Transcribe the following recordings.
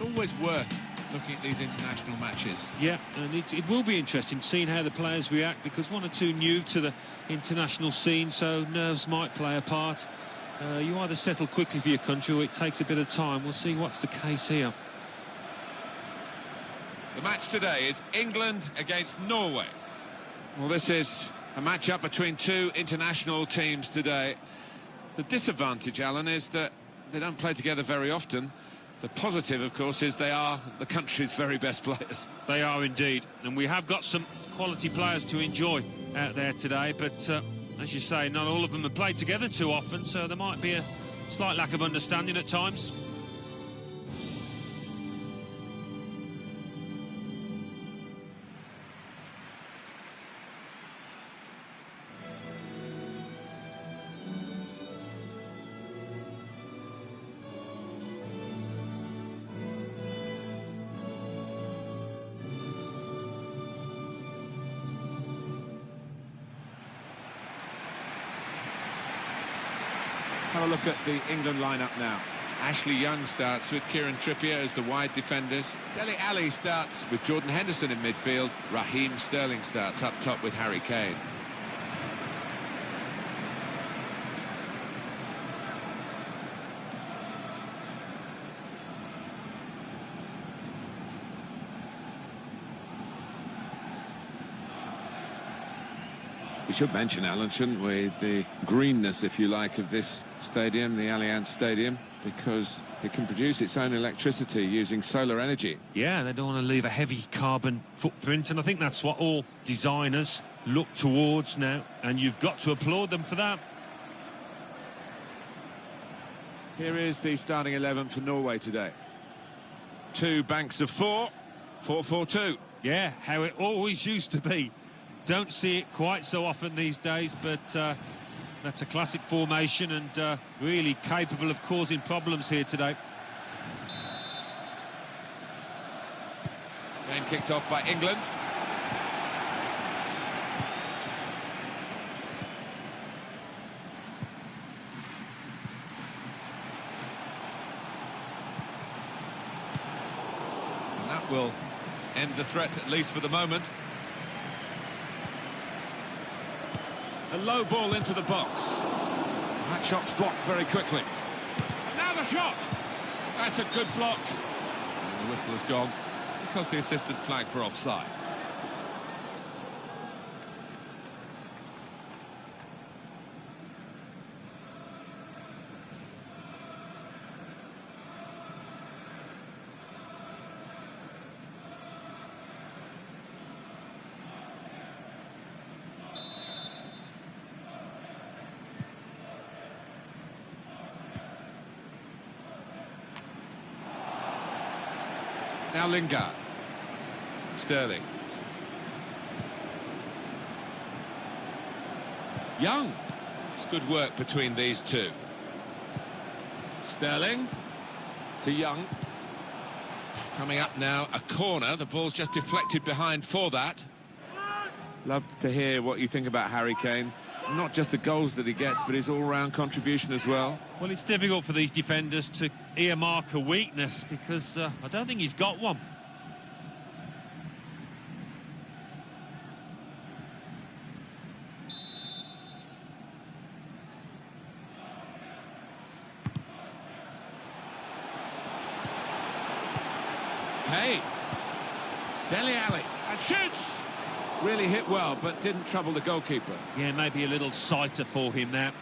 always worth looking at these international matches. Yeah, and it will be interesting seeing how the players react, because one or two new to the international scene, so nerves might play a part. You either settle quickly for your country or it takes a bit of time. We'll see what's the case here. The match today is England against Norway. Well, this is a match-up between two international teams today. The disadvantage, Alan, is that they don't play together very often. The positive, of course, is they are the country's very best players. They are indeed, and we have got some quality players to enjoy out there today, but as you say, not all of them have played together too often, so there might be a slight lack of understanding at times. Have a look at the England lineup now. Ashley Young starts with Kieran Trippier as the wide defenders. Dele Alli starts with Jordan Henderson in midfield. Raheem Sterling starts up top with Harry Kane. We should mention, Alan, shouldn't we, the greenness, if you like, of this stadium, the Allianz Stadium, because it can produce its own electricity using solar energy. Yeah, they don't want to leave a heavy carbon footprint, and I think that's what all designers look towards now, and you've got to applaud them for that. Here is the starting 11 for Norway today. Two banks of four, 4-4-2. Yeah, how it always used to be. Don't see it quite so often these days, but that's a classic formation and really capable of causing problems here today. Game kicked off by England. And that will end the threat, at least for the moment. A low ball into the box. That shot's blocked very quickly. And now the shot! That's a good block. And the whistle has gone because the assistant flagged for offside. Now Lingard. Sterling. Young. It's good work between these two. Sterling to Young. Coming up now, a corner. The ball's just deflected behind for that. Love to hear what you think about Harry Kane. Not just the goals that he gets, but his all-round contribution as well. Well, it's difficult for these defenders to earmark a weakness because I don't think he's got one. Hey, Dele Alli, and shoots! Really hit well, but didn't trouble the goalkeeper. Yeah, maybe a little sighter for him now.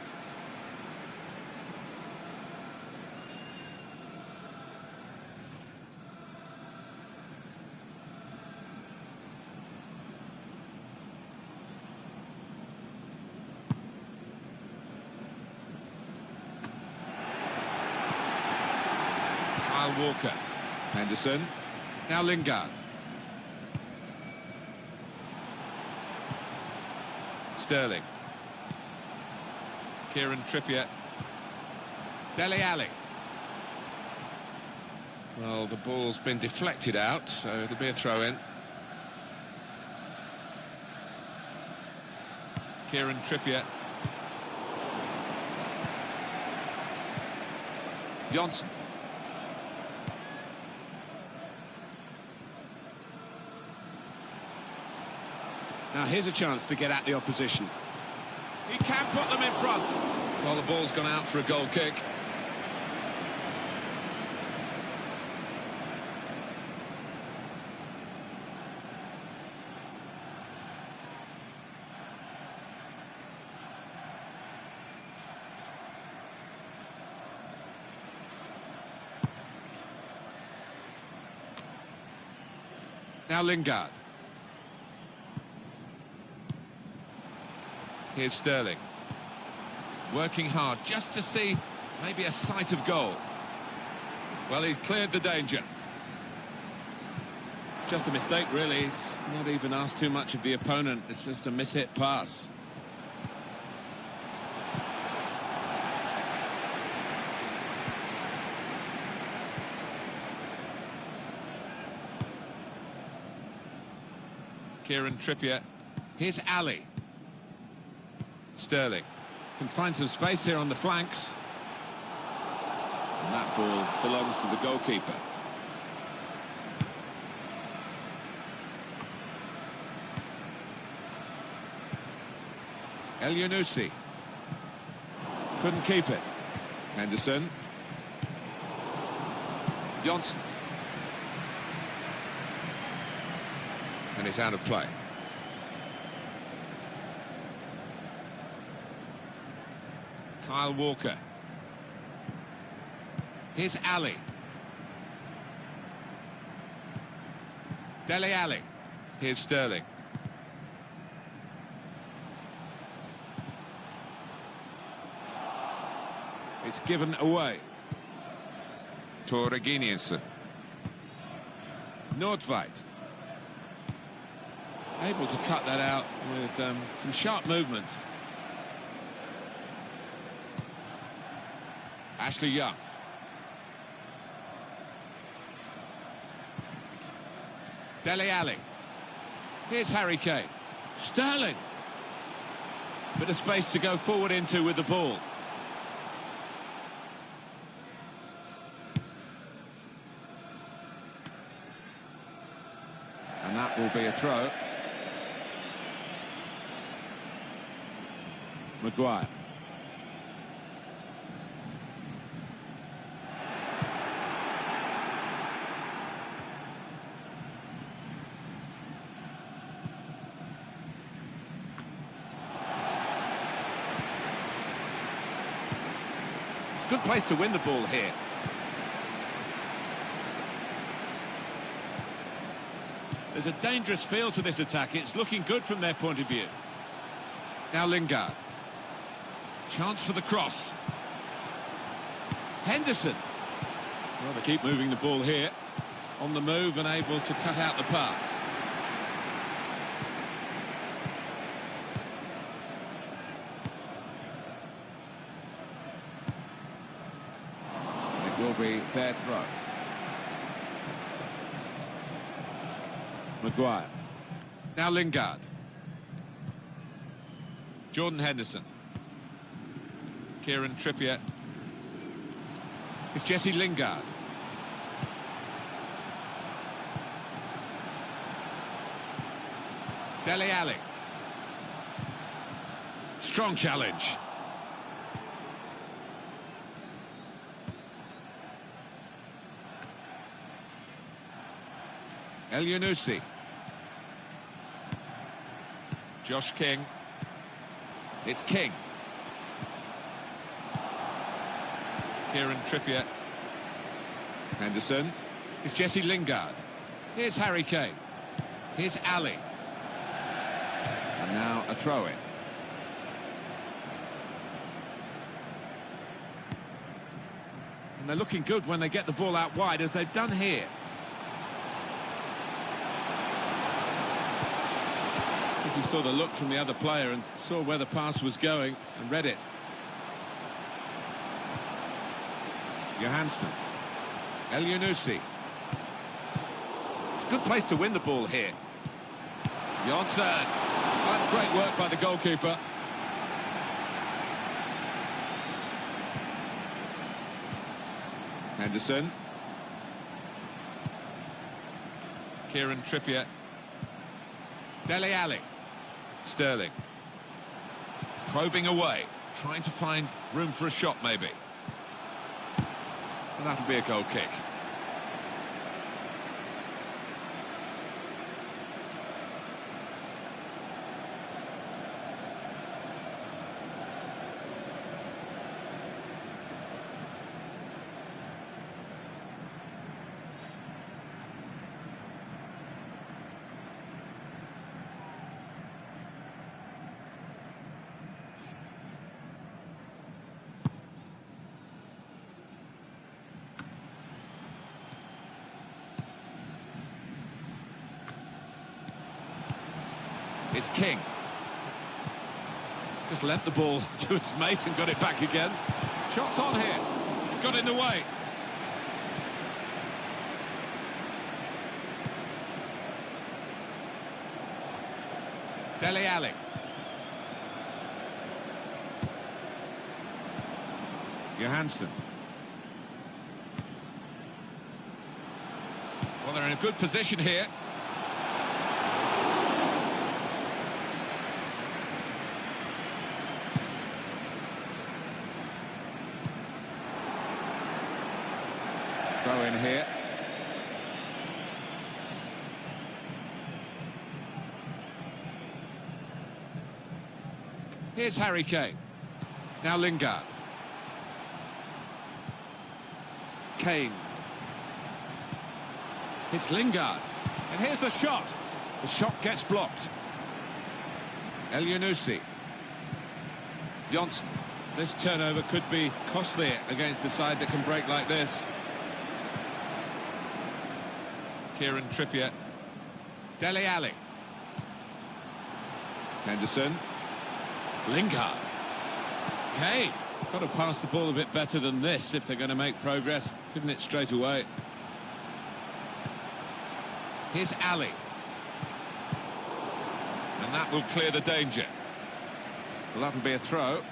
Kyle Walker. Henderson. Now Lingard. Sterling. Kieran Trippier. Dele Alli. Well, the ball's been deflected out, so it'll be a throw-in. Kieran Trippier. Johnson. Now here's a chance to get at the opposition. He can put them in front. Well, the ball's gone out for a goal kick. Now Lingard. Here's Sterling. Working hard just to see maybe a sight of goal. Well, he's cleared the danger. Just a mistake, really. He's not even asked too much of the opponent. It's just a mishit pass. Kieran Trippier. Here's Ali. Sterling. Can find some space here on the flanks. And that ball belongs to the goalkeeper. El Yunusi. Couldn't keep it. Henderson. Johnson. And it's out of play. Kyle Walker. Here's Ali. Dele Alli. Here's Sterling. It's given away. Torreginius. Nordweit. Able to cut that out with some sharp movement. Ashley Young. Dele Alli. Here's Harry Kane. Sterling. Bit of space to go forward into with the ball. And that will be a throw. Maguire. It's a good place to win the ball here. There's a dangerous feel to this attack. It's looking good from their point of view. Now Lingard. Chance for the cross. Henderson. Well, they keep moving the ball here. On the move and able to cut out the pass. It will be their throw. Maguire. Now Lingard. Jordan Henderson. Kieran Trippier. It's Jesse Lingard. Dele Alli. Strong challenge. El Yunusi. Josh King. It's King. Kieran Trippier. Henderson. It's Jesse Lingard. Here's Harry Kane. Here's Ali. And now a throw-in. And they're looking good when they get the ball out wide, as they've done here. I think he saw the look from the other player and saw where the pass was going and read it. Johansson. El Yunusi. It's a good place to win the ball here. Johnson. Oh, that's great work by the goalkeeper. Henderson. Kieran Trippier. Dele Alli. Sterling. Probing away, trying to find room for a shot maybe. And that'll be a goal kick. It's King. Just lent the ball to his mate and got it back again. Shots on here. Got in the way. Dele Alli. Johansson. Well, they're in a good position here. Throw in here. Here's Harry Kane. Now Lingard. Kane. It's Lingard. And here's the shot. The shot gets blocked. El Yunusi. Johnson. This turnover could be costly against a side that can break like this. Kieran Trippier. Dele Alli. Henderson. Lingard. Kane. Got to pass the ball a bit better than this if they're going to make progress. Couldn't it straight away. Here's Ali. And that will clear the danger. Well, that'll be a throw.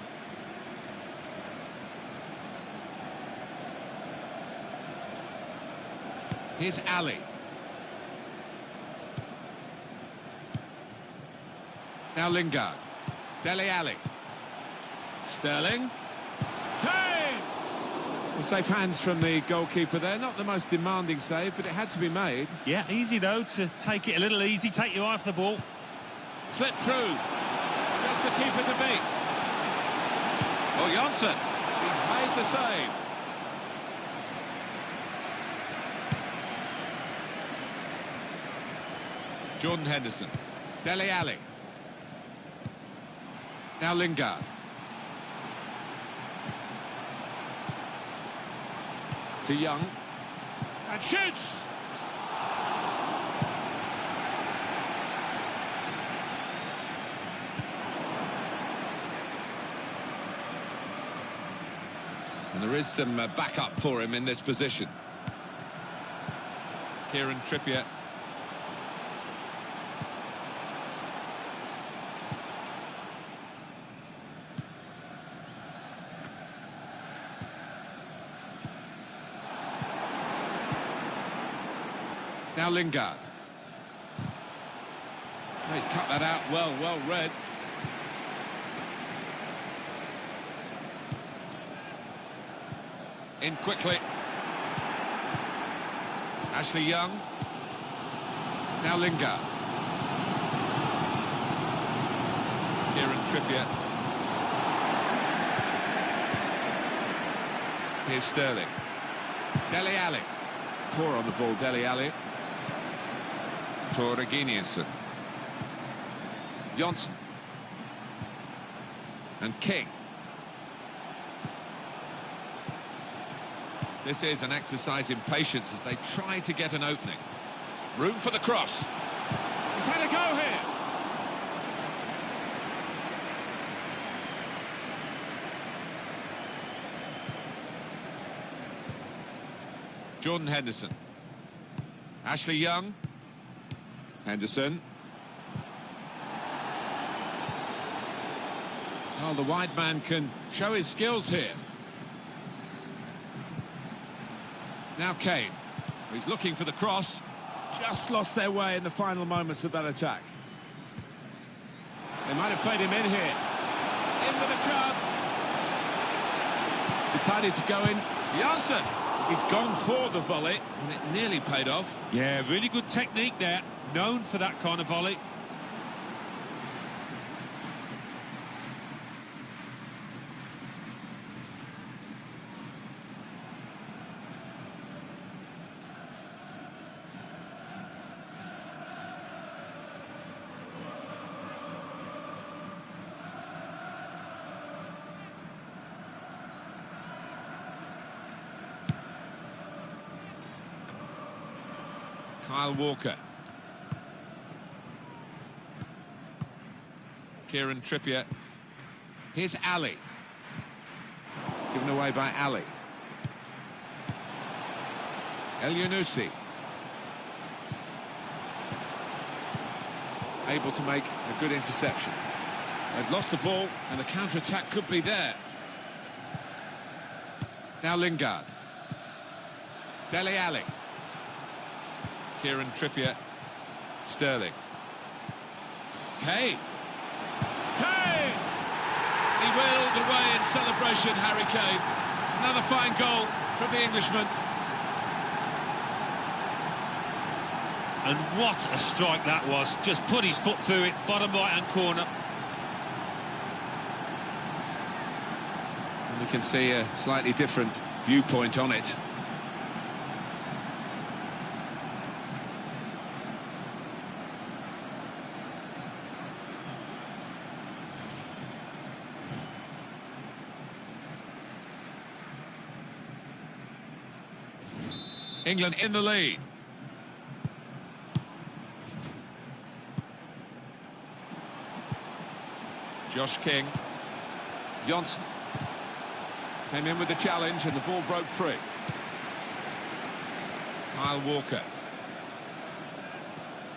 Here's Ali. Now Lingard. Dele Alli. Sterling. Kane! Well, safe hands from the goalkeeper there. Not the most demanding save, but it had to be made. Yeah, easy though to take it a little easy, take your eye off the ball. Slip through. Just the keeper to beat. Oh, Johnson. He's made the save. Jordan Henderson. Dele Alli. Now Lingard. To Young. And shoots! And there is some backup for him in this position. Kieran Trippier. Now Lingard. Oh, he's cut that out well read. In quickly. Ashley Young. Now Lingard. Kieran Trippier. Here's Sterling. Dele Alli. Poor on the ball, Dele Alli. Torreginius. Johnson. And King. This is an exercise in patience as they try to get an opening. Room for the cross. He's had a go here. Jordan Henderson. Ashley Young. Henderson. Oh, the wide man can show his skills here. Now Kane. He's looking for the cross. Just lost their way in the final moments of that attack. They might have played him in here. In with a chance. Decided to go in. Janssen. He's gone for the volley, and it nearly paid off. Yeah, really good technique there. Known for that kind of volley. Kyle Walker. Kieran Trippier. Here's Ali. Given away by Ali. El Yunusi. Able to make a good interception. They've lost the ball, and the counter-attack could be there. Now Lingard. Dele Alli. Kieran Trippier. Sterling. Kane. Kane! He wailed away in celebration, Harry Kane. Another fine goal from the Englishman. And what a strike that was. Just put his foot through it, bottom right-hand corner. And we can see a slightly different viewpoint on it. England in the lead. Josh King. Johnson came in with the challenge and the ball broke free. Kyle Walker.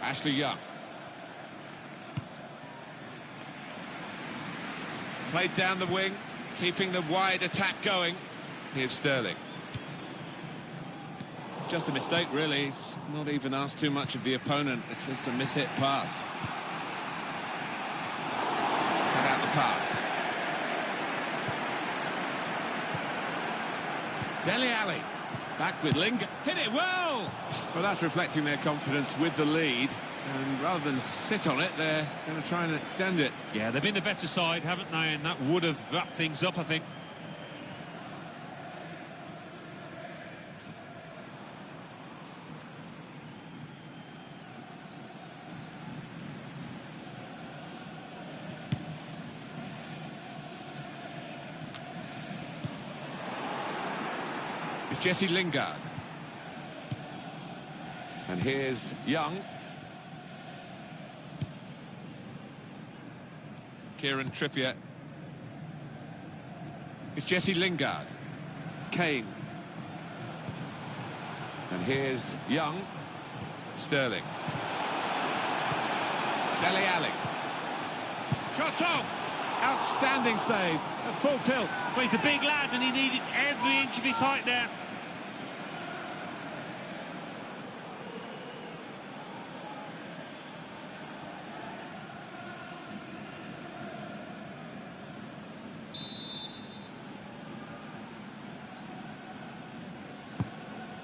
Ashley Young. Played down the wing, keeping the wide attack going. Here's Sterling. Just a mistake, really. He's not even asked too much of the opponent. It's just a mishit pass. Cut out the pass. Dele Alli. Back with Lingard. Hit it well! Well, that's reflecting their confidence with the lead. And rather than sit on it, they're going to try and extend it. Yeah, they've been the better side, haven't they? And that would have wrapped things up, I think. It's Jesse Lingard. And here's Young. Kieran Trippier. It's Jesse Lingard. Kane. And here's Young. Sterling. Dele Alli. Shot on! Outstanding save at full tilt. Well, he's a big lad and he needed every inch of his height there.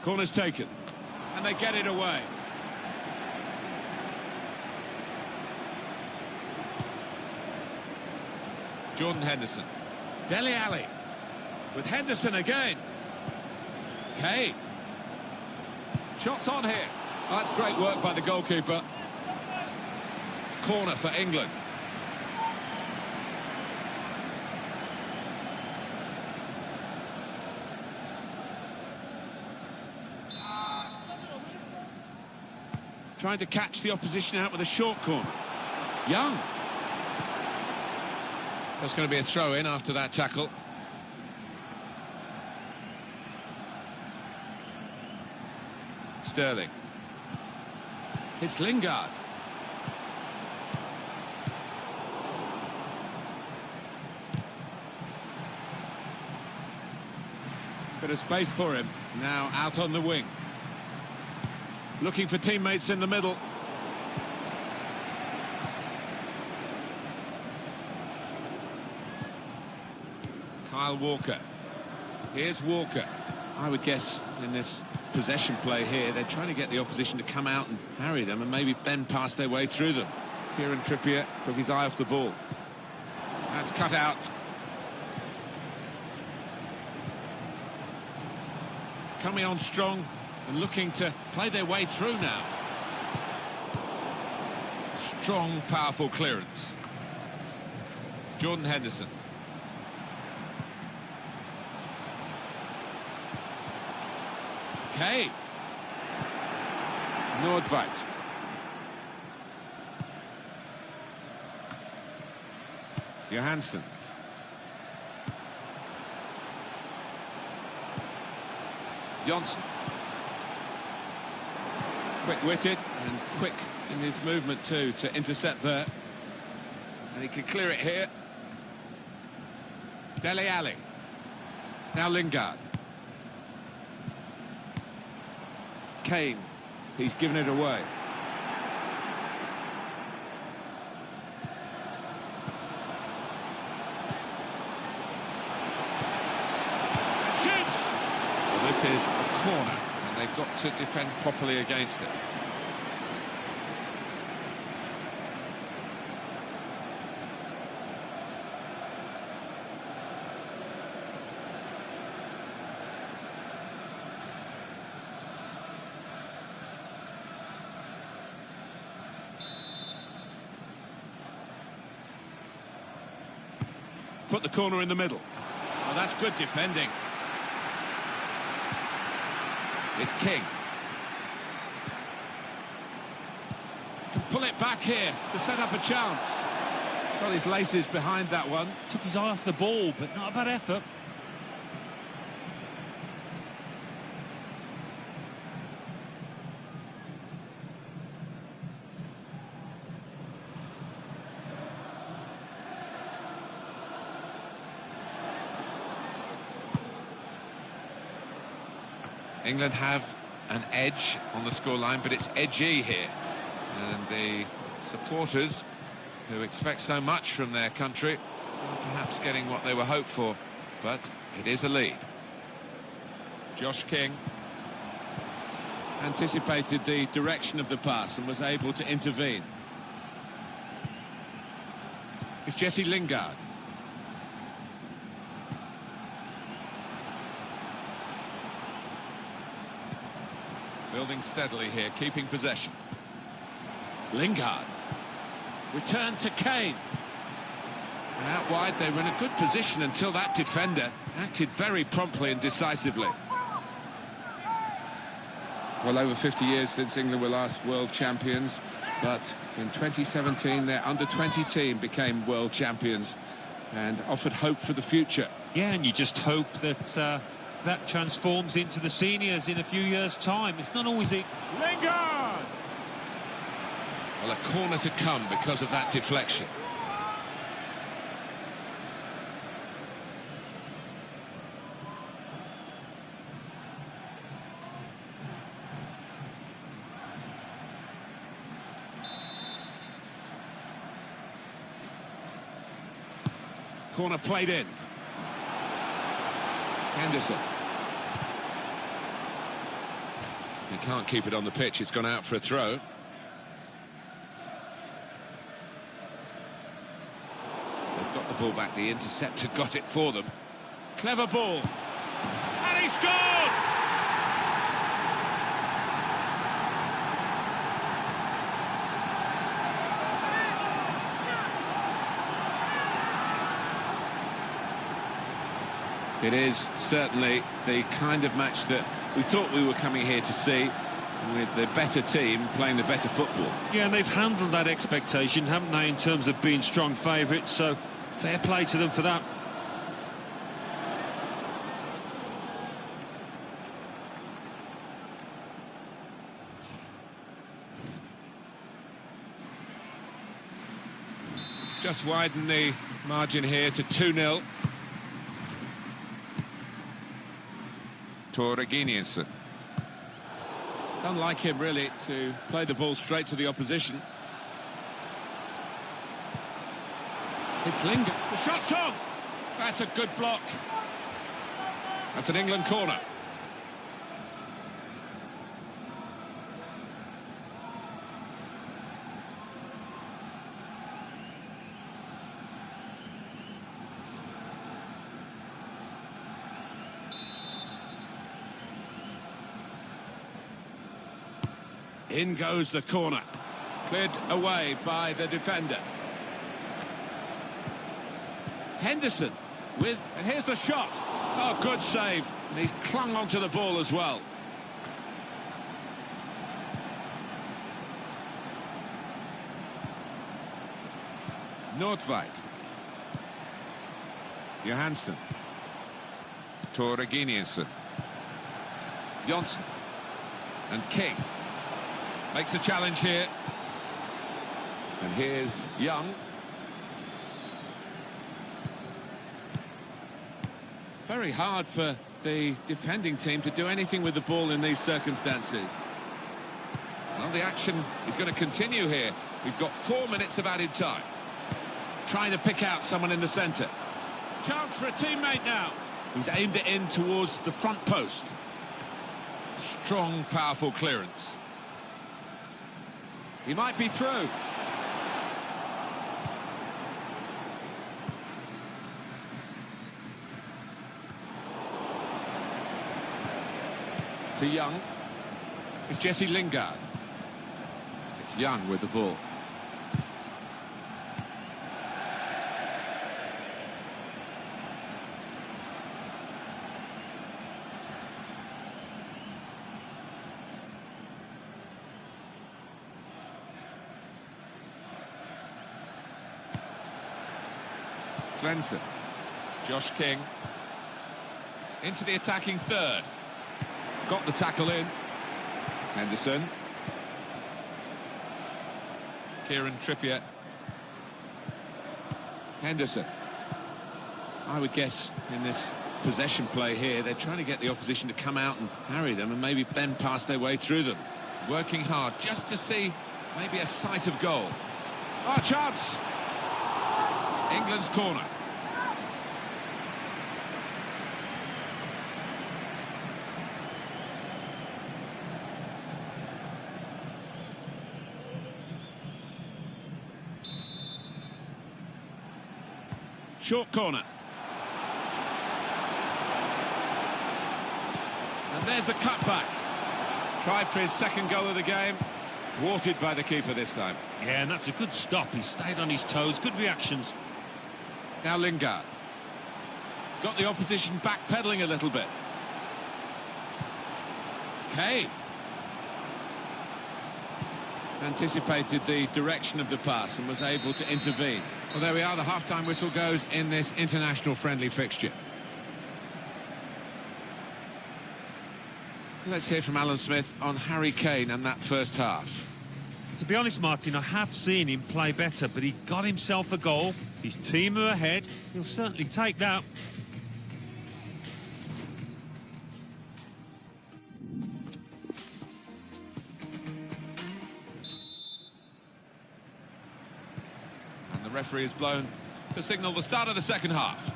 Corner's taken. And they get it away. Jordan Henderson. Dele Alli. With Henderson again. Kane. Shots on here. Oh, that's great work by the goalkeeper. Corner for England. Trying to catch the opposition out with a short corner. Young. That's going to be a throw-in after that tackle. Sterling. It's Lingard. Bit of space for him. Now out on the wing. Looking for teammates in the middle. Kyle Walker. Here's Walker. I would guess in this possession play here, they're trying to get the opposition to come out and harry them and maybe bend past their way through them. Kieran Trippier took his eye off the ball. That's cut out. Coming on strong and looking to play their way through now. Strong, powerful clearance. Jordan Henderson. Okay. Nordweit. Johansson. Johnson. Quick-witted and quick in his movement too to intercept there. And he can clear it here. Dele Alli. Now Lingard. Kane, he's given it away. Shoots! Well, this is a corner, and they've got to defend properly against it. Put the corner in the middle. Oh, that's good defending. It's King. Can pull it back here to set up a chance. Got his laces behind that one. Took his eye off the ball, but not a bad effort. England have an edge on the scoreline, but it's edgy here. And the supporters, who expect so much from their country, are perhaps getting what they were hoped for, but it is a lead. Josh King anticipated the direction of the pass and was able to intervene. It's Jesse Lingard. Building steadily here, keeping possession. Lingard. Return to Kane. And out wide, they were in a good position until that defender acted very promptly and decisively. Well, over 50 years since England were last world champions, but in 2017 their under-20 team became world champions and offered hope for the future. Yeah, and you just hope that that transforms into the seniors in a few years' time. It's not always it. Lingard! Well, a corner to come because of that deflection. Corner played in. Henderson. He can't keep it on the pitch. It's gone out for a throw. They've got the ball back. The interceptor got it for them. Clever ball. And he scored! It is certainly the kind of match that we thought we were coming here to see, with the better team playing the better football. Yeah, and they've handled that expectation, haven't they, in terms of being strong favourites, so fair play to them for that. Just widen the margin here to 2-0. Torreginius. It's unlike him, really, to play the ball straight to the opposition. It's Lingard. The shot's on! That's a good block. That's an England corner. In goes the corner. Cleared away by the defender. Henderson and here's the shot. Oh, good save. And he's clung onto the ball as well. Nordweit. Johansson. Torreginiussen. Johnson. And King. Makes the challenge here. And here's Young. Very hard for the defending team to do anything with the ball in these circumstances. Well, the action is going to continue here. We've got 4 minutes of added time. Trying to pick out someone in the centre. Chance for a teammate now. He's aimed it in towards the front post. Strong, powerful clearance. He might be through. To Young. It's Jesse Lingard. It's Young with the ball. Svensson. Josh King. Into the attacking third. Got the tackle in. Henderson. Kieran Trippier. Henderson. I would guess in this possession play here, they're trying to get the opposition to come out and harry them and maybe then pass their way through them. Working hard just to see maybe a sight of goal. Oh, chance! England's corner. Short corner. And there's the cutback. Tried for his second goal of the game. Thwarted by the keeper this time. Yeah, and that's a good stop. He stayed on his toes. Good reactions. Now Lingard. Got the opposition backpedaling a little bit. Kane. Anticipated the direction of the pass and was able to intervene. Well, there we are. The half-time whistle goes in this international friendly fixture. Let's hear from Alan Smith on Harry Kane and that first half. To be honest, Martin, I have seen him play better, but he got himself a goal. His team are ahead. He'll certainly take that. And the referee is blown to signal the start of the second half.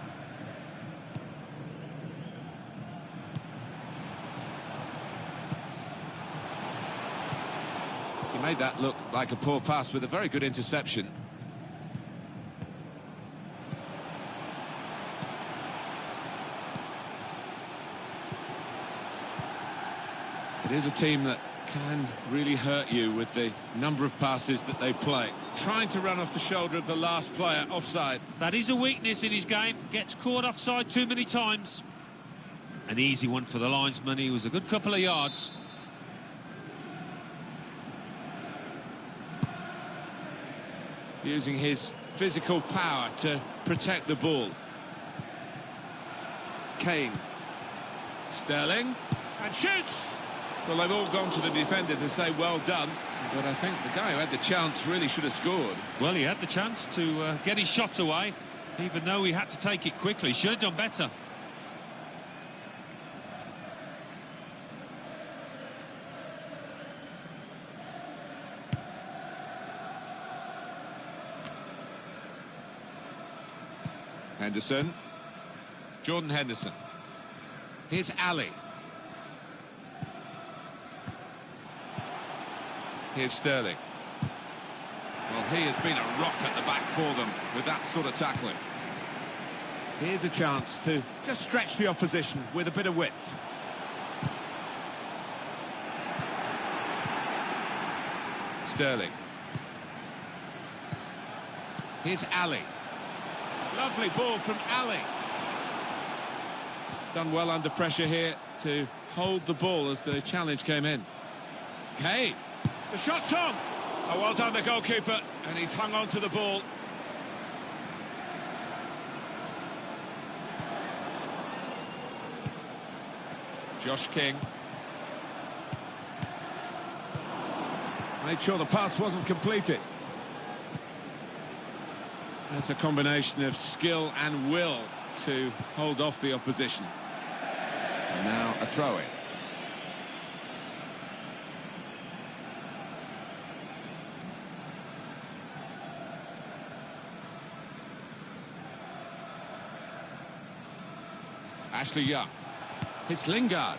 He made that look like a poor pass with a very good interception. It is a team that can really hurt you with the number of passes that they play. Trying to run off the shoulder of the last player, offside. That is a weakness in his game. Gets caught offside too many times. An easy one for the linesman. He was a good couple of yards. Using his physical power to protect the ball. Kane. Sterling. And shoots! Well, they've all gone to the defender to say well done, but I think the guy who had the chance really should have scored. Well, he had the chance to get his shot away, even though he had to take it quickly. Should have done better. Henderson. Jordan Henderson. Here's Ali. Here's Sterling. Well, he has been a rock at the back for them with that sort of tackling. Here's a chance to just stretch the opposition with a bit of width. Sterling. Here's Ali. Lovely ball from Ali. Done well under pressure here to hold the ball as the challenge came in. Kane. The shot's on. Oh, well done, the goalkeeper. And he's hung on to the ball. Josh King. Made sure the pass wasn't completed. That's a combination of skill and will to hold off the opposition. And now a throw-in. Ashley Young. It's Lingard.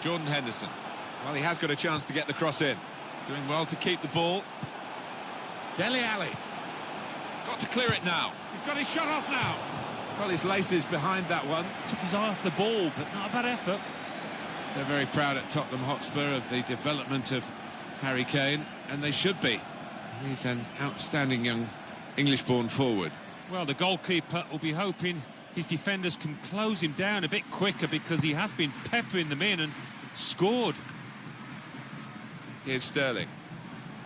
Jordan Henderson. Well, he has got a chance to get the cross in. Doing well to keep the ball. Dele Alli. Got to clear it now. He's got his shot off now. Well, his laces behind that one. Took his eye off the ball, but not a bad effort. They're very proud at Tottenham Hotspur of the development of Harry Kane, and they should be. He's an outstanding young English-born forward. Well, the goalkeeper will be hoping his defenders can close him down a bit quicker because he has been peppering them in and scored. Here's Sterling.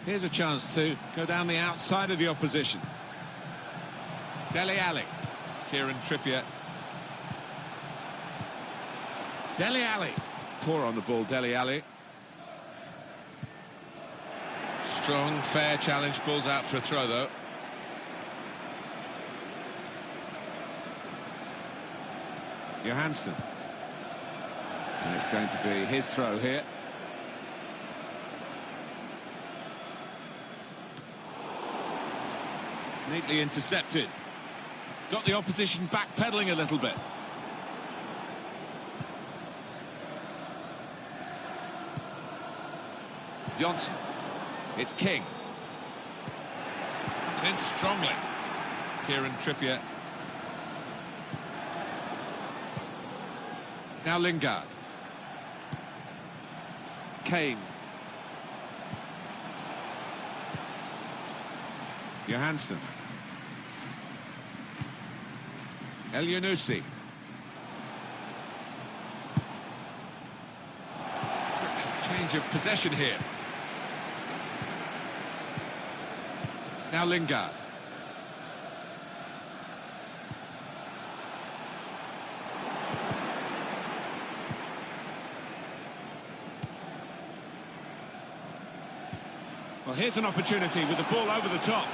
Here's a chance to go down the outside of the opposition. Dele Alli. Kieran Trippier. Dele Alli. Poor on the ball, Dele Alli. Strong, fair challenge. Ball's out for a throw, though. Johansson. And it's going to be his throw here. Neatly intercepted. Got the opposition backpedaling a little bit. Johnson. It's King. It's in strongly. Kieran Trippier. Now Lingard. Kane. Johansson. El Yunusi. Quick change of possession here. Now Lingard. Well, here's an opportunity with the ball over the top.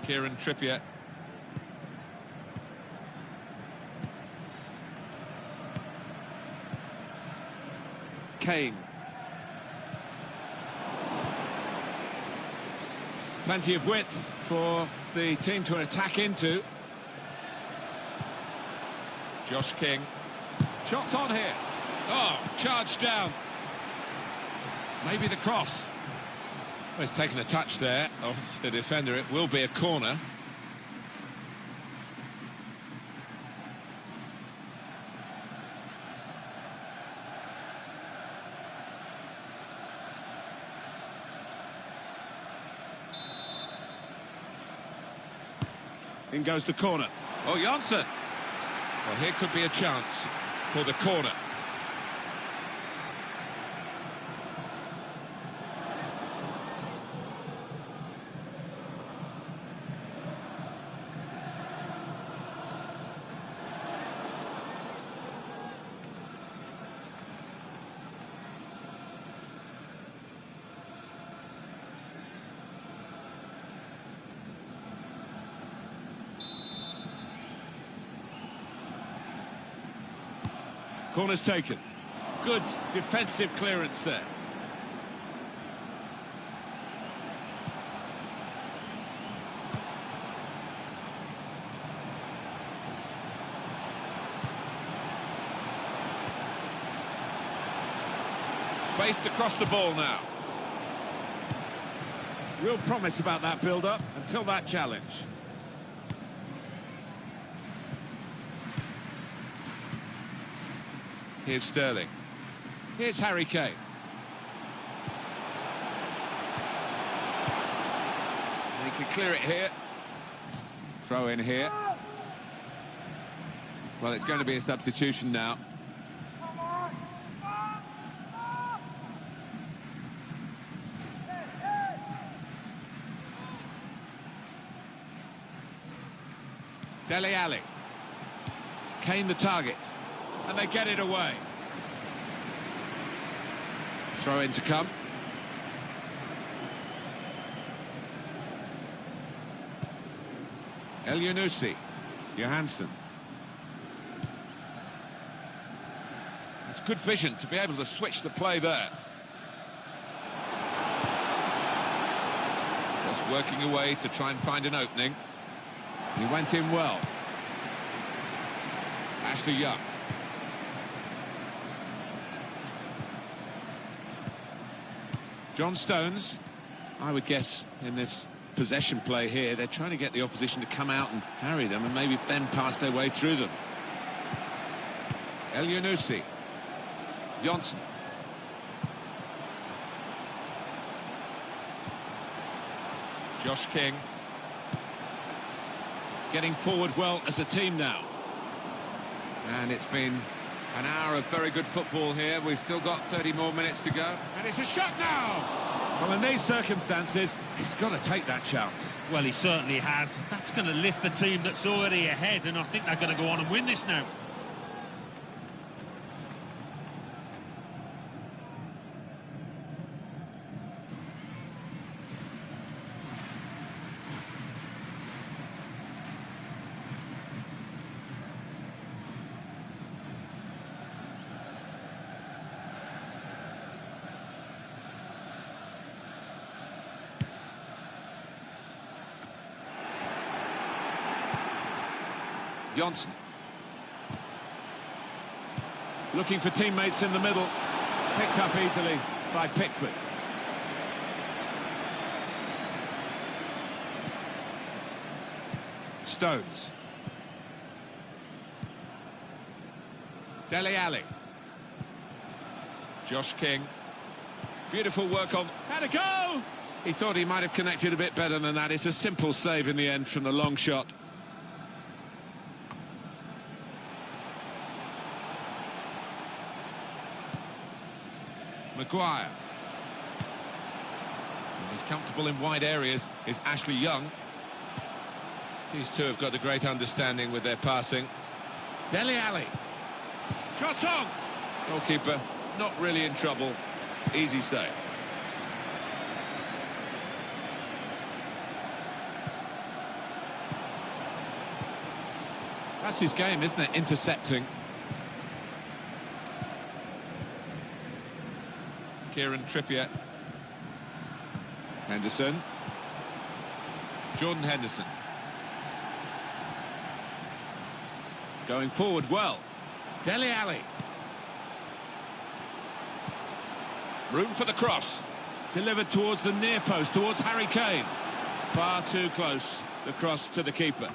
Kieran Trippier. Kane. Plenty of width for the team to attack into. Josh King. Shots on here. Oh, charged down. Maybe the cross. Well, he's taken a touch there off the defender. It will be a corner. In goes the corner. Oh, Janssen. Well, here could be a chance for the corner. Corner's taken. Good defensive clearance there. Spaced across the ball now. Real promise about that build-up until that challenge. Here's Sterling. Here's Harry Kane. And he can clear it here. Throw in here. Well, it's going to be a substitution now. Dele Alli. Kane the target. And they get it away. Throw in to come. El Yunusi. Johansson. It's good vision to be able to switch the play there. Just working away to try and find an opening. He went in well. Ashley Young. John Stones. I would guess in this possession play here, they're trying to get the opposition to come out and harry them and maybe then pass their way through them. El Yunusi. Johnson. Josh King. Getting forward well as a team now. And it's been an hour of very good football here. We've still got 30 more minutes to go. And it's a shot now! Well, in these circumstances, he's got to take that chance. Well, he certainly has. That's going to lift the team that's already ahead, and I think they're going to go on and win this now. Johnson. Looking for teammates in the middle. Picked up easily by Pickford. Stones. Dele Alli. Josh King. Beautiful work on... Had a go! He thought he might have connected a bit better than that. It's a simple save in the end from the long shot. Maguire. And he's comfortable in wide areas is Ashley Young. These two have got a great understanding with their passing. Dele Alli. Shot on! Goalkeeper not really in trouble. Easy save. That's his game, isn't it? Intercepting. Kieran Trippier. Henderson. Jordan Henderson. Going forward well. Dele Alli. Room for the cross. Delivered towards the near post, towards Harry Kane. Far too close, the cross to the keeper.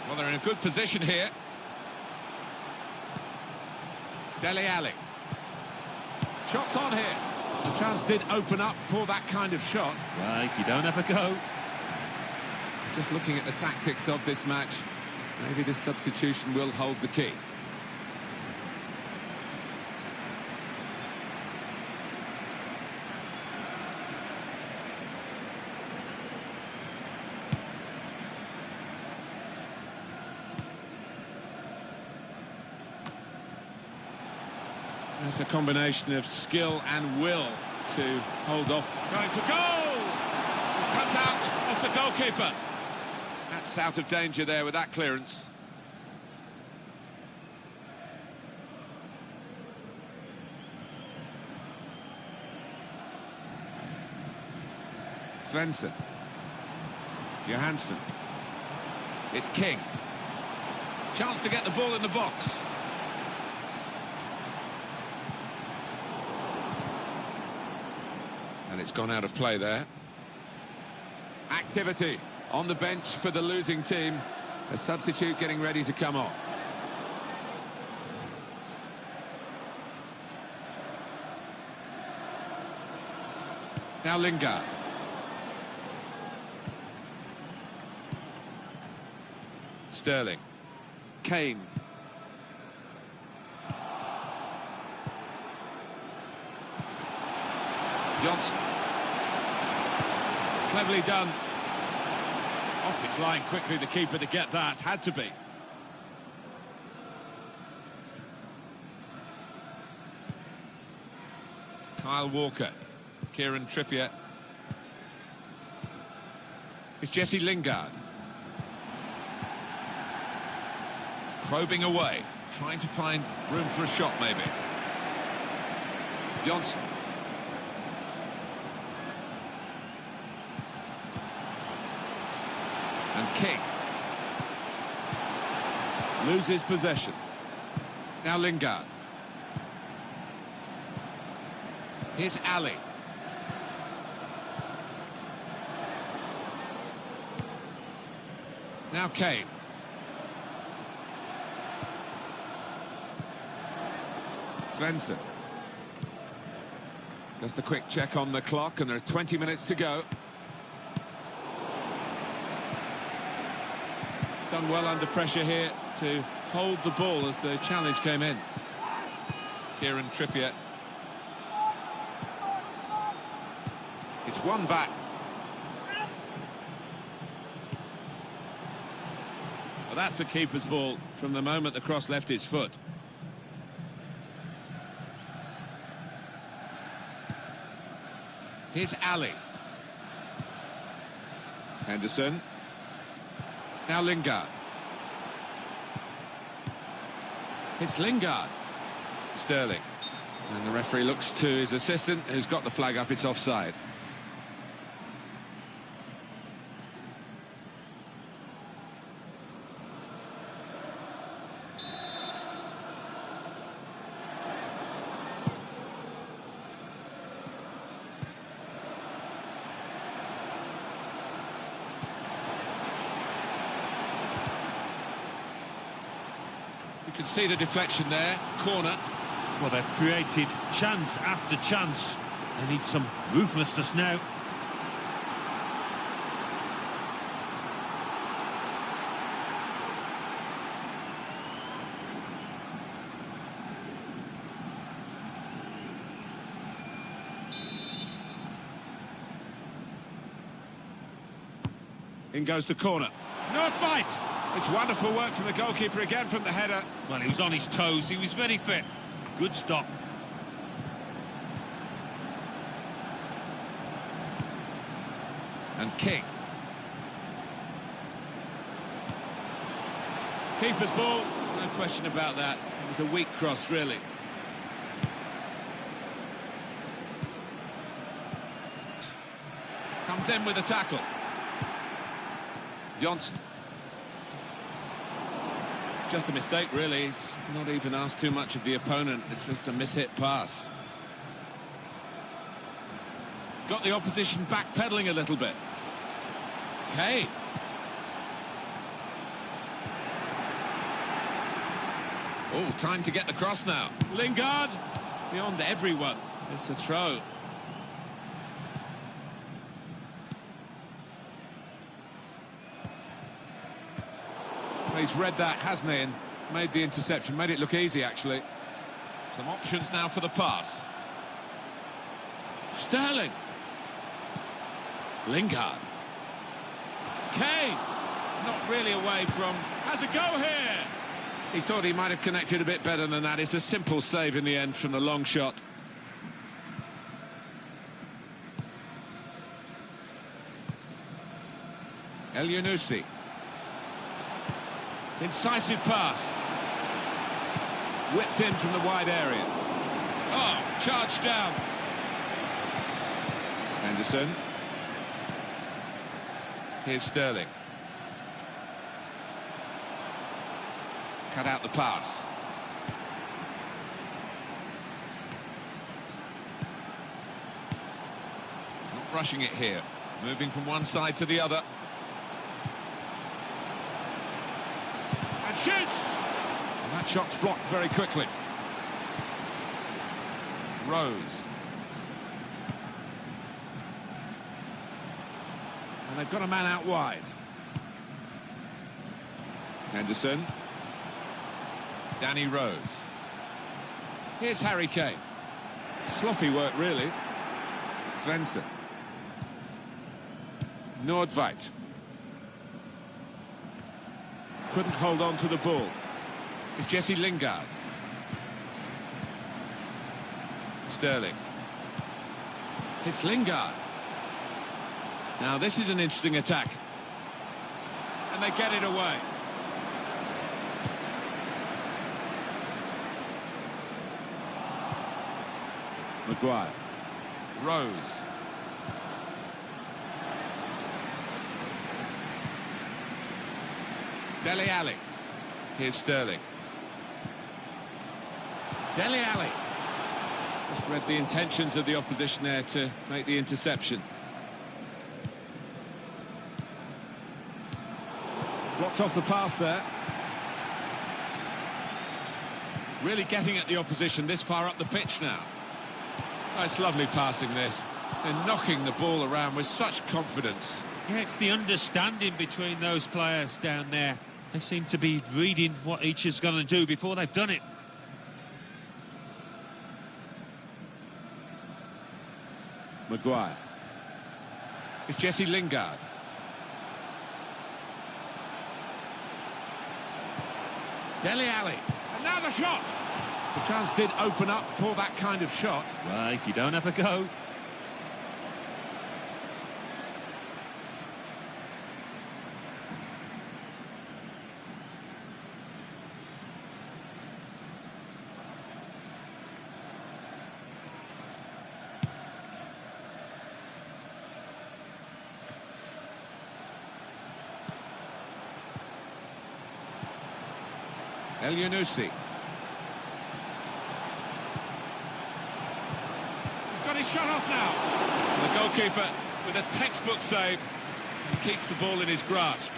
Well, they're in a good position here. Dele Alli. Shots on here. The chance did open up for that kind of shot. Well, if you don't have a go. Just looking at the tactics of this match, maybe this substitution will hold the key. That's a combination of skill and will to hold off. Going for goal! Comes out off the goalkeeper. That's out of danger there with that clearance. Svensson. Johansson. It's King. Chance to get the ball in the box. And it's gone out of play there. Activity on the bench for the losing team. A substitute getting ready to come on. Now Lingard. Sterling. Kane. Johnson. Cleverly done. Off its line quickly, the keeper to get that. Had to be. Kyle Walker. Kieran Trippier. It's Jesse Lingard. Probing away, trying to find room for a shot, maybe. Johnson. And King. Loses possession. Now Lingard. Here's Ali. Now Kane. Svensson. Just a quick check on the clock, and there are 20 minutes to go. Done well under pressure here to hold the ball as the challenge came in. Kieran Trippier. It's one back. Well, that's the keeper's ball from the moment the cross left his foot. Here's Ali. Henderson. Now Lingard. It's Lingard. Sterling. And the referee looks to his assistant, who's got the flag up. It's offside. You can see the deflection there, corner. Well, they've created chance after chance. They need some ruthlessness now. In goes the corner. Not fight! It's wonderful work from the goalkeeper again from the header. Well, he was on his toes, he was very fit. Good stop. And King. Keeper's ball, no question about that. It was a weak cross, really. Comes in with a tackle. Johnson. Just a mistake, really. He's not even asked too much of the opponent. It's just a mishit pass. Got the opposition backpedaling a little bit. Kane. Oh, time to get the cross now. Lingard, beyond everyone. It's a throw. He's read that, hasn't he, and made the interception, made it look easy, actually. Some options now for the pass. Sterling. Lingard. Kane. Not really away from... Has a go here! He thought he might have connected a bit better than that. It's a simple save in the end from the long shot. El Yunusi. Incisive pass. Whipped in from the wide area. Oh, charged down. Henderson. Here's Sterling. Cut out the pass. Not rushing it here. Moving from one side to the other. And shoots! And that shot's blocked very quickly. Rose. And they've got a man out wide. Henderson. Danny Rose. Here's Harry Kane. Sloppy work, really. Svensson. Nordweit. Couldn't hold on to the ball. It's Jesse Lingard. Sterling. It's Lingard. Now this is an interesting attack. And they get it away. Maguire. Rose. Dele Alli. Here's Sterling. Dele Alli. Just read the intentions of the opposition there to make the interception. Blocked off the pass there. Really getting at the opposition this far up the pitch now. Oh, it's lovely passing this. They're knocking the ball around with such confidence. Yeah, it's the understanding between those players down there. They seem to be reading what each is going to do before they've done it. Maguire. It's Jesse Lingard. Dele Alli. And now the shot! The chance did open up for that kind of shot. Well, if you don't have a go. El Yunusi. He's got his shot off now. And the goalkeeper with a textbook save. He keeps the ball in his grasp.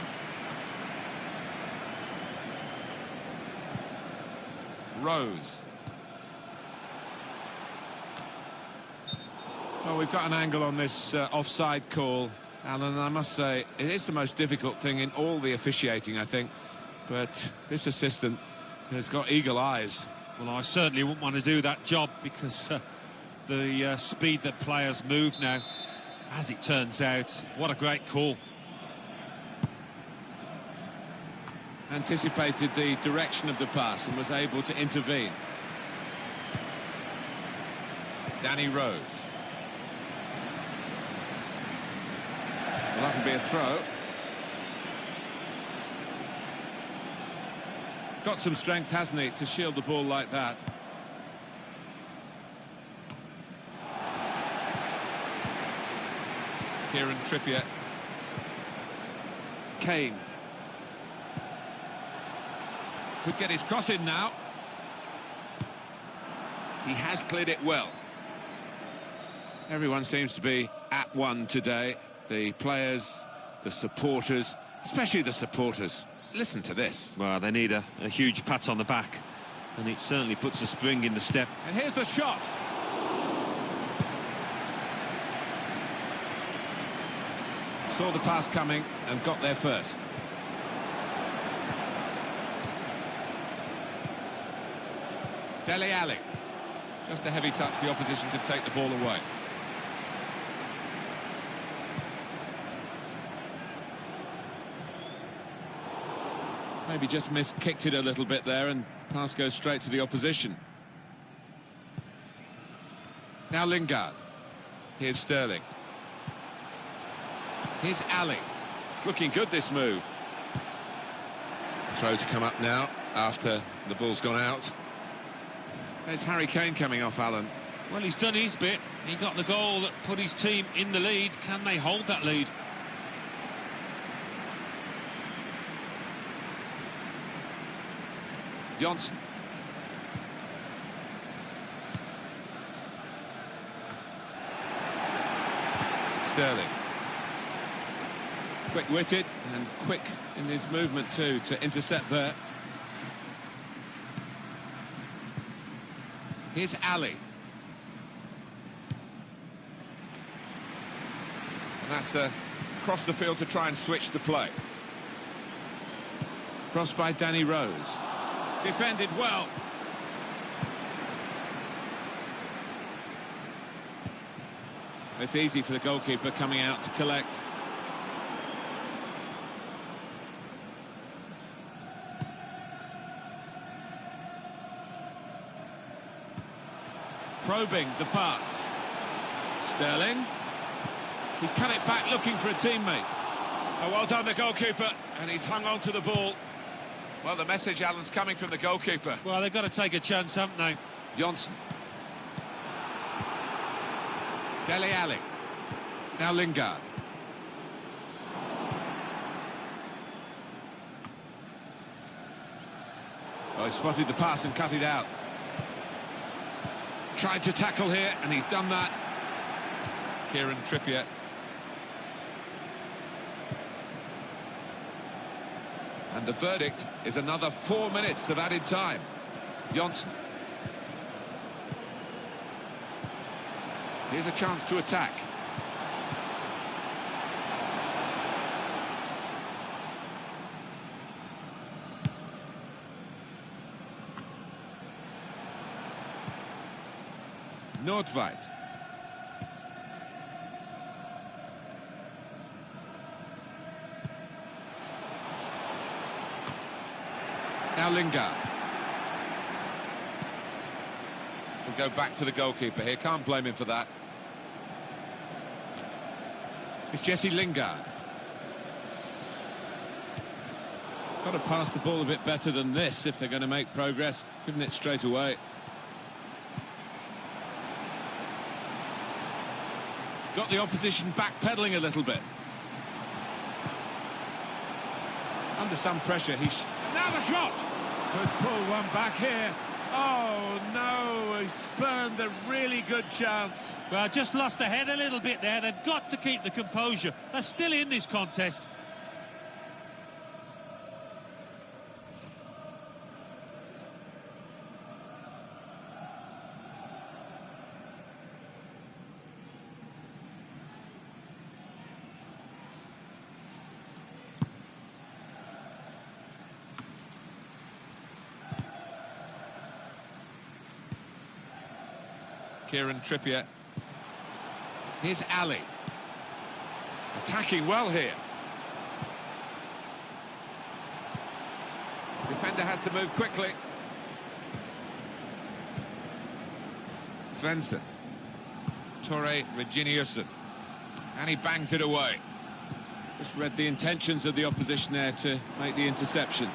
Rose. Well, we've got an angle on this offside call, Alan, and I must say it is the most difficult thing in all the officiating, I think. But this assistant has got eagle eyes. Well, I certainly wouldn't want to do that job because the speed that players move now, as it turns out, what a great call. Anticipated the direction of the pass and was able to intervene. Danny Rose. Well, that can be a throw. He's got some strength, hasn't he, to shield the ball like that. Kieran Trippier. Kane. Could get his cross in now. He has cleared it well. Everyone seems to be at one today. The players, the supporters, especially the supporters. Listen to this. Well, they need a huge pat on the back, and it certainly puts a spring in the step. And here's the shot. Saw the pass coming and got there first. Dele Alli. Just a heavy touch, the opposition could take the ball away. Maybe just kicked it a little bit there, and pass goes straight to the opposition. Now Lingard. Here's Sterling. Here's Ali. It's looking good, this move. throw to come up now after the ball's gone out. There's Harry Kane coming off, Alan. Well, he's done his bit. He got the goal that put his team in the lead. Can they hold that lead? Johnson. Sterling. Quick-witted and quick in his movement too to intercept there. Here's Ali. And that's across the field to try and switch the play. Crossed by Danny Rose. Defended well. It's easy for the goalkeeper coming out to collect. Probing the pass. Sterling. He's cut it back looking for a teammate. Oh, well done the goalkeeper, and he's hung on to the ball. Well, the message, Alan's coming from the goalkeeper. Well, they've got to take a chance, haven't they? Johnson. Dele Alli. Now Lingard. Oh, he spotted the pass and cut it out. Tried to tackle here, and he's done that. Kieran Trippier. And the verdict is another 4 minutes of added time. Johnson. Here's a chance to attack. Nordweit. Now Lingard. We'll go back to the goalkeeper here. Can't blame him for that. It's Jesse Lingard. Got to pass the ball a bit better than this if they're going to make progress. Giving it straight away. Got the opposition backpedaling a little bit. Under some pressure, now the shot! Could pull one back here. Oh, no, he spurned a really good chance. Well, just lost the head a little bit there. They've got to keep the composure. They're still in this contest. Kieran Trippier. Here's Ali. Attacking well here. Defender has to move quickly. Svensson. Torre Reginiussen. And he bangs it away. Just read the intentions of the opposition there to make the interception.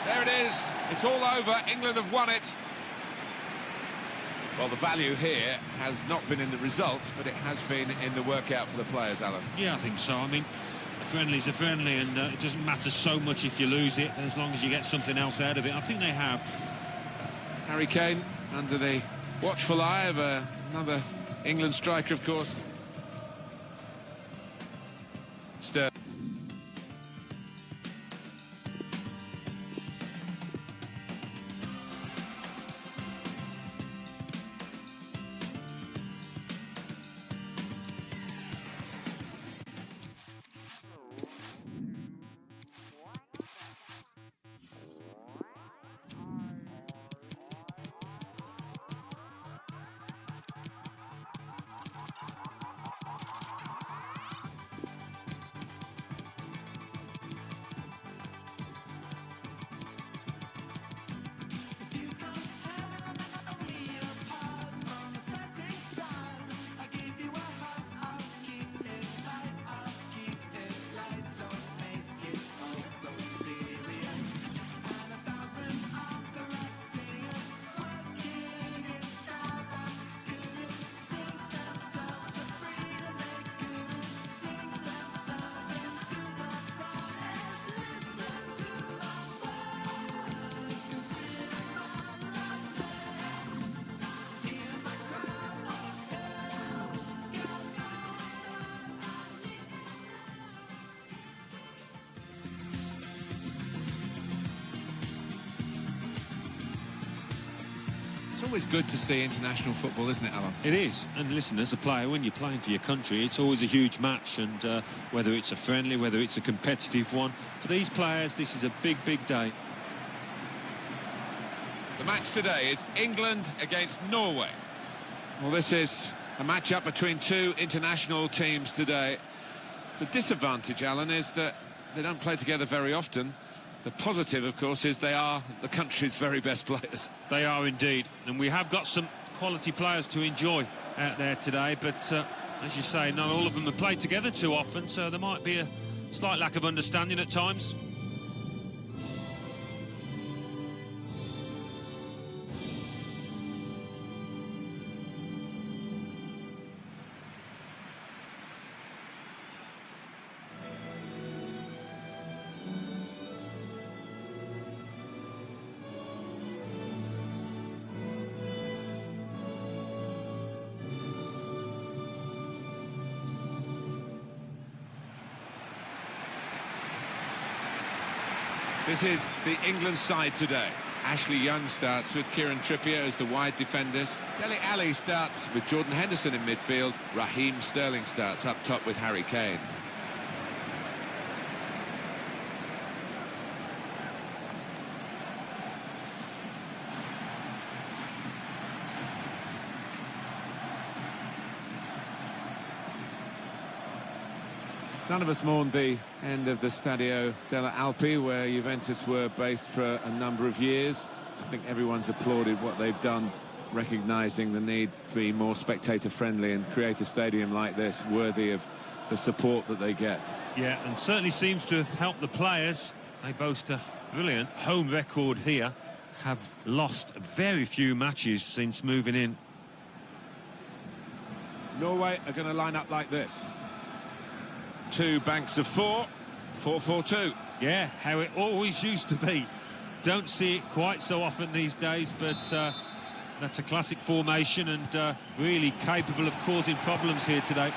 There it is. It's all over. England have won it. Well, the value here has not been in the result, but it has been in the workout for the players, Alan. Yeah, I think so. I mean, a friendly's a friendly, and it doesn't matter so much if you lose it, as long as you get something else out of it. I think they have. Harry Kane under the watchful eye of another England striker, of course. Sterling. always good to see international football, isn't it, Alan? It is. And listen, as a player, when you're playing for your country, it's always a huge match. And whether it's a friendly, whether it's a competitive one, for these players, this is a big, big day. The match today is England against Norway. Well, this is a match-up between two international teams today. The disadvantage, Alan, is that they don't play together very often. The positive, of course, is they are the country's very best players. They are indeed. And we have got some quality players to enjoy out there today. But, as you say, not all of them have played together too often, so there might be a slight lack of understanding at times. This is the England side today. Ashley Young starts with Kieran Trippier as the wide defenders. Dele Alli starts with Jordan Henderson in midfield. Raheem Sterling starts up top with Harry Kane. None of us mourned the end of the Stadio delle Alpi, where Juventus were based for a number of years. I think everyone's applauded what they've done, recognising the need to be more spectator-friendly and create a stadium like this worthy of the support that they get. Yeah, and certainly seems to have helped the players. They boast a brilliant home record here, have lost very few matches since moving in. Norway are going to line up like this. Two banks of four, 4-4-2. Yeah, how it always used to be. Don't see it quite so often these days, but that's a classic formation and really capable of causing problems here today.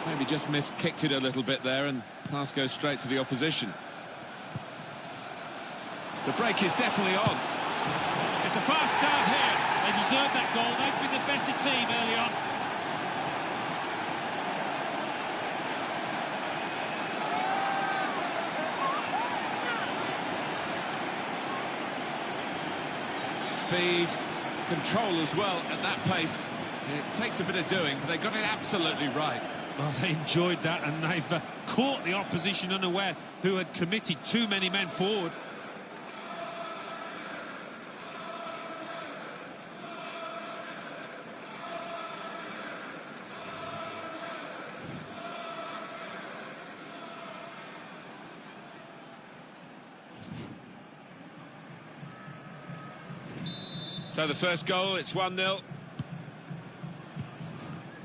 Maybe just kicked it a little bit there, and pass goes straight to the opposition. The break is definitely on. It's a fast start here. They deserved that goal. They've been the better team early on. Speed, control as well at that pace. It takes a bit of doing, but they got it absolutely right. Well, they enjoyed that, and they've caught the opposition unaware, who had committed too many men forward. So the first goal, it's 1-0.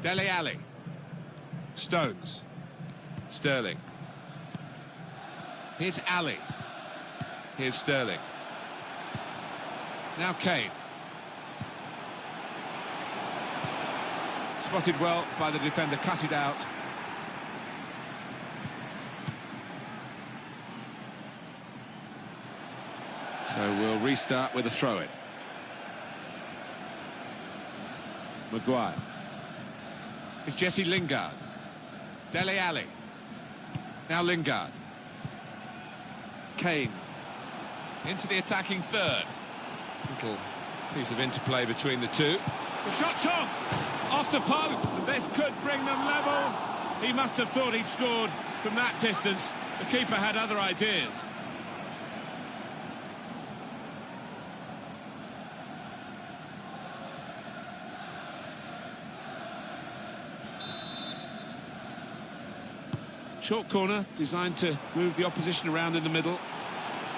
Dele Alli. Stones. Sterling. Here's Ali. Here's Sterling. Now Kane. Spotted well by the defender, cut it out. So we'll restart with a throw-in. Maguire. It's Jesse Lingard. Dele Alli. Now Lingard. Kane. Into the attacking third. Little piece of interplay between the two. The shot's on! Off the post! And this could bring them level. He must have thought he'd scored from that distance. The keeper had other ideas. Short corner, designed to move the opposition around in the middle.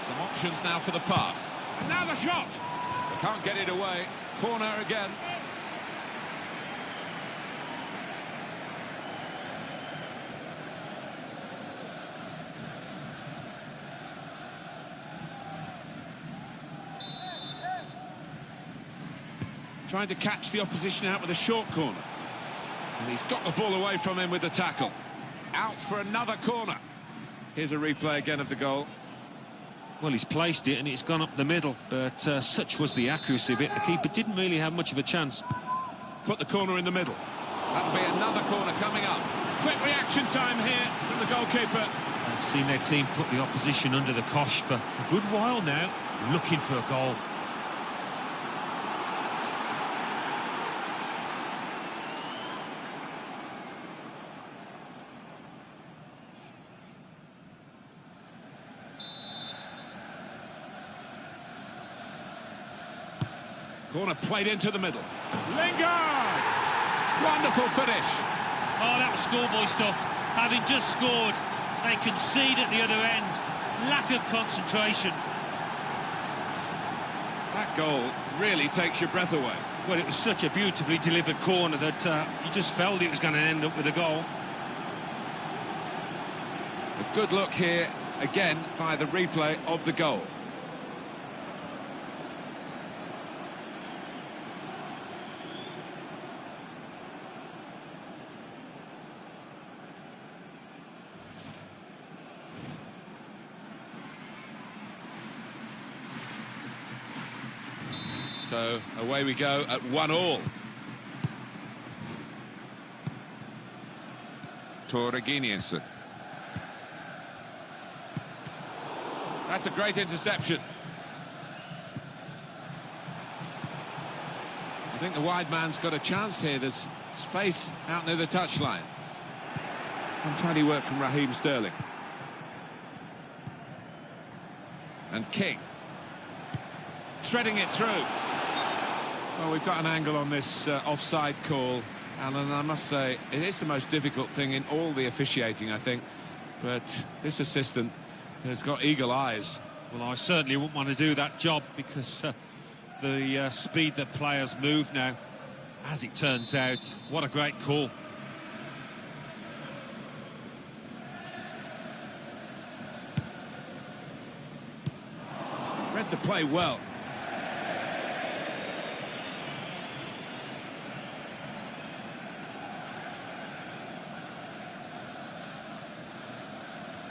Some options now for the pass. And now the shot! They can't get it away. Corner again. Trying to catch the opposition out with a short corner. And he's got the ball away from him with the tackle. Out for another corner. Here's a replay again of the goal. Well, he's placed it and it's gone up the middle, but such was the accuracy of it, the keeper didn't really have much of a chance. Put the corner in the middle. That'll be another corner coming up. Quick reaction time here from the goalkeeper. I've seen their team put the opposition under the cosh for a good while now, looking for a goal. Corner played into the middle. Lingard! Wonderful finish. Oh, that was schoolboy stuff. Having just scored, they concede at the other end. Lack of concentration. That goal really takes your breath away. Well, it was such a beautifully delivered corner that you just felt it was going to end up with a goal. A good look here, again, by the replay of the goal. So away we go at 1-1. Torreginius. That's a great interception. I think the wide man's got a chance here. There's space out near the touchline. Untidy work from Raheem Sterling. And King. Threading it through. Well, we've got an angle on this offside call, Alan, and I must say, it is the most difficult thing in all the officiating, I think. But this assistant has got eagle eyes. Well, I certainly wouldn't want to do that job because the speed that players move now, as it turns out, what a great call. Read the play well.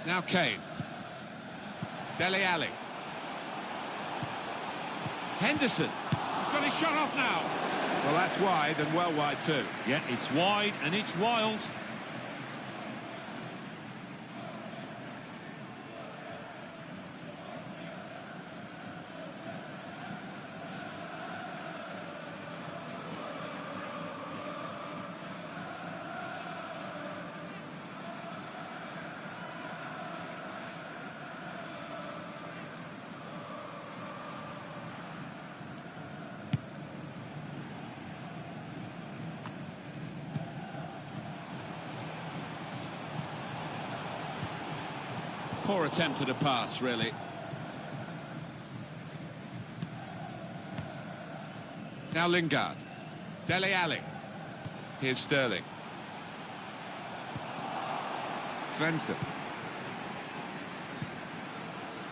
Now Kane. Dele Alli. Henderson. He's got his shot off now. Well, that's wide, and well wide too. Yeah, it's wide and it's wild. Poor attempt at a pass, really. Now Lingard. Dele Alli. Here's Sterling. Svensson.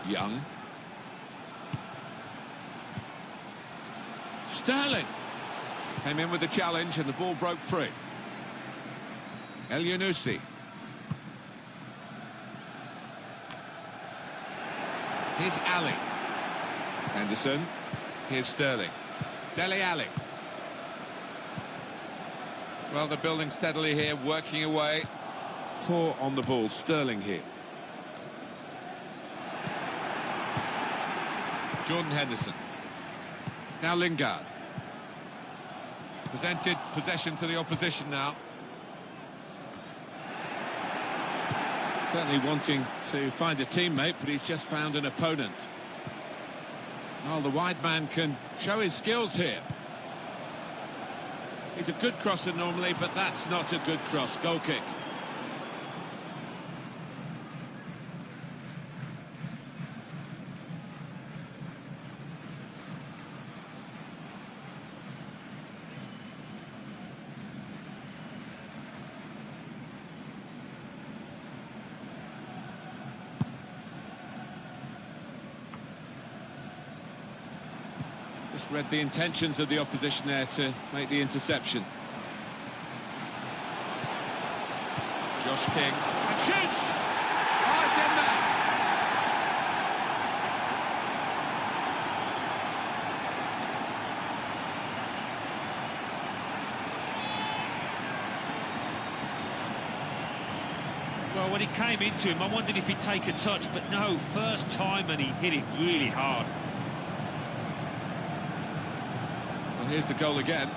Young. Sterling. Came in with the challenge and the ball broke free. El Yunusi. Here's Ali. Henderson. Here's Sterling. Dele Alli. Well, they're building steadily here, working away. Poor on the ball, Sterling here. Jordan Henderson. Now Lingard. Presented possession to the opposition now. Certainly wanting to find a teammate, but he's just found an opponent. Well, the wide man can show his skills here. He's a good crosser normally, but that's not a good cross. Goal kick. Just read the intentions of the opposition there to make the interception. Josh King. And shoots! Oh, it's in there! when it came into him, I wondered if he'd take a touch, but no, first time and he hit it really hard. Well, here's the goal again.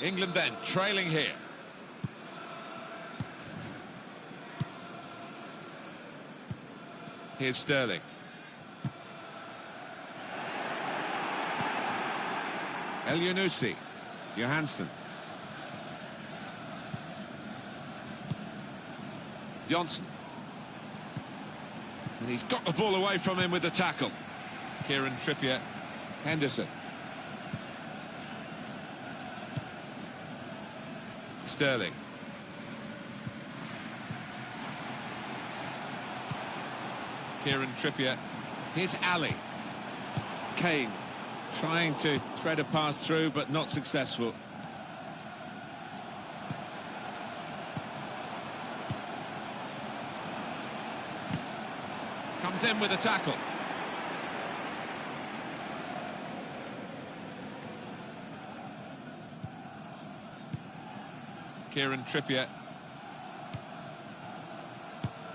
England then trailing here. Here's Sterling. El Yunusi. Johansson. Johnson. And he's got the ball away from him with the tackle. Kieran Trippier. Henderson. Sterling. Kieran Trippier. Here's Ali. Kane trying to thread a pass through, but not successful. Comes in with a tackle. Kieran Trippier.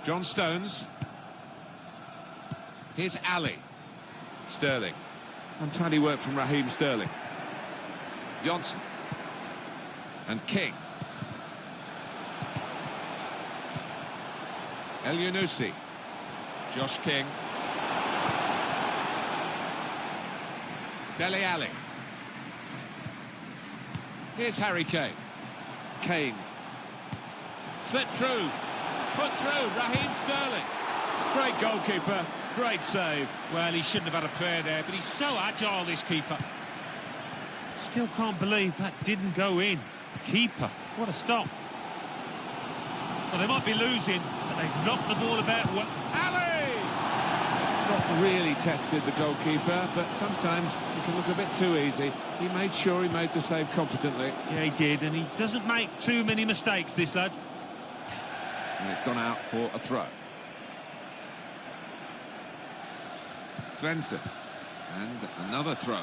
John Stones. Here's Ali. Sterling. Untidy work from Raheem Sterling. Johnson. And King. El Yunusi. Josh King. Dele Alli. Here's Harry Kane. Kane. Slipped through. Put through. Raheem Sterling. Great goalkeeper. Great save. Well, he shouldn't have had a prayer there, but he's so agile, this keeper. Still can't believe that didn't go in. Keeper, what a stop. Well, they might be losing, but they've knocked the ball about. Ali! Not really tested the goalkeeper, but sometimes it can look a bit too easy. He made sure he made the save competently. Yeah, he did, and he doesn't make too many mistakes, this lad. And it's gone out for a throw. Svensson. And another throw.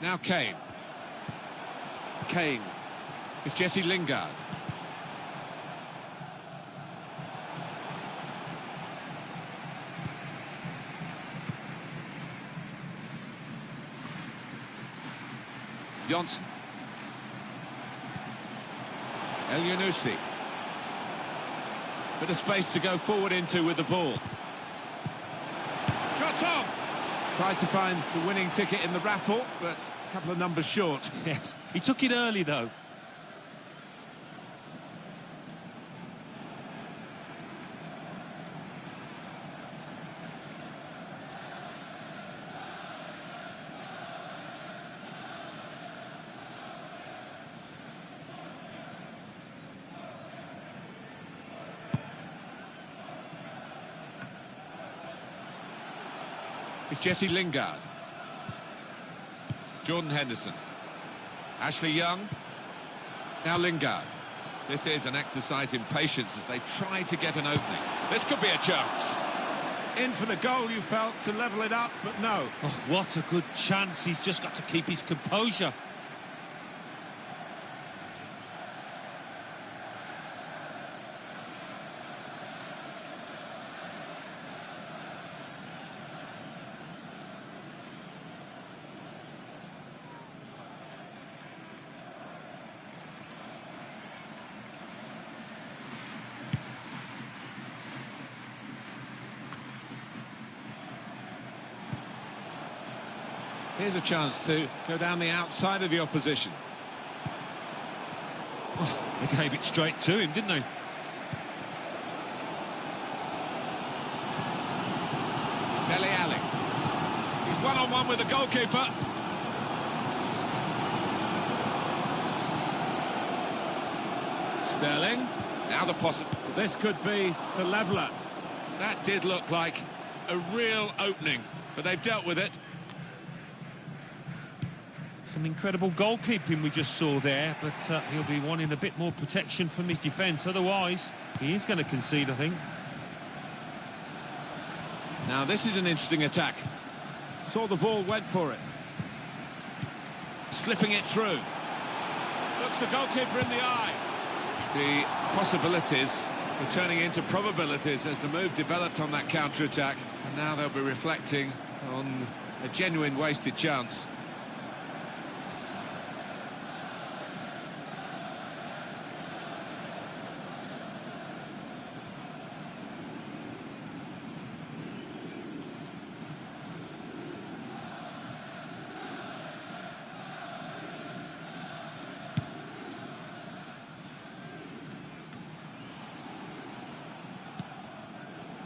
Now Kane. Kane. It's Jesse Lingard. Johnson. El Yunusi. Bit of space to go forward into with the ball. Shot on! Tried to find the winning ticket in the raffle, but a couple of numbers short. Yes, he took it early, though. It's Jesse Lingard. Jordan Henderson. Ashley Young. Now Lingard. This is an exercise in patience as they try to get an opening. This could be a chance. In for the goal, you felt, to level it up, but no. Oh, what a good chance. He's just got to keep his composure. Here's a chance to go down the outside of the opposition. Oh, they gave it straight to him, didn't they? Dele Alli. He's one-on-one with the goalkeeper. Sterling. Now the possible. This could be the leveller. That did look like a real opening, but they've dealt with it. Some incredible goalkeeping we just saw there, but he'll be wanting a bit more protection from his defence. Otherwise, he is going to concede, I think. Now, this is an interesting attack. Saw the ball, went for it. Slipping it through. Looks the goalkeeper in the eye. The possibilities were turning into probabilities as the move developed on that counter-attack. And now they'll be reflecting on a genuine wasted chance.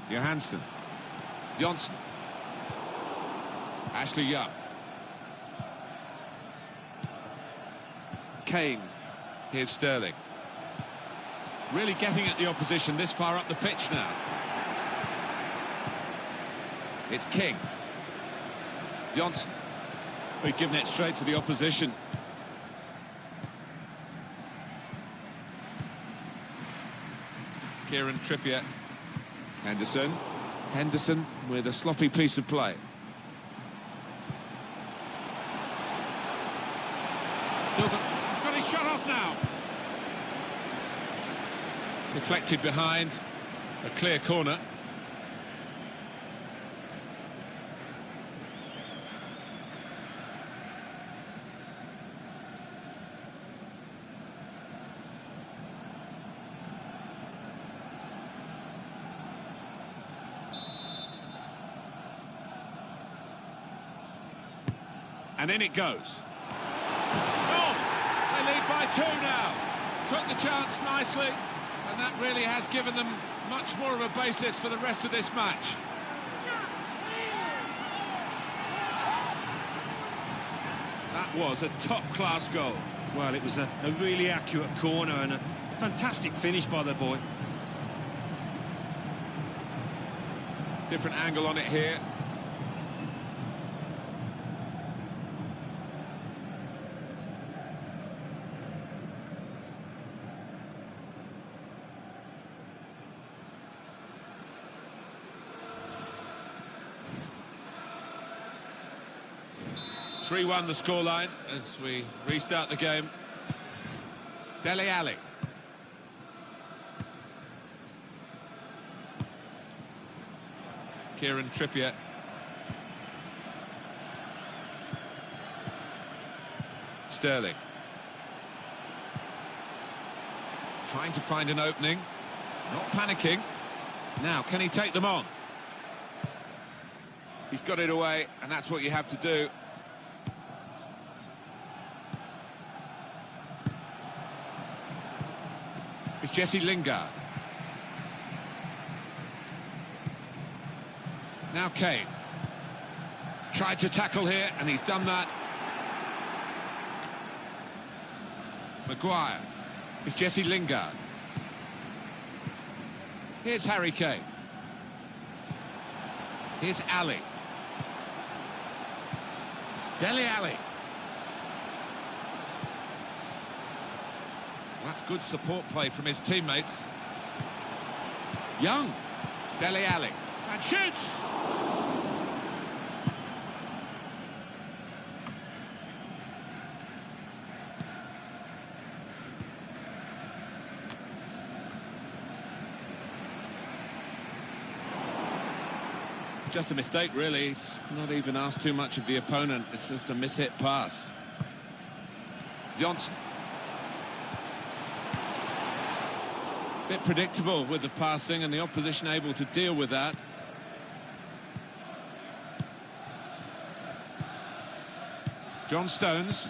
Johansson. Johnson. Ashley Young. Kane. Here's Sterling. Really getting at the opposition this far up the pitch now. It's King. Johnson. We've given it straight to the opposition. Kieran Trippier. Henderson. Henderson with a sloppy piece of play. Still he's got his shot off now. Deflected behind. A clear corner. And in it goes. Oh! They lead by 2 now. Took the chance nicely, and that really has given them much more of a basis for the rest of this match. That was a top-class goal. Well, it was a really accurate corner and a fantastic finish by the boy. Different angle on it here. (3-1) the scoreline as we restart the game. Dele Alli. Kieran Trippier. Sterling. Trying to find an opening. Not panicking. Now, can he take them on? He's got it away, and that's what you have to do. It's Jesse Lingard. Now Kane. Tried to tackle here, and he's done that. Maguire. It's Jesse Lingard. Here's Harry Kane. Here's Ali. Dele Alli. That's good support play from his teammates. Young. Dele Alli. And shoots! Just a mistake, really. He's not even asked too much of the opponent. It's just a mishit pass. Johnson. Bit predictable with the passing and the opposition able to deal with that. John Stones.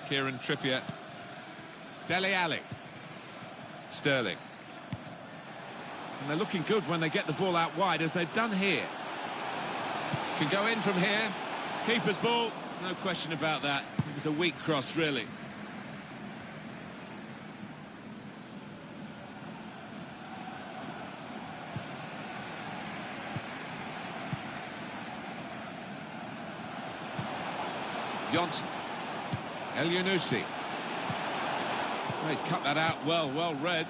Kieran Trippier. Dele Alli. Sterling. And they're looking good when they get the ball out wide, as they've done here. Can go in from here. Keeper's ball, no question about that. It was a weak cross, really. Johnson. El Yunusi. Well, he's cut that out well read.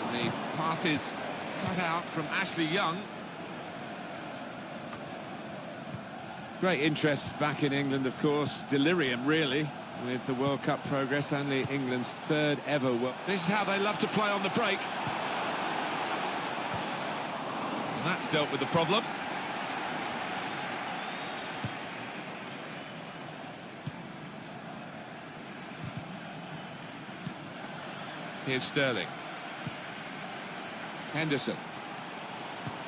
And the pass is cut out from Ashley Young. Great interest back in England, of course. Delirium, really, with the World Cup progress. Only England's third ever. This is how they love to play on the break. And that's dealt with the problem. Here's Sterling. Henderson.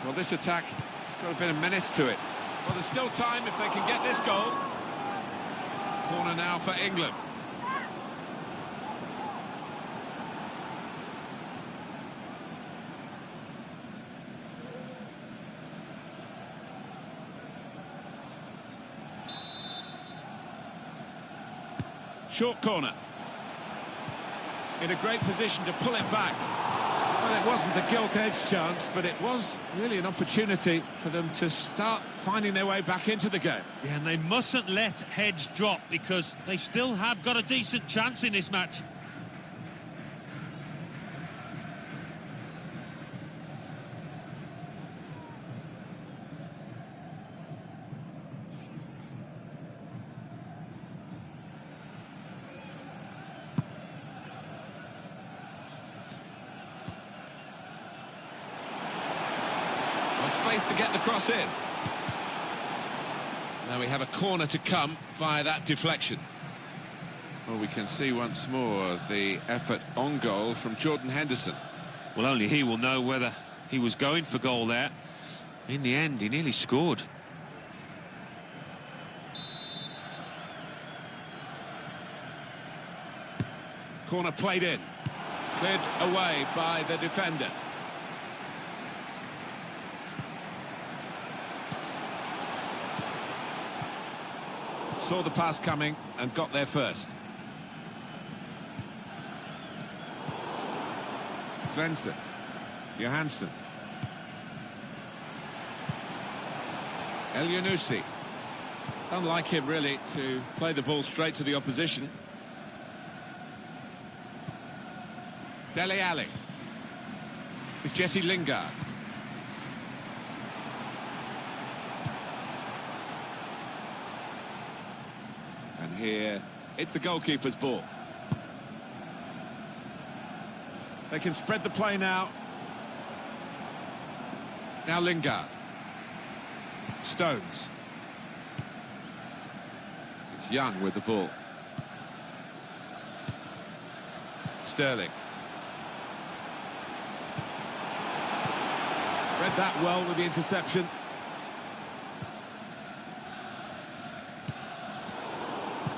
Well, this attack has got a bit of menace to it. Well, there's still time if they can get this goal. Corner now for England. Short corner. In a great position to pull it back. Well, it wasn't a gilt-edged chance, but it was really an opportunity for them to start finding their way back into the game. Yeah, and they mustn't let heads drop because they still have got a decent chance in this match. Space to get the cross in. Now we have a corner to come via that deflection. Well, we can see once more the effort on goal from Jordan Henderson. Well, only he will know whether he was going for goal there. In the end, he nearly scored. Corner played in. Cleared away by the defender. Saw the pass coming and got there first. Svensson. Johansson. El Yunusi. It's unlike him, really, to play the ball straight to the opposition. Dele Alli. It's Jesse Lingard. And here, it's the goalkeeper's ball. They can spread the play now. Now Lingard. Stones. It's Young with the ball. Sterling. Read that well with the interception.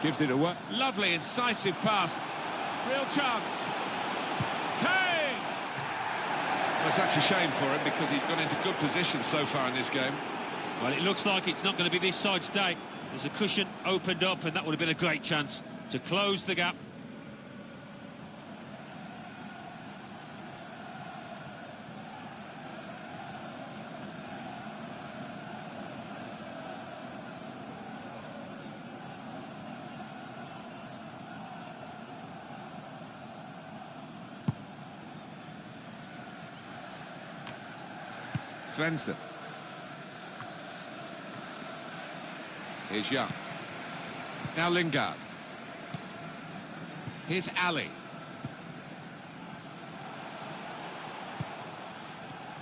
Gives it a work. Lovely, incisive pass. Real chance. Kane! Well, such a shame for him because he's got into good position so far in this game. Well, it looks like it's not going to be this side's day. There's a cushion opened up, and that would have been a great chance to close the gap. Svensson. Here's Young. Now Lingard. Here's Ali.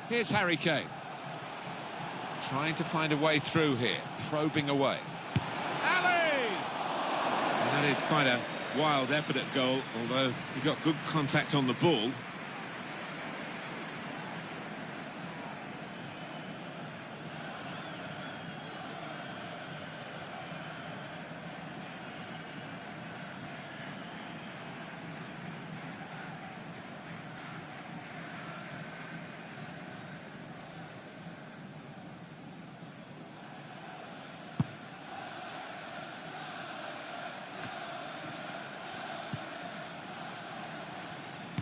Here's Harry Kane. Trying to find a way through here. Probing away. Ali! And that is quite a wild effort at goal, although he got good contact on the ball.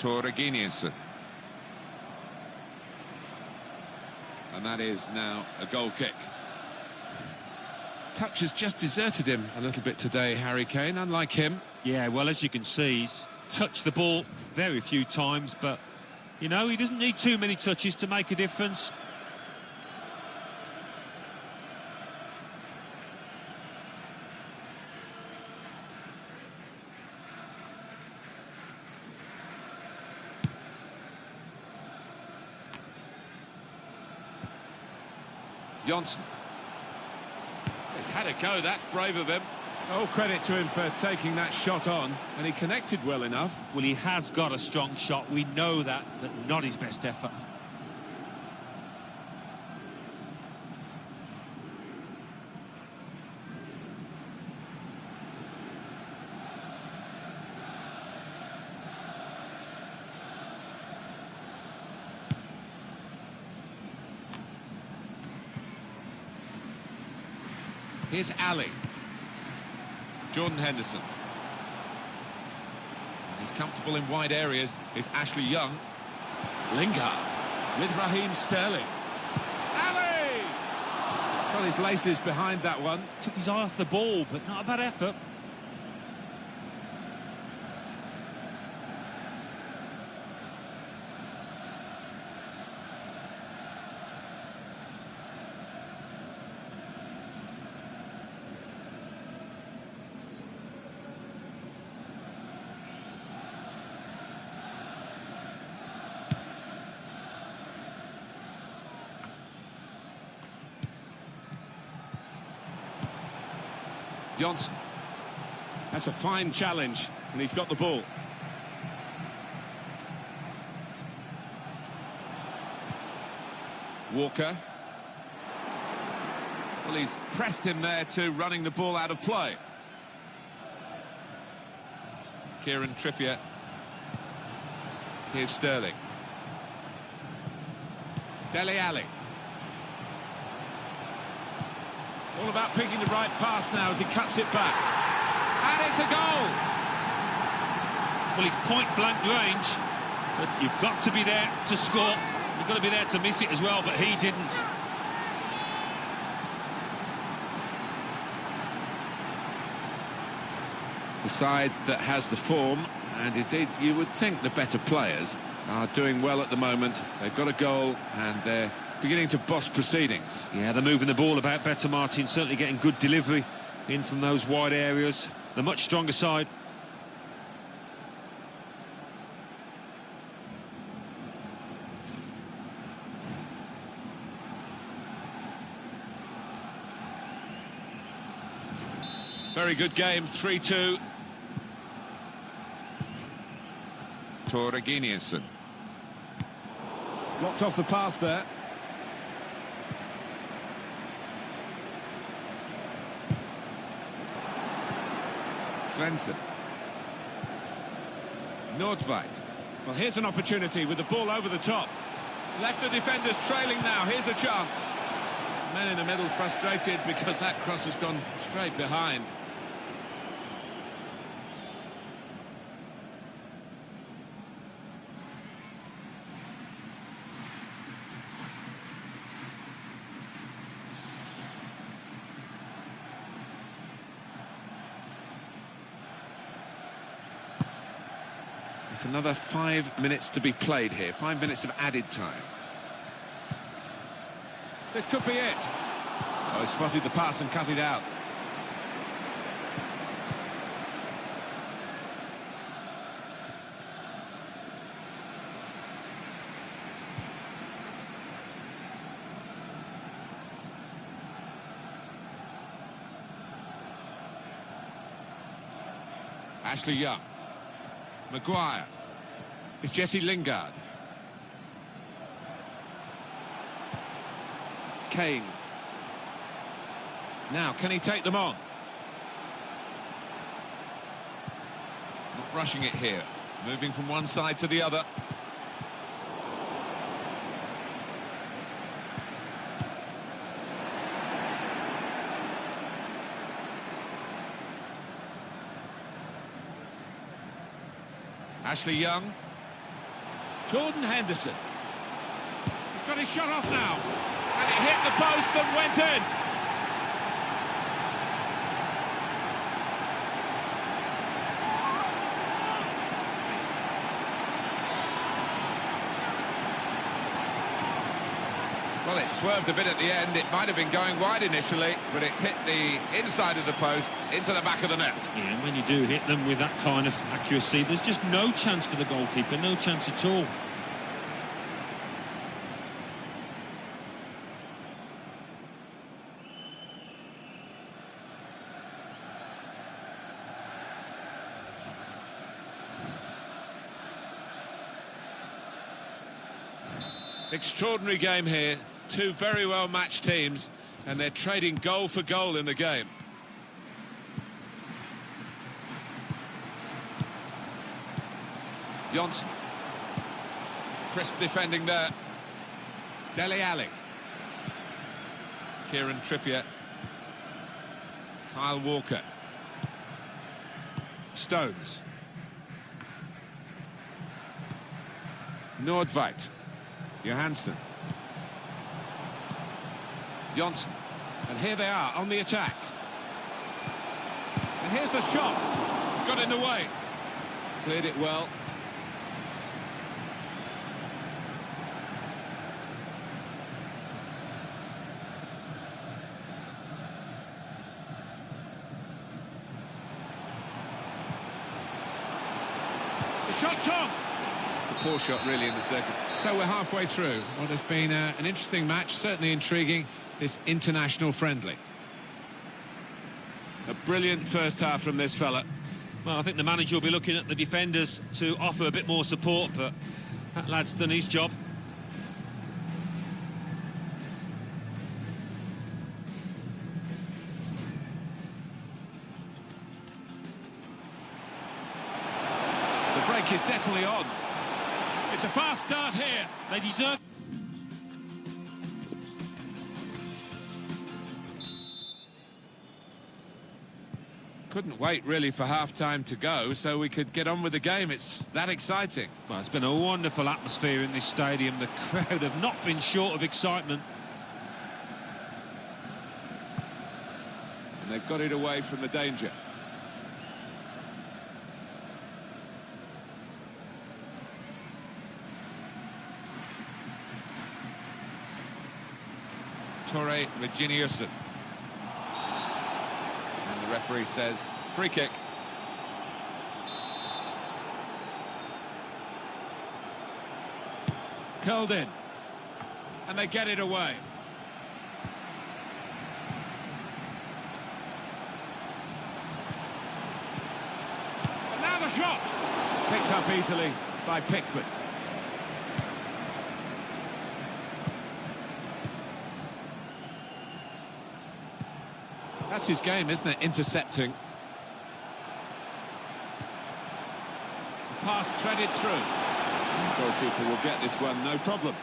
Torreginius. And And that is now a goal kick. Touch has just deserted him a little bit today, Harry Kane, unlike him. Yeah, well, as you can see, he's touched the ball very few times, but, you know, he doesn't need too many touches to make a difference. Johnson. He's had a go, that's brave of him. All credit to him for taking that shot on, and he connected well enough. Well, he has got a strong shot, we know that, but not his best effort. Here's Ali. Jordan Henderson. He's comfortable in wide areas. Here's Ashley Young. Lingard with Raheem Sterling. Ali! Got his laces behind that one. Took his eye off the ball, but not a bad effort. Johnson. That's a fine challenge, and he's got the ball. Walker. Well, he's pressed him there to running the ball out of play. Kieran Trippier. Here's Sterling. Dele Alli. All about picking the right pass now as he cuts it back. And it's a goal! Well, he's point-blank range, but you've got to be there to score. You've got to be there to miss it as well, but he didn't. The side that has the form, and indeed you would think the better players, are doing well at the moment. They've got a goal, and they're beginning to boss proceedings. Yeah, they're moving the ball about better, Martin, certainly getting good delivery in from those wide areas. The much stronger side. Very good game, 3-2. Torreginiuson. Blocked off the pass there. Svensson. Nordveit. Well, here's an opportunity with the ball over the top. Left the defenders trailing now, here's a chance. Men in the middle frustrated because that cross has gone straight behind. It's another 5 minutes to be played here. 5 minutes of added time. This could be it. Oh, he spotted the pass and cut it out. Ashley Young. Maguire. It's Jesse Lingard. Kane. Now, can he take them on? Not rushing it here. Moving from one side to the other. Ashley Young. Jordan Henderson. He's got his shot off now. the post and went in. Well, it swerved a bit at the end. It might have been going wide initially, but it's hit the inside of the post into the back of the net. Yeah, and when you do hit them with that kind of accuracy, there's just no chance for the goalkeeper, no chance at all. Extraordinary game here. Two very well matched teams, and they're trading goal for goal in the game. Johnson. Crisp defending there. Dele Alli. Kieran Trippier. Kyle Walker. Stones. Nordveit. Johansson. Johnson. And here they are on the attack. And here's the shot. Got in the way. Cleared it well. The shot's on. It's a poor shot, really, in the second. So we're halfway through what has been an interesting match, certainly intriguing, this international friendly. A brilliant first half from this fella. Well, I think the manager will be looking at the defenders to offer a bit more support, but that lad's done his job. The break is definitely on. It's a fast start here. They deserve... Couldn't wait, really, for half-time to go, so we could get on with the game. It's that exciting. Well, it's been a wonderful atmosphere in this stadium. The crowd have not been short of excitement. And they've got it away from the danger. Torre Reginiussen. And the referee says free kick. Curled in. And they get it away. And now the shot! Picked up easily by Pickford. That's his game, isn't it? Intercepting. Pass threaded through. The goalkeeper will get this one, no problem.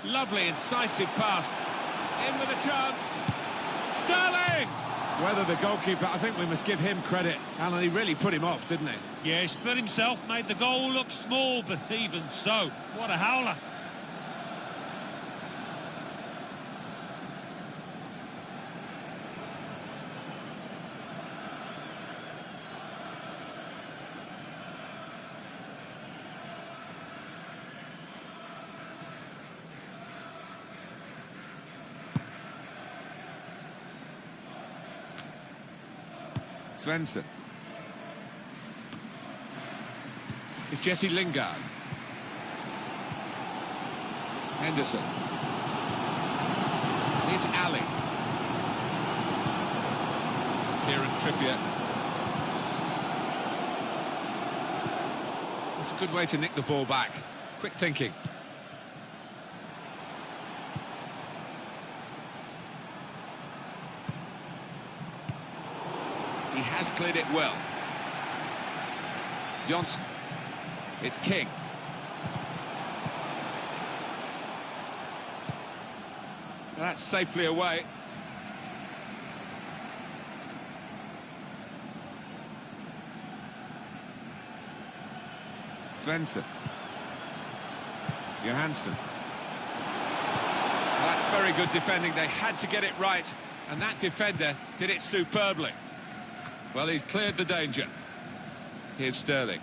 Lovely, incisive pass. In with a chance. Sterling! Whether the goalkeeper, I think we must give him credit. Alan, he really put him off, didn't he? Yeah, he split himself, made the goal look small, but even so, what a howler. Svensson. It's Jesse Lingard. Henderson. Here's Ali. Kieran Trippier. That's a good way to nick the ball back. Quick thinking. He has cleared it well. Johnson. It's King. That's safely away. Svensson. Johansson. That's very good defending. They had to get it right, and that defender did it superbly. Well, he's cleared the danger. Here's Sterling.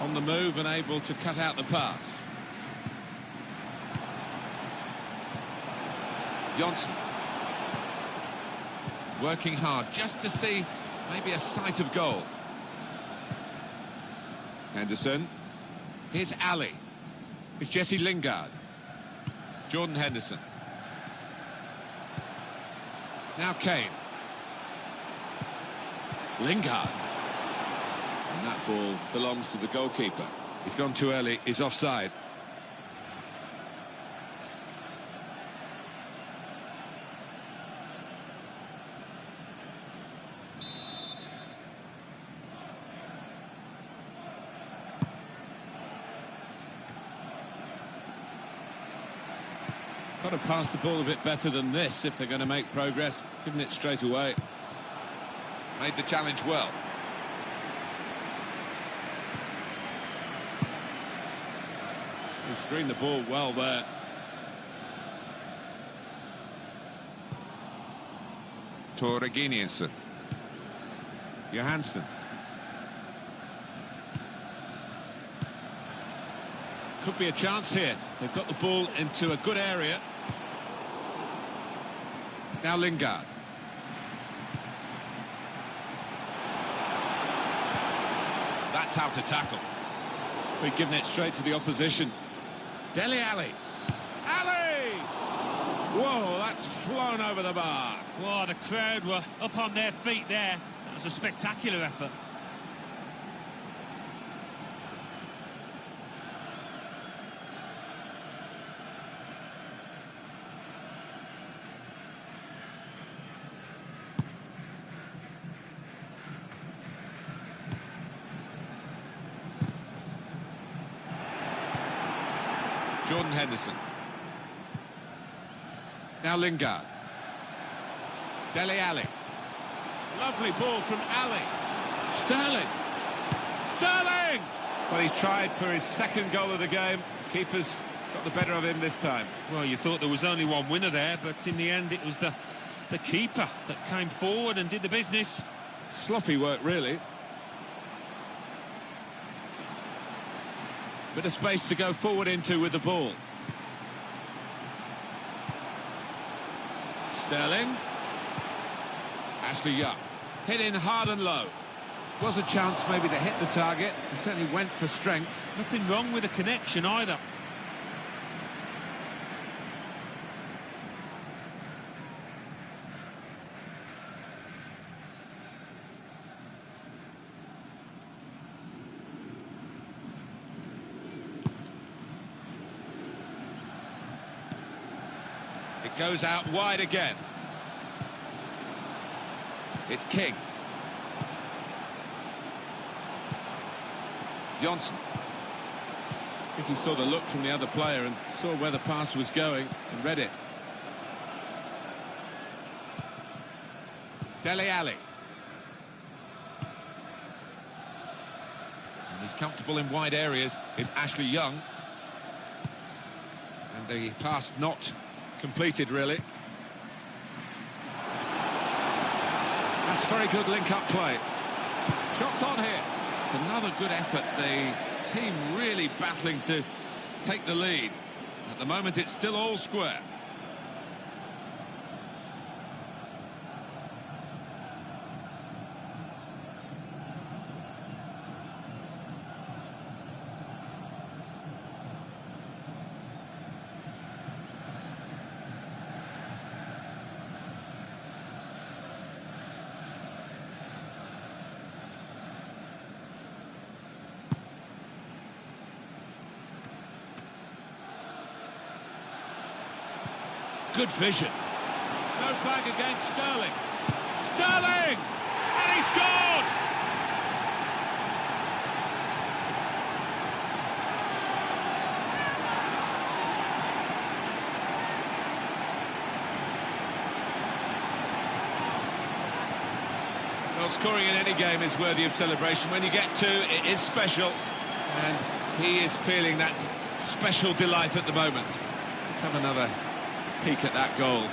On the move and able to cut out the pass. Johnson. Working hard just to see maybe a sight of goal. Henderson. Here's Ali. It's Jesse Lingard. Jordan Henderson. Now Kane. Lingard. And that ball belongs to the goalkeeper. He's gone too early, he's offside. Got to pass the ball a bit better than this if they're going to make progress. Giving it straight away. Made the challenge well. He screened the ball well there. Torreginius. Johansson. Could be a chance here. They've got the ball into a good area. Now Lingard. That's how to tackle. We've given it straight to the opposition. Dele Alli. Ali! Whoa, that's flown over the bar. Well, the crowd were up on their feet there. That was a spectacular effort. Jordan Henderson. Now Lingard. Dele Alli. Lovely ball from Ali. Sterling. Sterling! Well, he's tried for his second goal of the game. Keeper's got the better of him this time. Well, you thought there was only one winner there, but in the end it was the keeper that came forward and did the business. Sloppy work, really. Bit of space to go forward into with the ball. Sterling. Ashley Young. Hit in hard and low. Was a chance maybe to hit the target. He certainly went for strength. Nothing wrong with the connection either. It goes out wide again. It's King. Johnson. I think he saw the look from the other player and saw where the pass was going and read it. Dele Alli. And he's comfortable in wide areas is Ashley Young. And the pass not completed, really. That's very good link-up play. Shots on here. It's another good effort. The team really battling to take the lead. At the moment, it's still all square. Good vision. No flag against Sterling. Sterling! And he scored! Well, scoring in any game is worthy of celebration. When you get two, it is special. And he is feeling that special delight at the moment. Let's have another peek at that goal.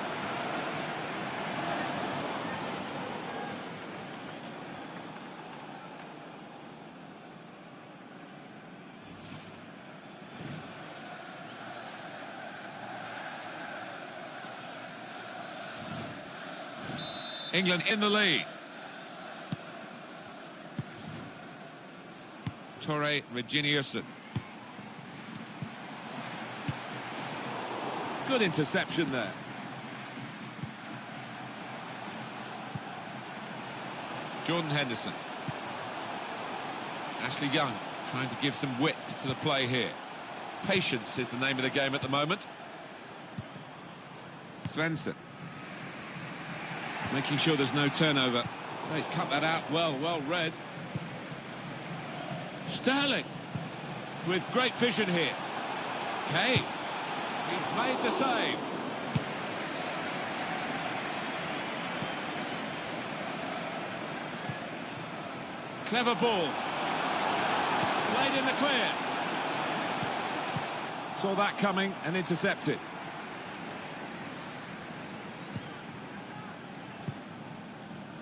England in the lead. Torre Reginiussen. Good interception there. Jordan Henderson. Ashley Young trying to give some width to the play here. Patience is the name of the game at the moment. Svensson. Making sure there's no turnover. Oh, he's cut that out well read. Sterling with great vision here. Kane. He's made the save. Clever ball. Played in the clear. Saw that coming and intercepted.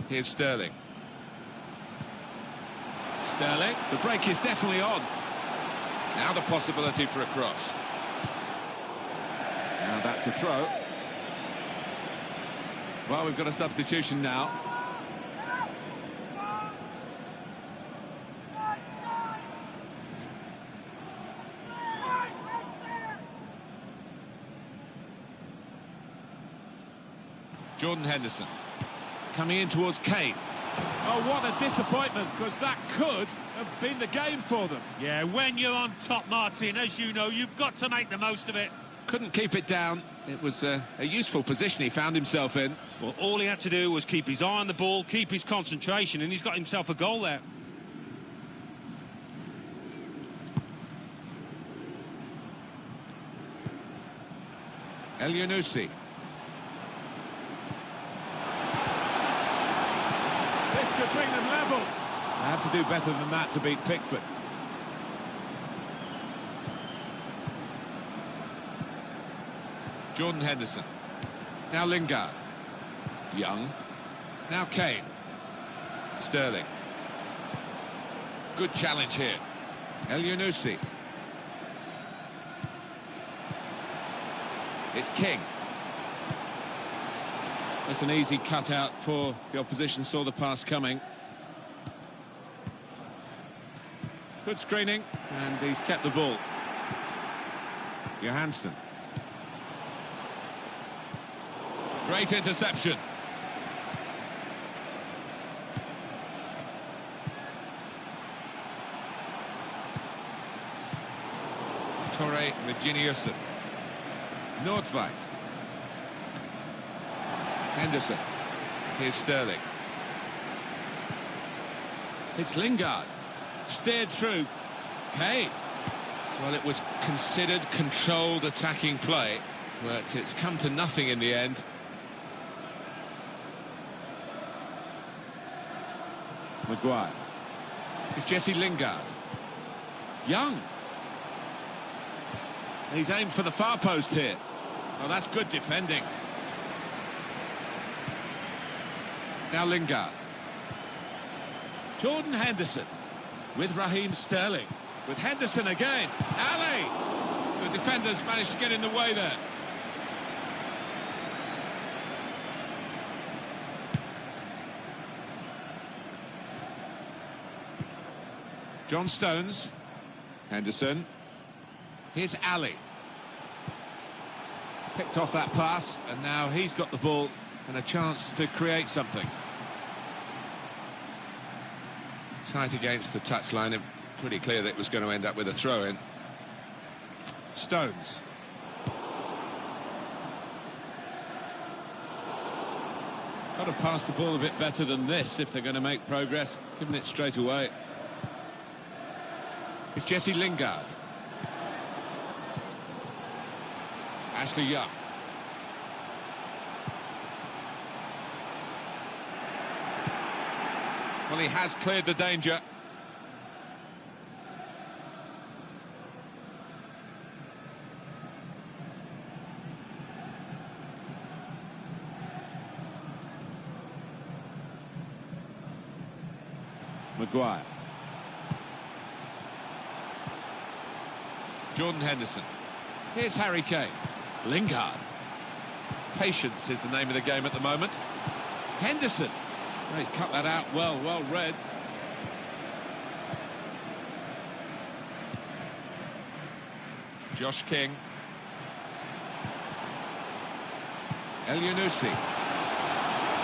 Here's Sterling. Sterling. The break is definitely on. Now the possibility for a cross. Now back to throw. Well, we've got a substitution now. Jordan Henderson. Coming in towards Kane. Oh, what a disappointment, because that could have been the game for them. Yeah, when you're on top, Martin, as you know, you've got to make the most of it. Couldn't keep it down. It was a useful position he found himself in. Well, all he had to do was keep his eye on the ball, keep his concentration, and he's got himself a goal there. El Yunusi. This could bring them level. They have to do better than that to beat Pickford. Jordan Henderson. Now Lingard. Young. Now Kane. Sterling. Good challenge here. El Yunusi. It's King. That's an easy cutout for the opposition, saw the pass coming. Good screening, and he's kept the ball. Johansson. Great interception. Torre Reginiussen. Nordveit. Henderson. Here's Sterling. It's Lingard. Steered through. Kane. Well, it was considered controlled attacking play, but it's come to nothing in the end. Maguire. It's Jesse Lingard. Young. And he's aimed for the far post here. Oh, that's good defending. Now Lingard. Jordan Henderson with Raheem Sterling. With Henderson again. Ali! The defenders managed to get in the way there. John Stones. Henderson. Here's Ali. Picked off that pass, and now he's got the ball and a chance to create something. Tight against the touchline, and pretty clear that it was going to end up with a throw-in. Stones. Got to pass the ball a bit better than this if they're going to make progress, giving it straight away. It's Jesse Lingard. Ashley Young. Well, he has cleared the danger. Maguire. Jordan Henderson. Here's Harry Kane. Lingard. Patience is the name of the game at the moment. Henderson. Oh, he's cut that out well read. Josh King. El Yunusi.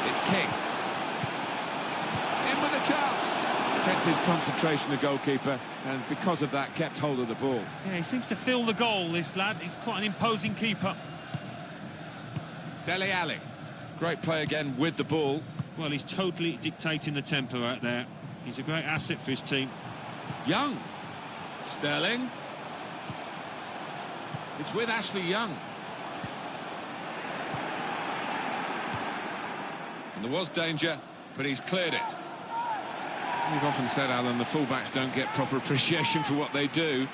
It's King. In with a chance. Kept his concentration, the goalkeeper, and because of that kept hold of the ball. Yeah, he seems to feel the goal, this lad. He's quite an imposing keeper. Dele Alli. Great play again with the ball. Well, he's totally dictating the tempo out there. He's a great asset for his team. Young. Sterling. It's with Ashley Young. And there was danger, but he's cleared it. We've often said, Alan, the fullbacks don't get proper appreciation for what they do,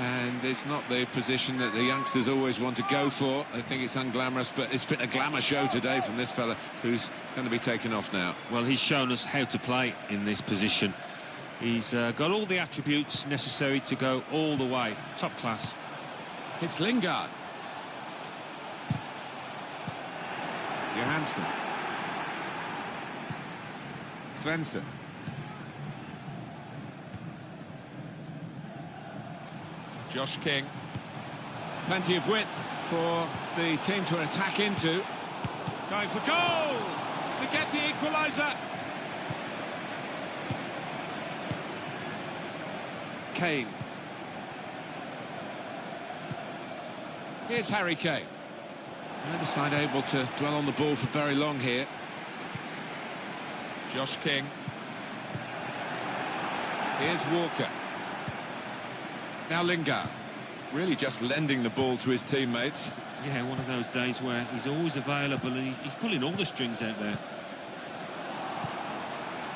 and it's not the position that the youngsters always want to go for. I think it's unglamorous, but it's been a glamour show today from this fella who's going to be taken off now. Well, he's shown us how to play in this position. He's got all the attributes necessary to go all the way. Top class. It's Lingard. Johansson. Svensson. Josh King. Plenty of width for the team to attack into. Going for goal to get the equaliser. Kane. Here's Harry Kane. Neither side able to dwell on the ball for very long here. Josh King. Here's Walker. Now Lingard. Really just lending the ball to his teammates. Yeah, one of those days where he's always available and he's pulling all the strings out there.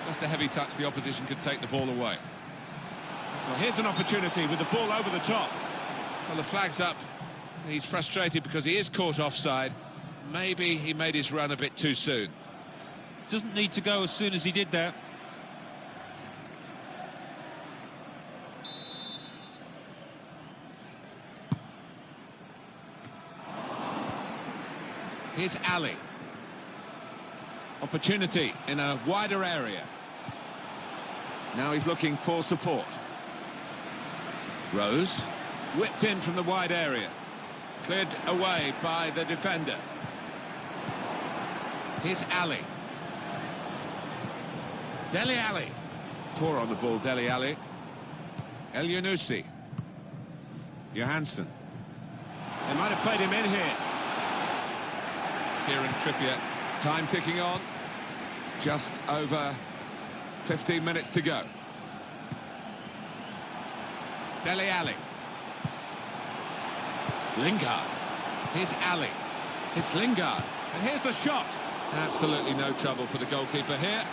Just a heavy touch, the opposition could take the ball away. Well, here's an opportunity with the ball over the top. Well, the flag's up. He's frustrated because he is caught offside. Maybe he made his run a bit too soon. Doesn't need to go as soon as he did that. Here's Ali. Opportunity in a wider area. Now he's looking for support. Rose. Whipped in from the wide area. Cleared away by the defender. Here's Ali. Dele Alli. Poor on the ball, Dele Alli. El Yunusi. Johansson. They might have played him in here. Kieran Trippier. Time ticking on. Just over 15 minutes to go. Dele Alli. Lingard. Here's Ali. It's Lingard. And here's the shot. Absolutely no trouble for the goalkeeper here.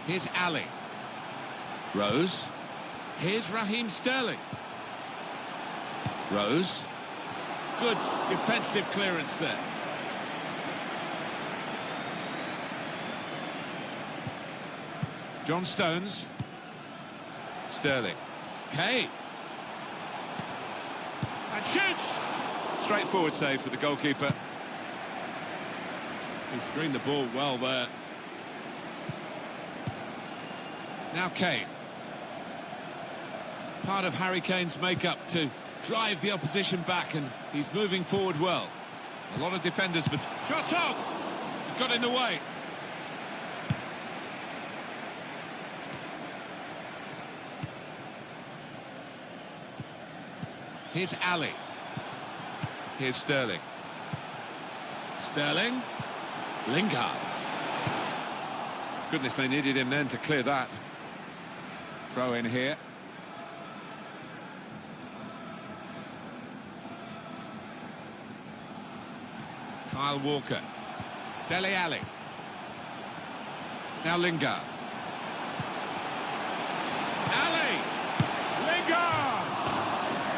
Here's Ali. Rose. Here's Raheem Sterling. Rose. Good defensive clearance there. John Stones. Sterling. Kane. And shoots! Straightforward save for the goalkeeper. He screened the ball well there. Now Kane. Part of Harry Kane's make-up to drive the opposition back, and he's moving forward well. A lot of defenders, but shots on! Got in the way. Here's Ali. Here's Sterling. Sterling. Lingard. Goodness, they needed him then to clear that. Throw in here. Kyle Walker. Dele Alli. Now Lingard. Ali! Lingard!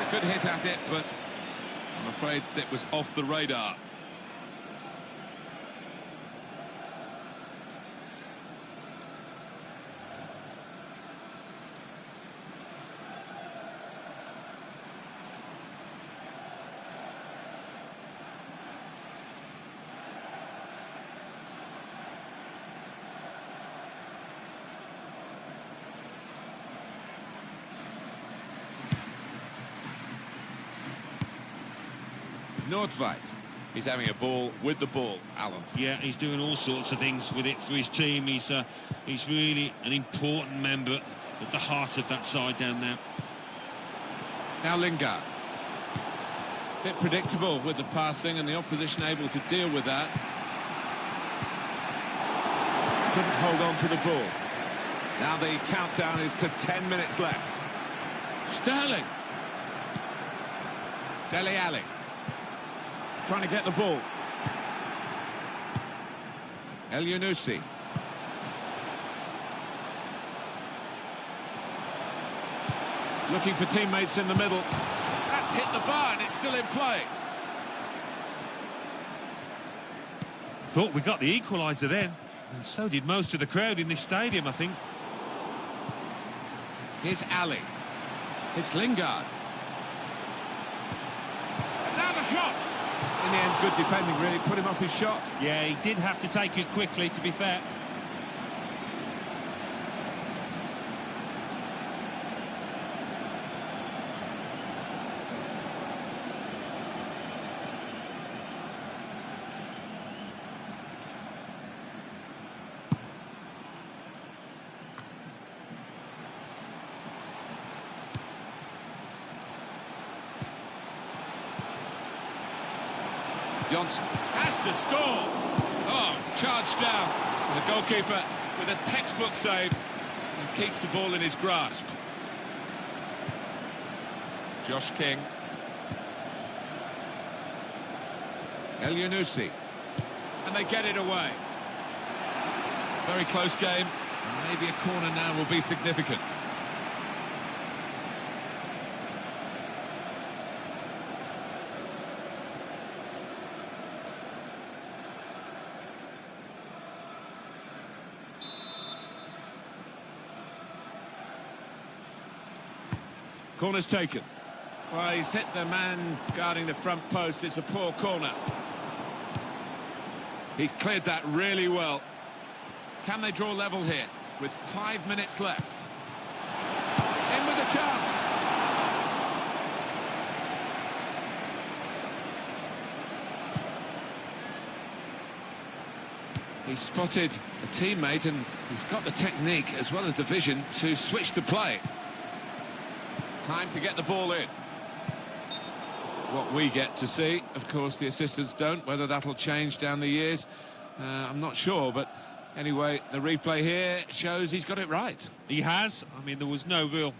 A good hit at it, but I'm afraid it was off the radar. Nordweit. He's having a ball with the ball, Alan. Yeah, he's doing all sorts of things with it for his team. He's really an important member at the heart of that side down there. Now Lingard. Bit predictable with the passing and the opposition able to deal with that. Couldn't hold on to the ball. Now the countdown is to 10 minutes left. Sterling. Dele Alli. Trying to get the ball. El Yunusi. Looking for teammates in the middle. That's hit the bar and it's still in play. Thought we got the equaliser then, and so did most of the crowd in this stadium, I think. Here's Ali. It's Lingard. And now the shot. In the end, good defending, really put him off his shot. Yeah, he did have to take it quickly, to be fair. Johnson has to score. Oh, charged down. And the goalkeeper with a textbook save and keeps the ball in his grasp. Josh King. El Yunusi. And they get it away. Very close game. Maybe a corner now will be significant. Corner's taken. Well, he's hit the man guarding the front post. It's a poor corner. He's cleared that really well. Can they draw level here with 5 minutes left? In with a chance. He spotted a teammate and he's got the technique as well as the vision to switch the play. Time to get the ball in. What we get to see, of course, the assistants don't. Whether that'll change down the years, I'm not sure. But anyway, the replay here shows he's got it right. He has. I mean, there was no real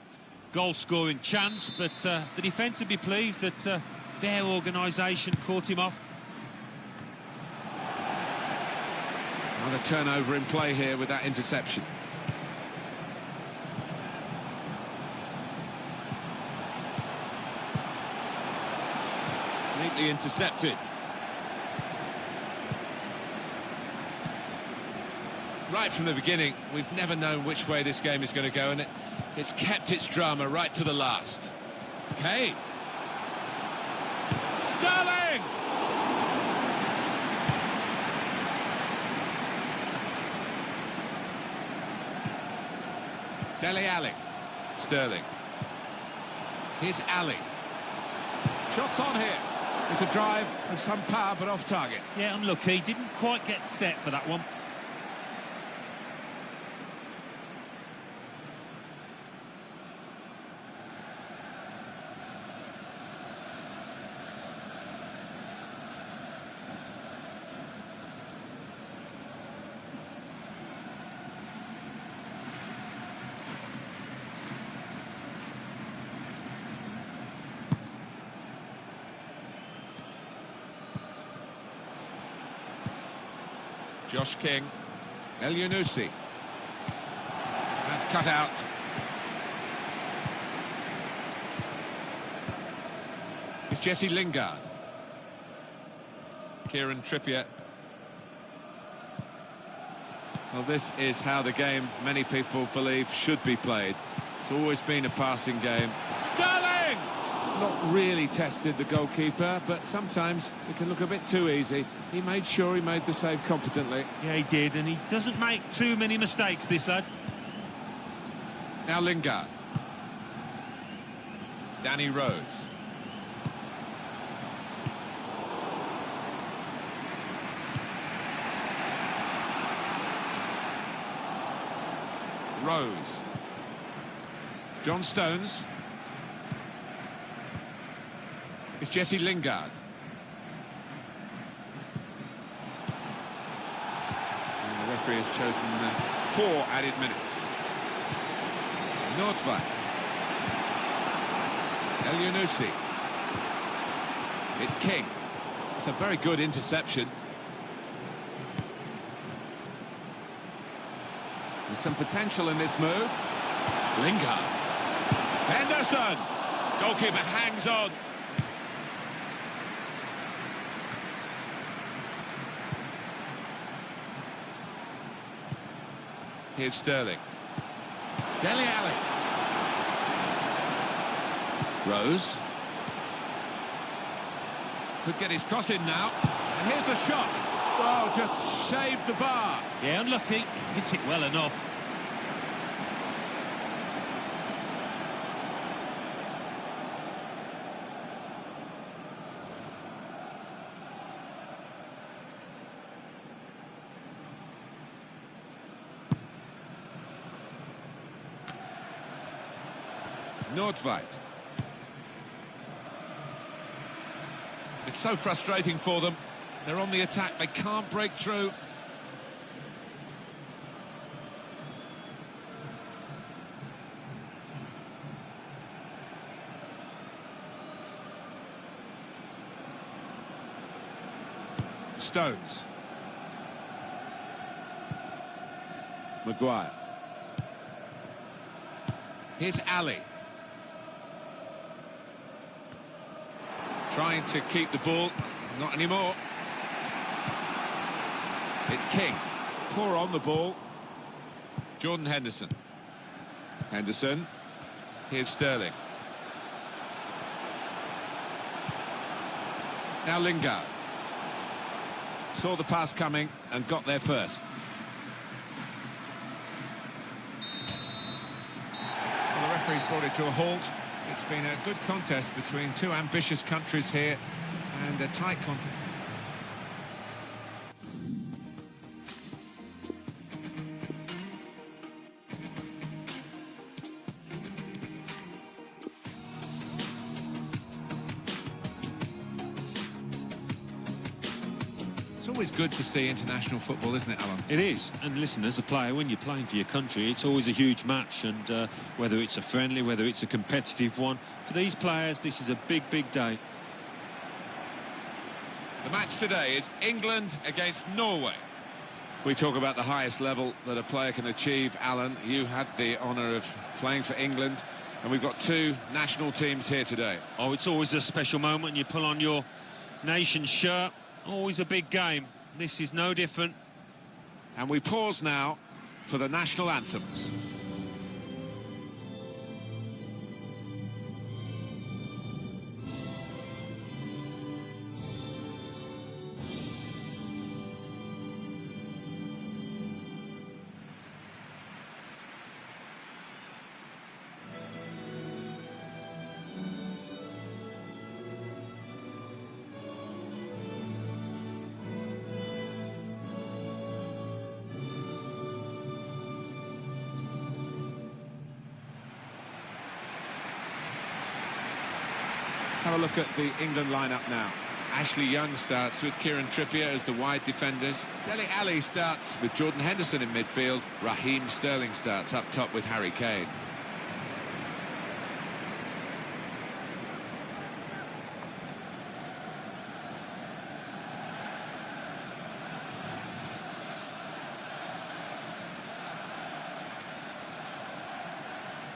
goal-scoring chance, but the defence would be pleased that their organisation caught him off. Another turnover in play here with that interception. Neatly intercepted. Right from the beginning, we've never known which way this game is going to go, and it's kept its drama right to the last. Kane. Sterling! Dele Alli. Sterling. Here's Ali. Shots on here. It's a drive of some power, but off target. Yeah, unlucky. Didn't quite get set for that one. Josh King. El Yunusi. That's cut out. It's Jesse Lingard. Kieran Trippier. Well, this is how the game, many people believe, should be played. It's always been a passing game. Sterling! Not really tested the goalkeeper, but sometimes it can look a bit too easy. He made sure he made the save competently. Yeah, he did, and he doesn't make too many mistakes, this lad. Now Lingard. Danny Rose. Rose. John Stones. It's Jesse Lingard. And the referee has chosen 4 added minutes. Nordweit. El Yunusi. It's King. It's a very good interception. There's some potential in this move. Lingard. Henderson. Goalkeeper hangs on. Here's Sterling. Dele Alli. Rose. Could get his cross in now. And here's the shot. Oh, just shaved the bar. Yeah, unlucky. Hits it well enough. Nordweit. It's so frustrating for them. They're on the attack, they can't break through. Stones. Maguire. Here's Ali. Trying to keep the ball, not anymore. It's King. Poor on the ball. Jordan Henderson. Henderson. Here's Sterling. Now Lingard. Saw the pass coming and got there first. Well, the referee's brought it to a halt. It's been a good contest between 2 ambitious countries here and a tight contest. It's always good to see international football, isn't it, Alan? It is. And listen, as a player, when you're playing for your country, it's always a huge match. And whether it's a friendly, whether it's a competitive one, for these players, this is a big, big day. The match today is England against Norway. We talk about the highest level that a player can achieve. Alan, you had the honour of playing for England, and we've got 2 national teams here today. Oh, it's always a special moment. You pull on your nation's shirt. Always a big game. This is no different. And we pause now for the national anthems. Have a look at the England lineup now. Ashley Young starts with Kieran Trippier as the wide defenders. Dele Alli starts with Jordan Henderson in midfield. Raheem Sterling starts up top with Harry Kane.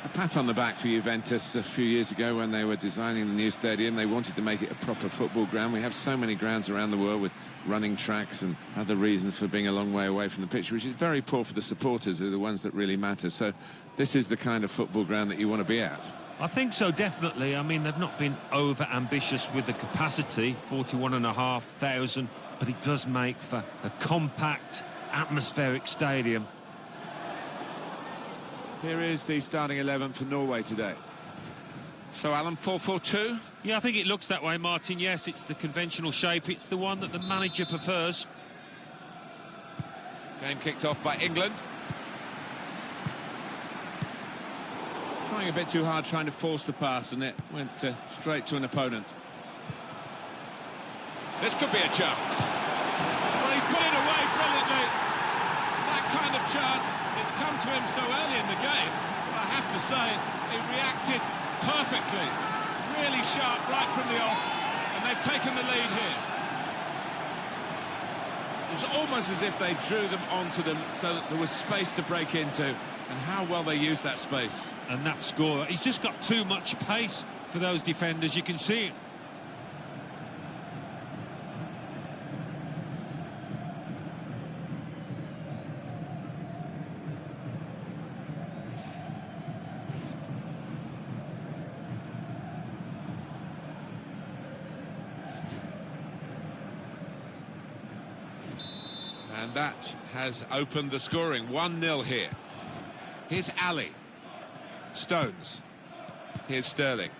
A pat on the back for Juventus a few years ago when they were designing the new stadium. They wanted to make it a proper football ground. We have so many grounds around the world with running tracks and other reasons for being a long way away from the pitch, which is very poor for the supporters, who are the ones that really matter. So this is the kind of football ground that you want to be at. I think so, definitely. I mean, they've not been over-ambitious with the capacity, 41,500, but it does make for a compact, atmospheric stadium. Here is the starting 11 for Norway today. So, Alan, 4-4-2? Yeah, I think it looks that way, Martin. Yes, it's the conventional shape. It's the one that the manager prefers. Game kicked off by England. trying a bit too hard, trying to force the pass, and it went straight to an opponent. This could be a chance. Well, he put it away brilliantly. That kind of chance has come to him so early in the game. But I have to say, he reacted perfectly. Really sharp right from the off, and they've taken the lead here. It's almost as if they drew them onto them so that there was space to break into, and how well they used that space. And that scorer, he's just got too much pace for those defenders, you can see it. And that has opened the scoring. 1-0 here. Here's Ali. Stones. Here's Sterling.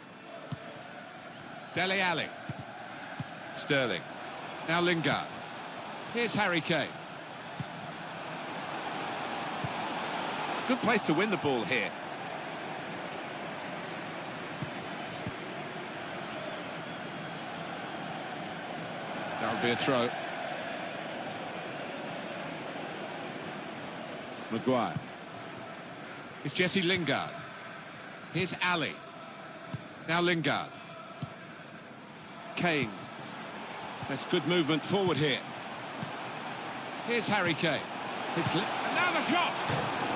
Dele Alli. Sterling. Now Lingard. Here's Harry Kane. It's a good place to win the ball here. That'll be a throw. Maguire. It's Jesse Lingard. Here's Ali. Now Lingard. Kane. That's good movement forward here. Here's Harry Kane. And now the shot!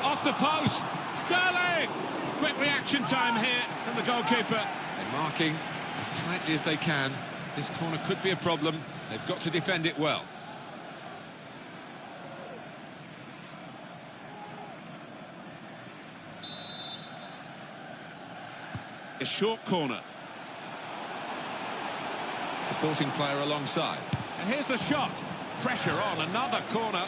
Off the post! Sterling! Quick reaction time here from the goalkeeper. They're marking as tightly as they can. This corner could be a problem. They've got to defend it well. A short corner. Supporting player alongside. And here's the shot. Pressure on, another corner.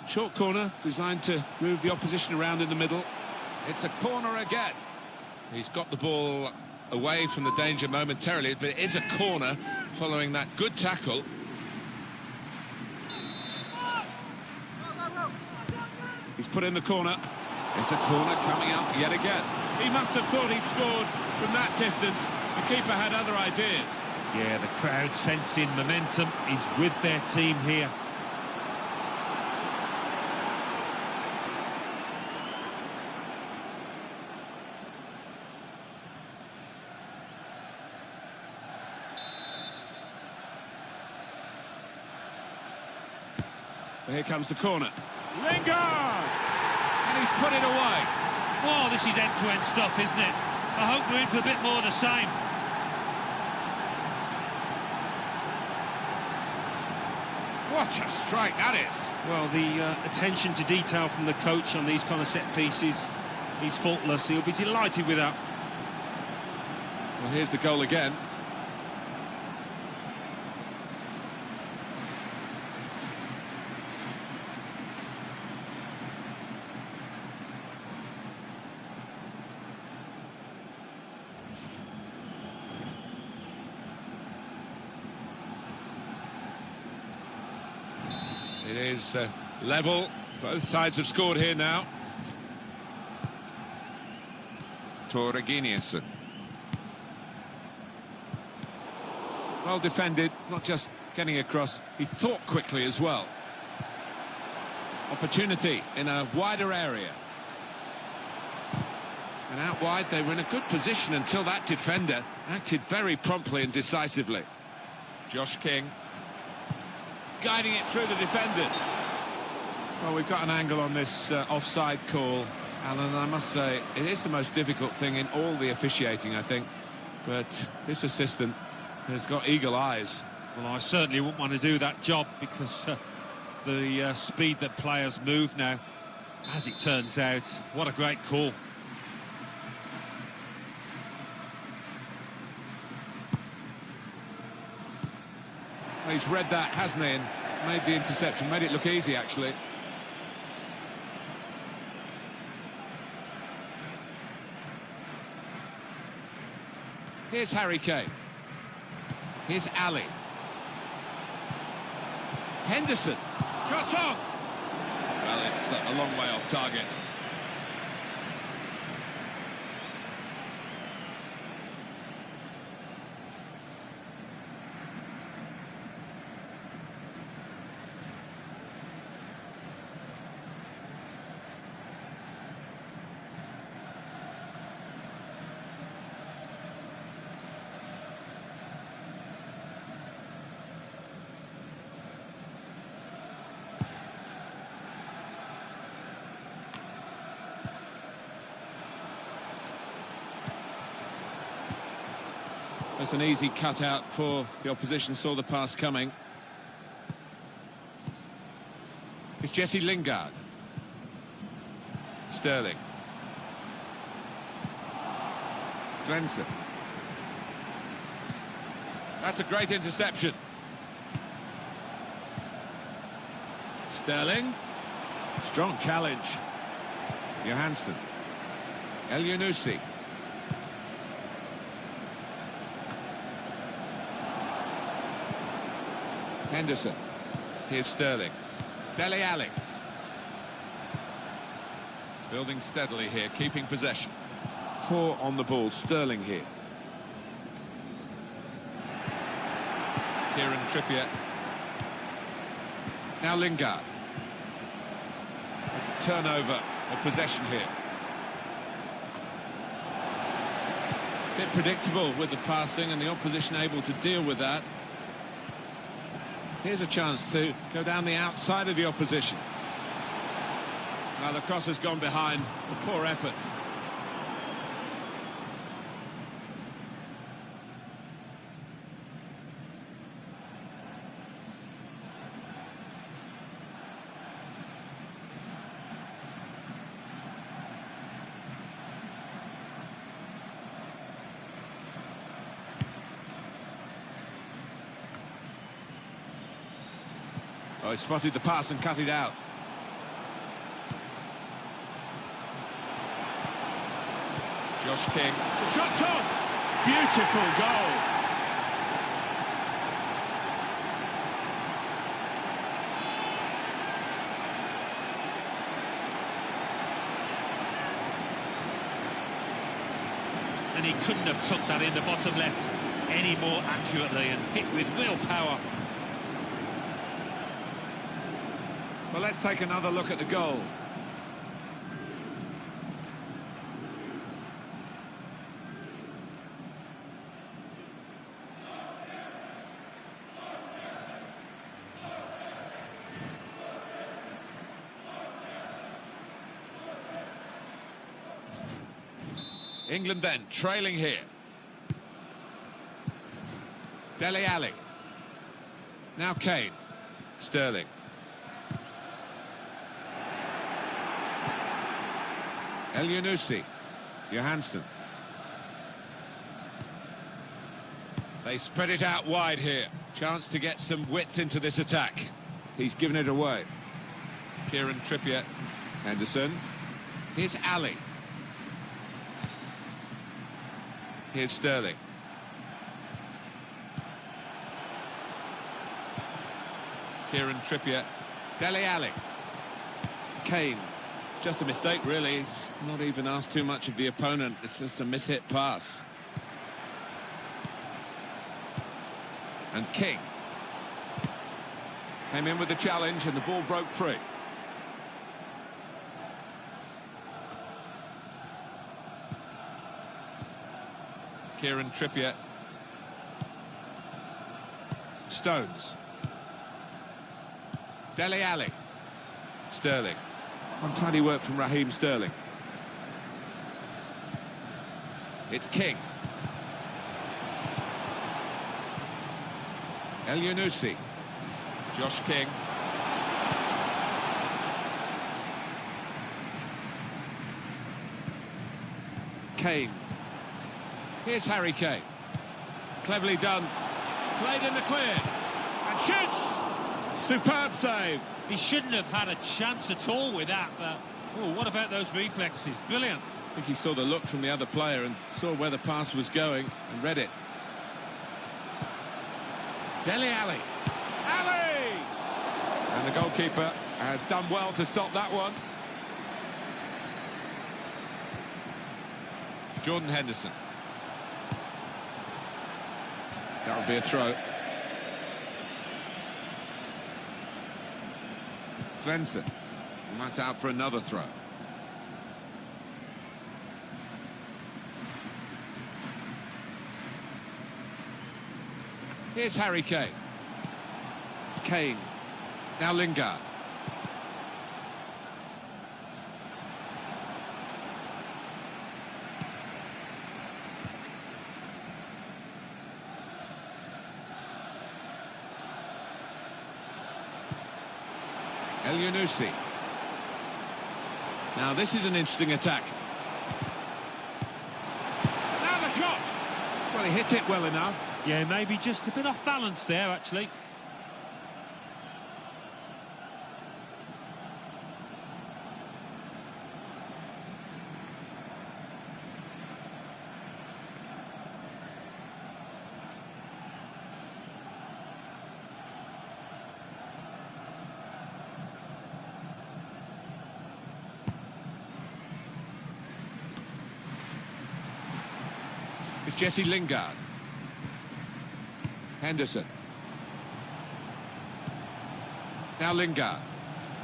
Short corner, designed to move the opposition around in the middle. It's a corner again. He's got the ball away from the danger momentarily, but it is a corner following that good tackle. He's put in the corner. It's a corner coming up yet again. He must have thought he'd scored from that distance. The keeper had other ideas. Yeah, the crowd sensing momentum is with their team here. Here comes the corner. Lingard! And he's put it away. Oh, this is end-to-end stuff, isn't it? I hope we're in for a bit more of the same. What a strike that is. Well, the attention to detail from the coach on these kind of set pieces, he's faultless. He'll be delighted with that. Well, here's the goal again. It is level. Both sides have scored here now. Torreginius. Well defended, not just getting across, he thought quickly as well. Opportunity in a wider area. And out wide, they were in a good position until that defender acted very promptly and decisively. Josh King. Guiding it through the defenders. Well, we've got an angle on this offside call, Alan, and I must say, it is the most difficult thing in all the officiating, I think. But this assistant has got eagle eyes. Well, I certainly wouldn't want to do that job because the speed that players move now, as it turns out, what a great call. Well, he's read that, hasn't he, and made the interception, made it look easy, actually. Here's Harry Kane. Here's Ali. Henderson. Shot on! Well, it's a long way off target. That's an easy cutout for the opposition, saw the pass coming. It's Jesse Lingard. Sterling. Svensson. That's a great interception. Sterling. Strong challenge. Johansson. El Yunusi. Henderson. Here's Sterling. Dele Alli. Building steadily here, keeping possession. Poor on the ball, Sterling here. Kieran Trippier. Now Lingard. It's a turnover of possession here. Bit predictable with the passing and the opposition able to deal with that. Here's a chance to go down the outside of the opposition. Now the cross has gone behind. It's a poor effort. Oh, he spotted the pass and cut it out. Josh King. The shot's on! Beautiful goal! And he couldn't have took that in the bottom left any more accurately and hit with real power. Well, let's take another look at the goal. England then trailing here. Dele Alli. Now Kane. Sterling. El Yunusi. Johansson. They spread it out wide here. Chance to get some width into this attack. He's given it away. Kieran Trippier. Henderson. Here's Ali. Here's Sterling. Kieran Trippier. Dele Alli. Kane. Just a mistake, really. He's not even asked too much of the opponent. It's just a mishit pass. And King. Came in with the challenge and the ball broke free. Kieran Trippier. Stones. Dele Alli. Sterling. Untidy work from Raheem Sterling. It's King. El Yunusi. Josh King. Kane. Here's Harry Kane. Cleverly done. Played in the clear. And shoots! Superb save. He shouldn't have had a chance at all with that, but oh, what about those reflexes? Brilliant. I think he saw the look from the other player and saw where the pass was going and read it. Dele Alli. Alli! And the goalkeeper has done well to stop that one. Jordan Henderson. That would be a throw. Svensson. And that's out for another throw. Here's Harry Kane. Kane. Now Lingard. El Yunusi. Now this is an interesting attack. Now the shot! Well, he hit it well enough. Yeah, maybe just a bit off balance there, actually. It's Jesse Lingard. Henderson. Now Lingard.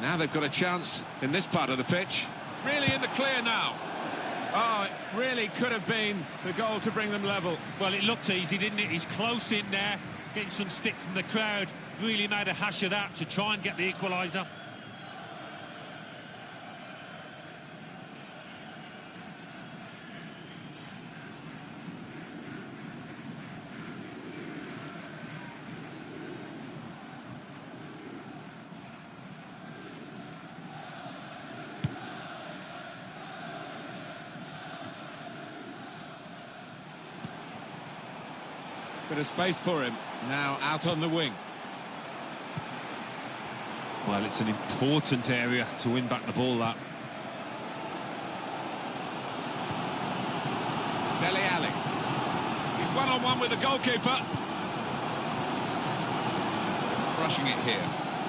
Now they've got a chance in this part of the pitch. Really in the clear now. Oh, it really could have been the goal to bring them level. Well, it looked easy, didn't it? He's close in there, getting some stick from the crowd. Really made a hash of that to try and get the equaliser. Bit of space for him. Now out on the wing. Well, it's an important area to win back the ball, that. Dele Alli. He's one-on-one with the goalkeeper. Rushing it here.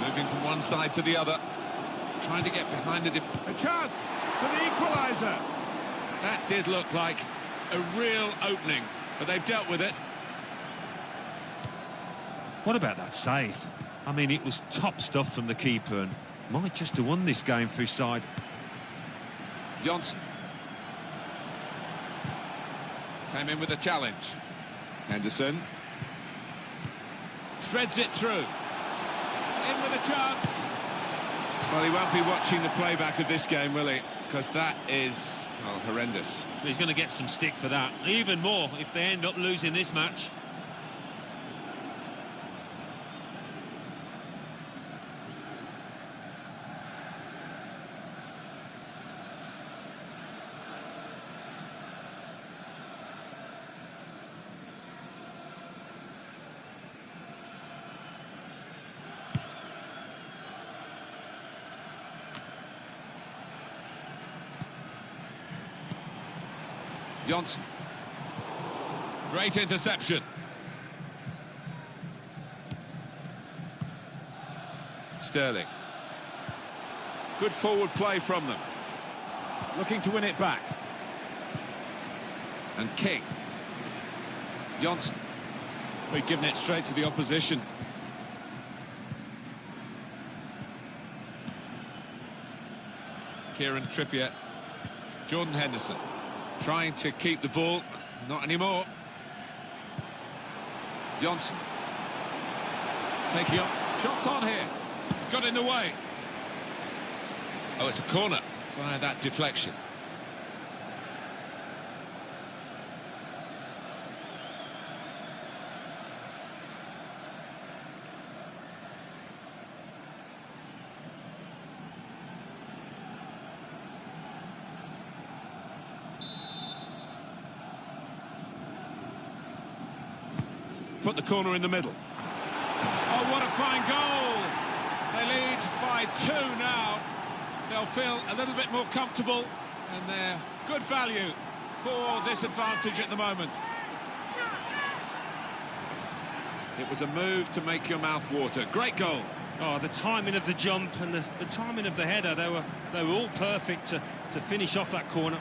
Moving from one side to the other. Trying to get behind it. A chance for the equaliser. That did look like a real opening, but they've dealt with it. What about that save? I mean, it was top stuff from the keeper and might just have won this game for his side. Johnson. Came in with a challenge. Henderson. Threads it through. In with a chance. Well, he won't be watching the playback of this game, will he? Because that is, well, horrendous. He's going to get some stick for that. Even more if they end up losing this match. Johnson. Great interception. Sterling. Good forward play from them. Looking to win it back. And King. Johnson. We've given it straight to the opposition. Kieran Trippier. Jordan Henderson. Trying to keep the ball. Not anymore. Johnson. Taking up. Shots on here. Got in the way. Oh, it's a corner. Via that deflection. Put the corner in the middle. Oh, what a fine goal! They lead by 2 now. They'll feel a little bit more comfortable, and they're Good value for this advantage at the moment. It was a move to make your mouth water. Great goal. Oh, the timing of the jump and the timing of the header, they were all perfect to finish off that corner.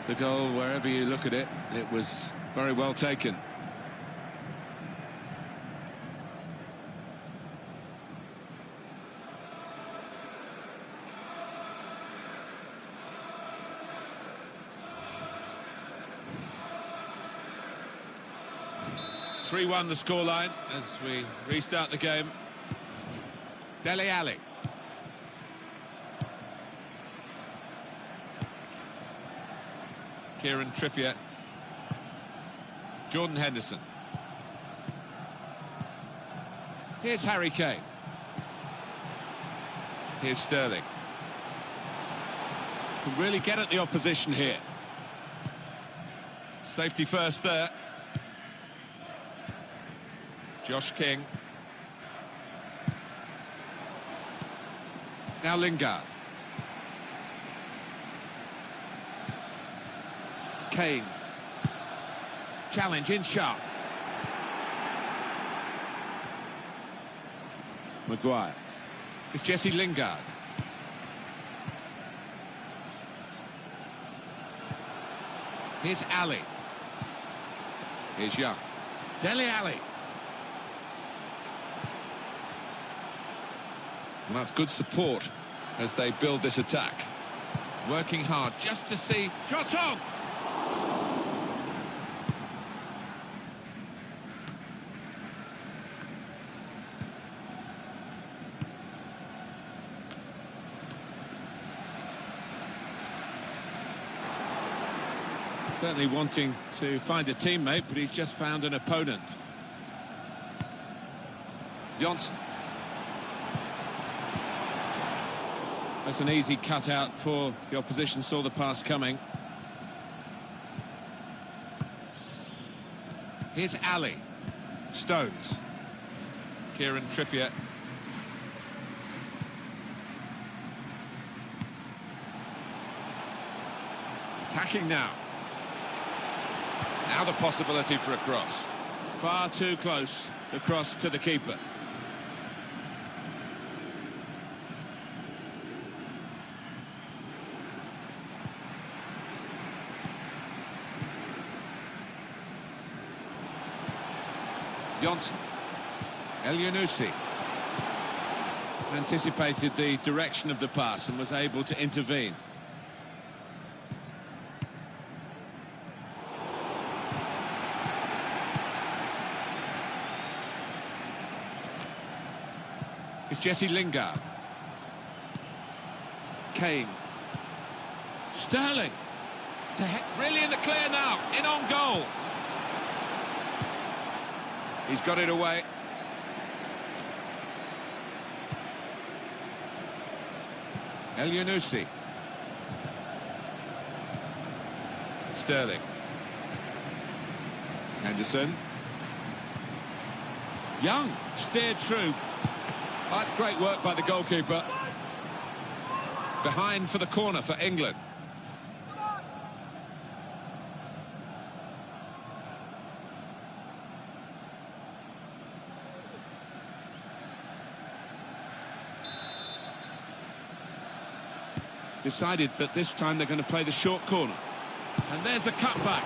The goal, wherever you look at it, it was very well taken. (3-1) the scoreline as we restart the game. Dele Alli. Kieran Trippier. Jordan Henderson. Here's Harry Kane. Here's Sterling. Can really get at the opposition here. Safety first there. Josh King. Now Lingard. Kane. Challenge in sharp. Maguire. It's Jesse Lingard. Here's Ali. Here's Young. Dele Alli. And that's good support as they build this attack. Working hard just to see... Shot on! Certainly wanting to find a teammate, but he's just found an opponent. Johnson. That's an easy cutout for the opposition, saw the pass coming. Here's Ali. Stones. Kieran Trippier. Attacking now. Now the possibility for a cross. Far too close, the cross to the keeper. Johnson. El Yunusi anticipated the direction of the pass and was able to intervene. It's Jesse Lingard. Kane. Sterling. Really in the clear now, in on goal. He's got it away. El Yunusi. Sterling. Henderson. Young steered through. Oh, that's great work by the goalkeeper. Behind for the corner for England. Decided that this time they're going to play the short corner. And there's the cutback.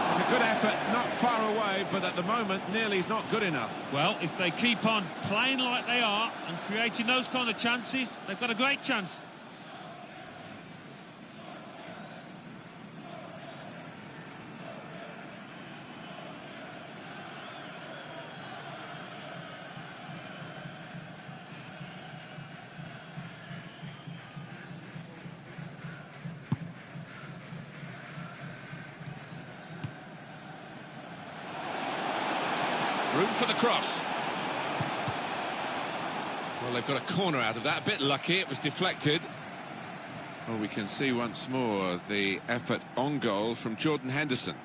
It's a good effort, not far away, but at the moment, nearly is not good enough. Well, if they keep on playing like they are and creating those kind of chances, they've got a great chance. Room for the cross. Well, they've got a corner out of that. A bit lucky, it was deflected. Well, we can see once more the effort on goal from Jordan Henderson.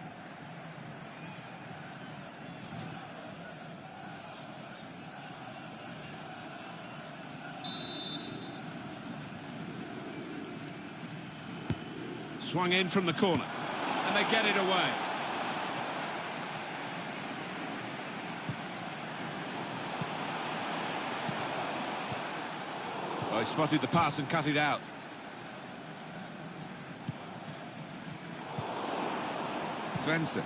Swung in from the corner. And they get it away. Oh, he spotted the pass and cut it out. Svensson.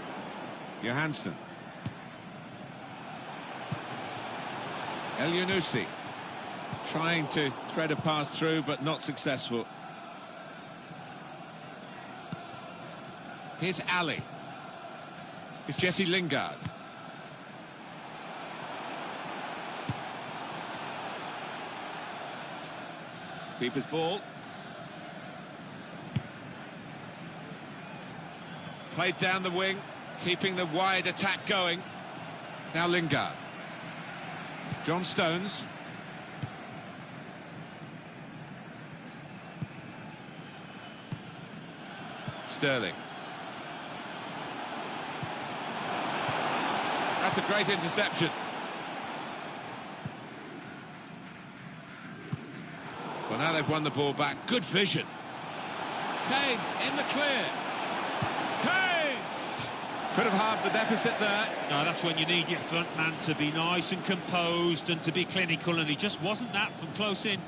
Johansson. El Yunusi. Trying to thread a pass through, but not successful. Here's Ali. It's Jesse Lingard. Keeper's ball. Played down the wing, keeping the wide attack going. Now Lingard. John Stones. Sterling. That's a great interception. Well, now they've won the ball back. Good vision. Kane in the clear. Kane! Could have halved the deficit there. No, that's when you need your front man to be nice and composed and to be clinical, and he just wasn't that from close in.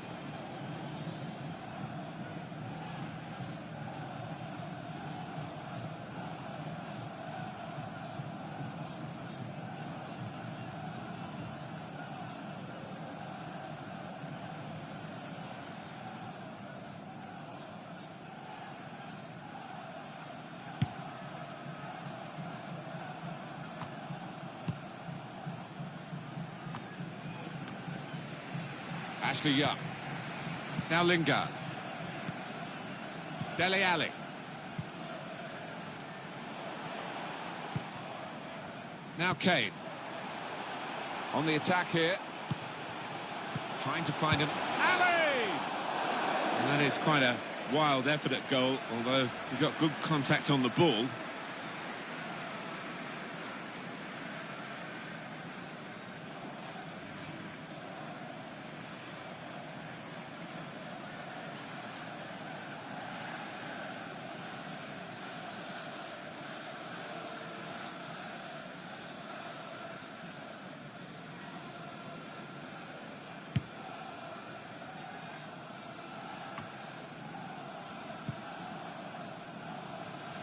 Ashley Young. Now Lingard. Dele Alli. Now Kane. On the attack here. Trying to find him. Ali! And that is quite a wild effort at goal, although he got good contact on the ball.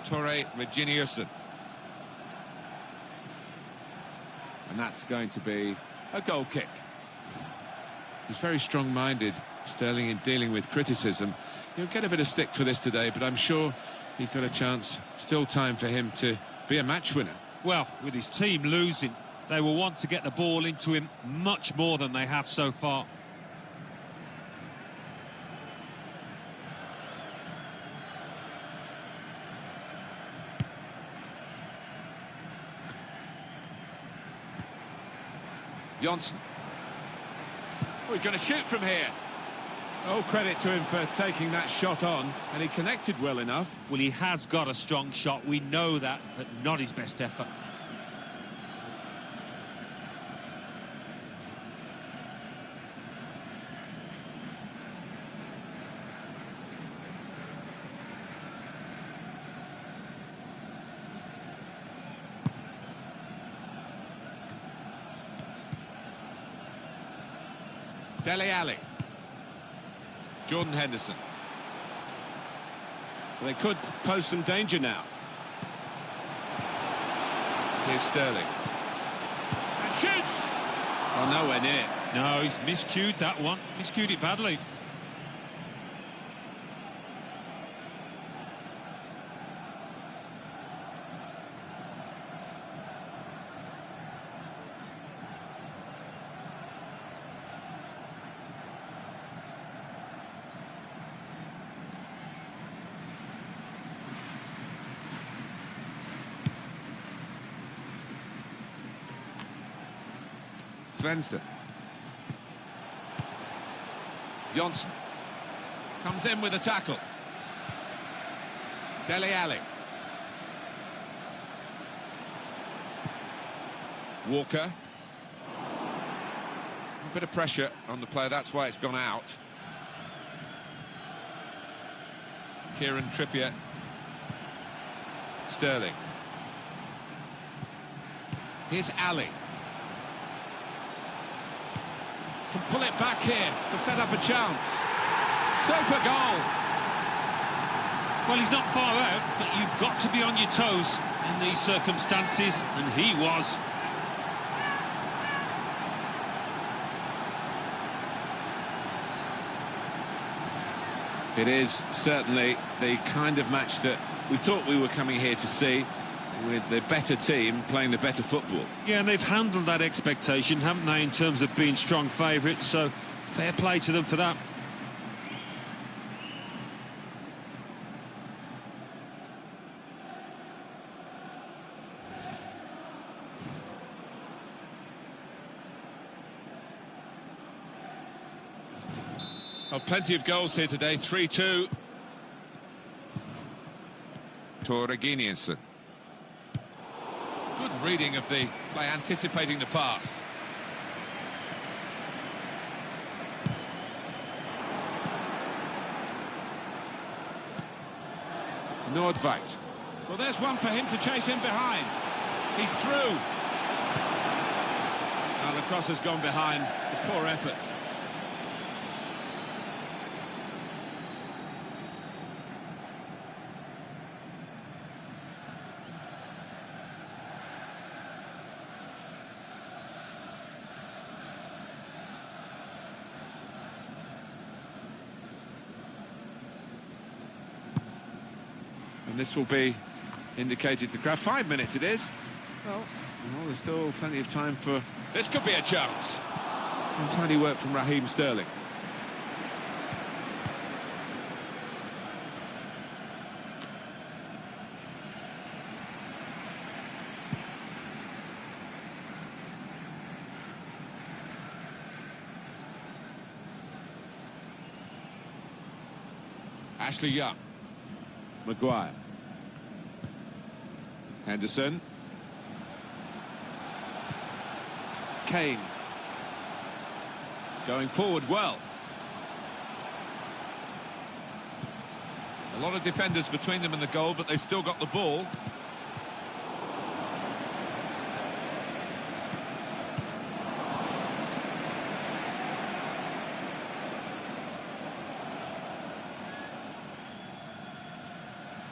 Torre Reginiussen. And that's going to be a goal kick. He's very strong-minded, Sterling, in dealing with criticism. He'll get a bit of stick for this today, but I'm sure he's got a chance. Still time for him to be a match winner. Well, with his team losing, they will want to get the ball into him much more than they have so far. Johnson. Oh, he's going to shoot from here. Oh, credit to him for taking that shot on, and he connected well enough. Well, he has got a strong shot, we know that, but not his best effort. Dele Alli. Jordan Henderson. Well, they could pose some danger now. Here's Sterling. And shoots! Oh, nowhere near. No, he's miscued that one. Miscued it badly. Svensson. Johnson comes in with a tackle. Dele Alli. Walker. A bit of pressure on the player, that's why it's gone out. Kieran Trippier Sterling. Here's Ali. Can pull it back here to set up a chance. Super goal. Well, he's not far out, but you've got to be on your toes in these circumstances, and he was. It is certainly the kind of match that we thought we were coming here to see, with the better team playing the better football. Yeah, and they've handled that expectation, haven't they, in terms of being strong favourites, so fair play to them for that. Oh, plenty of goals here today, 3-2. Torreginius. Good reading of the play, anticipating the pass. Nordwijk. Well, there's one for him to chase in behind. He's through. Now the cross has gone behind. It's a poor effort. And this will be indicated to the crowd. 5 minutes it is. Well, there's still plenty of time for... This could be a chance. Tiny work from Raheem Sterling. Ashley Young. Maguire. Henderson. Kane. Going forward well. A lot of defenders between them and the goal, but they still got the ball.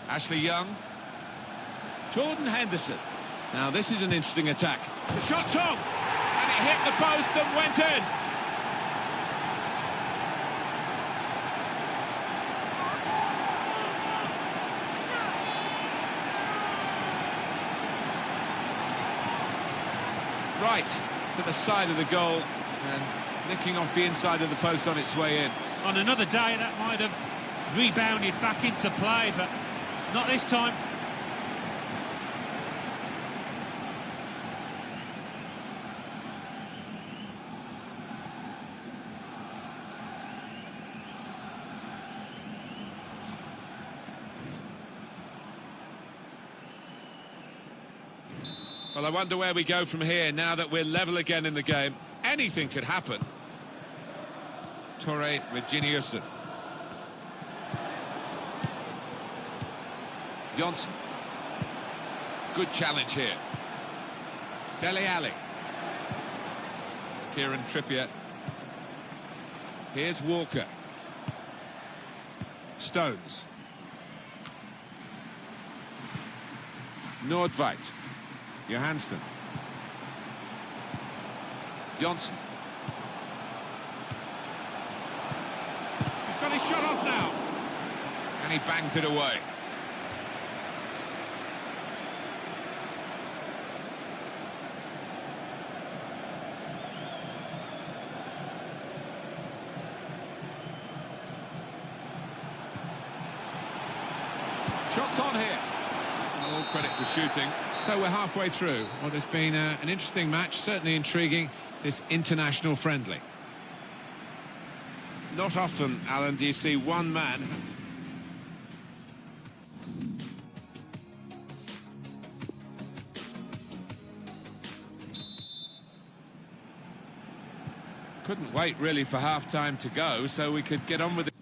Ashley Young. Jordan Henderson. Now this is an interesting attack. The shot's on! And it hit the post and went in! Right to the side of the goal and nicking off the inside of the post on its way in. On another day, that might have rebounded back into play, but not this time. Well, I wonder where we go from here now that we're level again in the game. Anything could happen. Torreginius. Johnson. Good challenge here. Dele Alli. Kieran Trippier. Here's Walker. Stones. Nordwijk. Johansson. Johnson. He's got his shot off now. And he bangs it away. Shots on here. All credit for shooting. So we're halfway through what has been an interesting match, certainly intriguing, this international friendly. Not often, Alan, do you see one man couldn't wait really for half-time to go, so we could get on with it.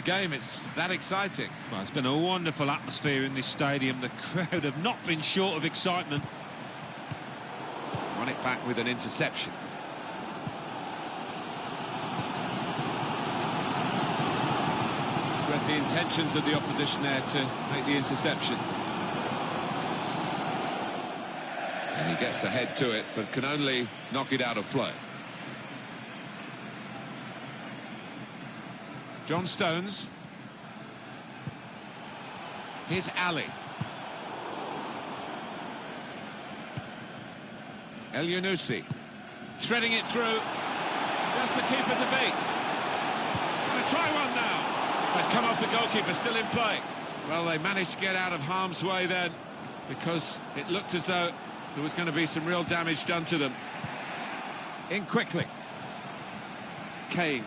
game. It's that exciting. Well, it's been a wonderful atmosphere in this stadium. The crowd have not been short of excitement. Won it back with an interception. He's read the intentions of the opposition there to make the interception. And he gets the head to it, but can only knock it out of play. John Stones. Here's Ali. El Yunusi. Threading it through. Just the keeper to beat. Gonna try one now. It's come off the goalkeeper, still in play. Well, they managed to get out of harm's way then, because it looked as though there was going to be some real damage done to them. In quickly. Kane.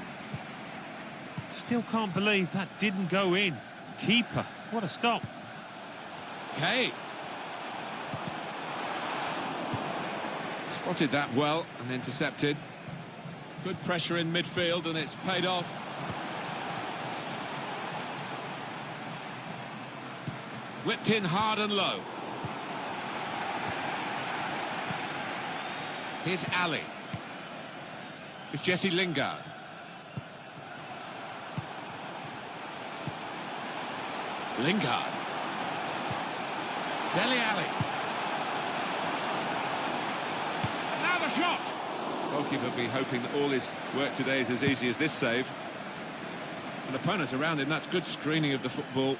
Still can't believe that didn't go in. Keeper, what a stop. Kane. Spotted that well and intercepted. Good pressure in midfield and it's paid off. Whipped in hard and low. Here's Ali. It's Jesse Lingard. Lingard. Dele Alli. Now the shot! Goalkeeper will be hoping that all his work today is as easy as this save. An opponent around him, that's good screening of the football.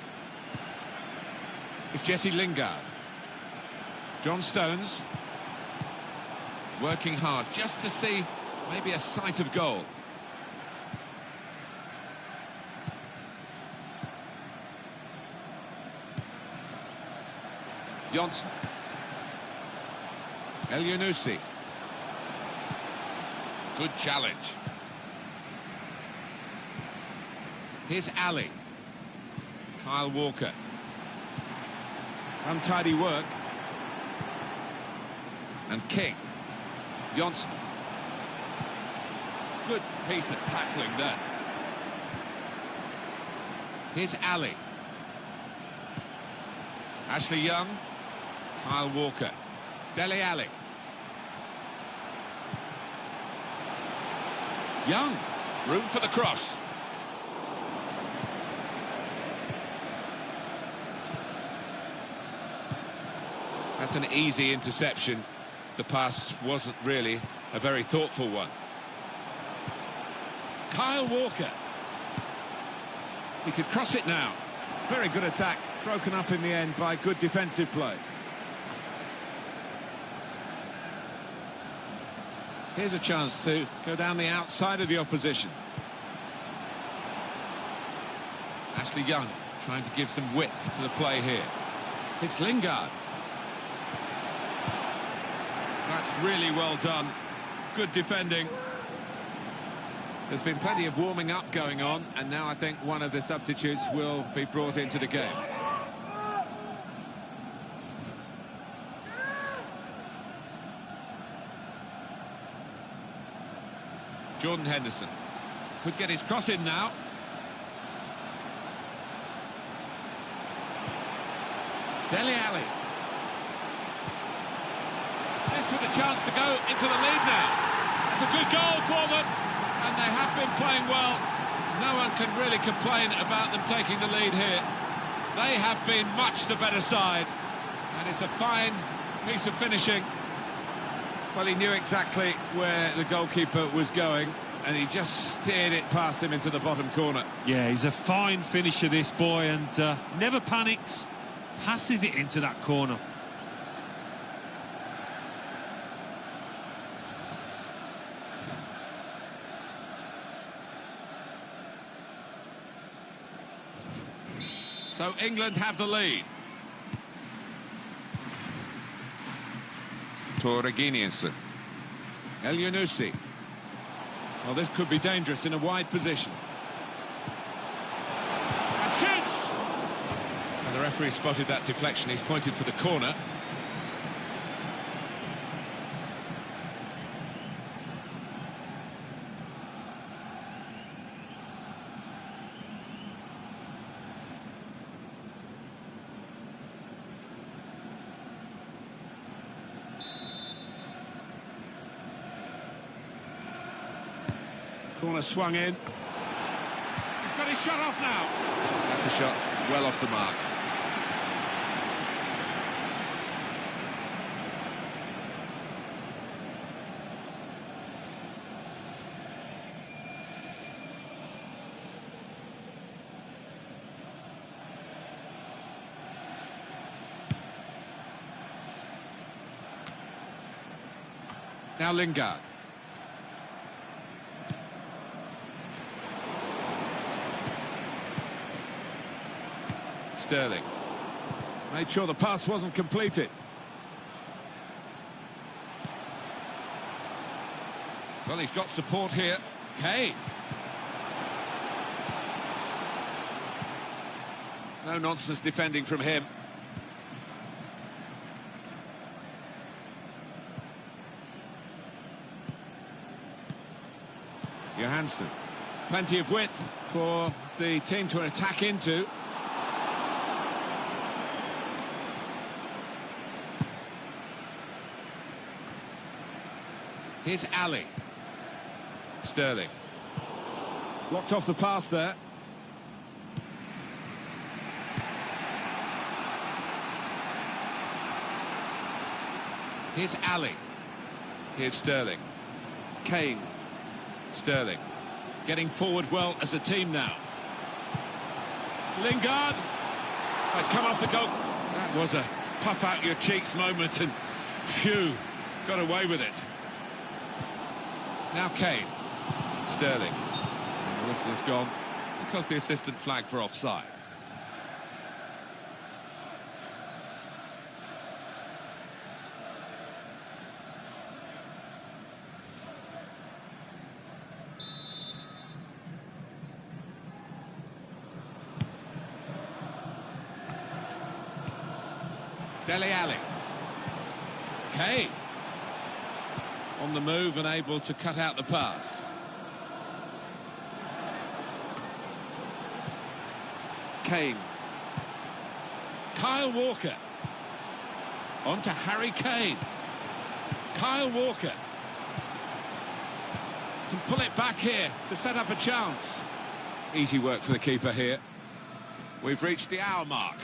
It's Jesse Lingard. John Stones. Working hard just to see maybe a sight of goal. Johnson. El Yunusi. Good challenge. Here's Ali. Kyle Walker. Untidy work. And King. Johnson. Good piece of tackling there. Here's Ali. Ashley Young. Kyle Walker. Dele Alli. Young. Room for the cross. That's an easy interception. The pass wasn't really a very thoughtful one. Kyle Walker. He could cross it now. Very good attack. Broken up in the end by good defensive play. Here's a chance to go down the outside of the opposition. Ashley Young trying to give some width to the play here. It's Lingard. That's really well done. Good defending. There's been plenty of warming up going on, and now I think one of the substitutes will be brought into the game. Jordan Henderson could get his cross in now. Dele Alli. This with a chance to go into the lead now. It's a good goal for them, and they have been playing well. No one can really complain about them taking the lead here. They have been much the better side, and it's a fine piece of finishing. Well, he knew exactly where the goalkeeper was going, and he just steered it past him into the bottom corner. Yeah, he's a fine finisher, this boy, and never panics, passes it into that corner. So England have the lead. Torreginiusen. El Yunusi. Well, this could be dangerous in a wide position. And shoots! And the referee spotted that deflection. He's pointed for the corner. Corner swung in. He's got his shot off now. That's a shot well off the mark. Now Lingard. Sterling. Made sure the pass wasn't completed. Well, he's got support here. Kane. No nonsense defending from him. Johansson. Plenty of width for the team to attack into. Here's Ali. Sterling. Blocked off the pass there. Here's Ali. Here's Sterling. Kane. Sterling. Getting forward well as a team now. Lingard. Oh, it's come off the goal. That was a puff out your cheeks moment, and phew, got away with it. Now Kane. Sterling. And the whistle has gone because the assistant flagged for offside. Dele Alli. Kane. On the move and able to cut out the pass. Kane. Kyle Walker. On to Harry Kane. Kyle Walker. Can pull it back here to set up a chance. Easy work for the keeper here. We've reached the hour mark.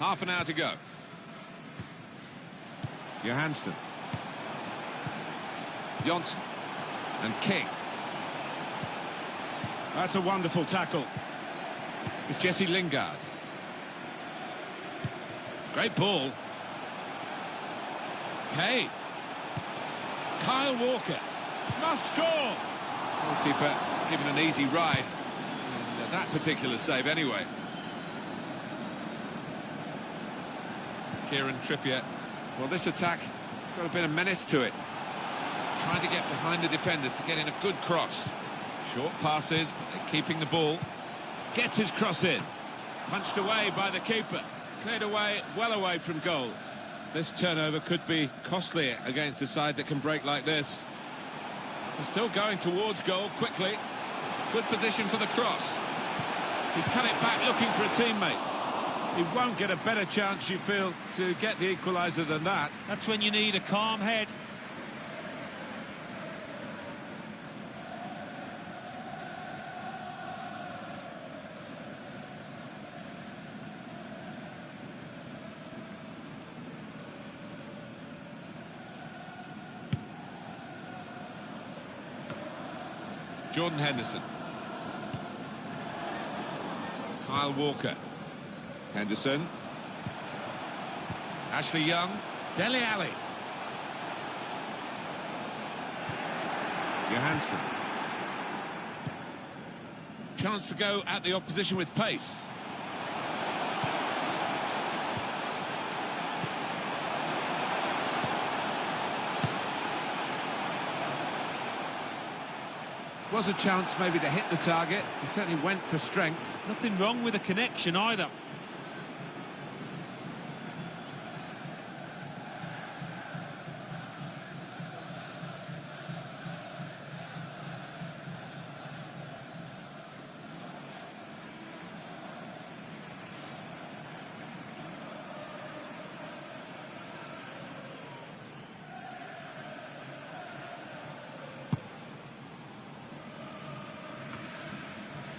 Half an hour to go. Johansson. Johnson. And King. That's a wonderful tackle. It's Jesse Lingard. Great ball. Kane. Kyle Walker. Must score! Goalkeeper given an easy ride in that particular save anyway. Kieran Trippier. Well, this attack has got a bit of menace to it. Trying to get behind the defenders to get in a good cross. Short passes, but they're keeping the ball. Gets his cross in. Punched away by the keeper. Cleared away, well away from goal. This turnover could be costly against a side that can break like this. They're still going towards goal quickly. Good position for the cross. He cut it back looking for a teammate. He won't get a better chance, you feel, to get the equaliser than that. That's when you need a calm head. Jordan Henderson. Kyle Walker. Henderson. Ashley Young. Dele Alli. Johansson. Chance to go at the opposition with pace. Was a chance maybe to hit the target. He certainly went for strength. Nothing wrong with a connection either.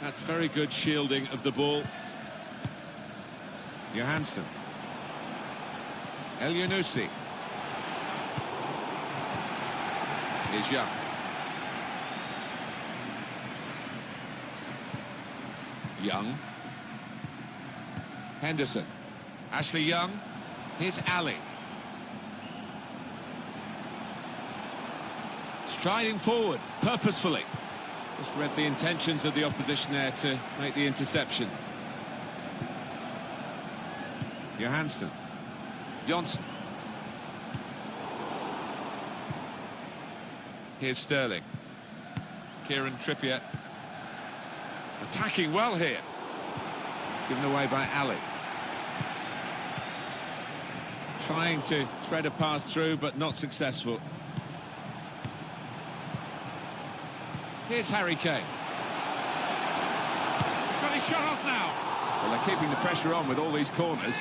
That's very good shielding of the ball. Johansson. El Yunusi. Here's Young. Young. Henderson. Ashley Young. Here's Ali. Striding forward, purposefully. Just read the intentions of the opposition there to make the interception. Johansson. Johnson. Here's Sterling. Kieran Trippier. Attacking well here. Given away by Ali. Trying to thread a pass through, but not successful. Here's Harry Kane. He's got his shot off now. Well, they're keeping the pressure on with all these corners.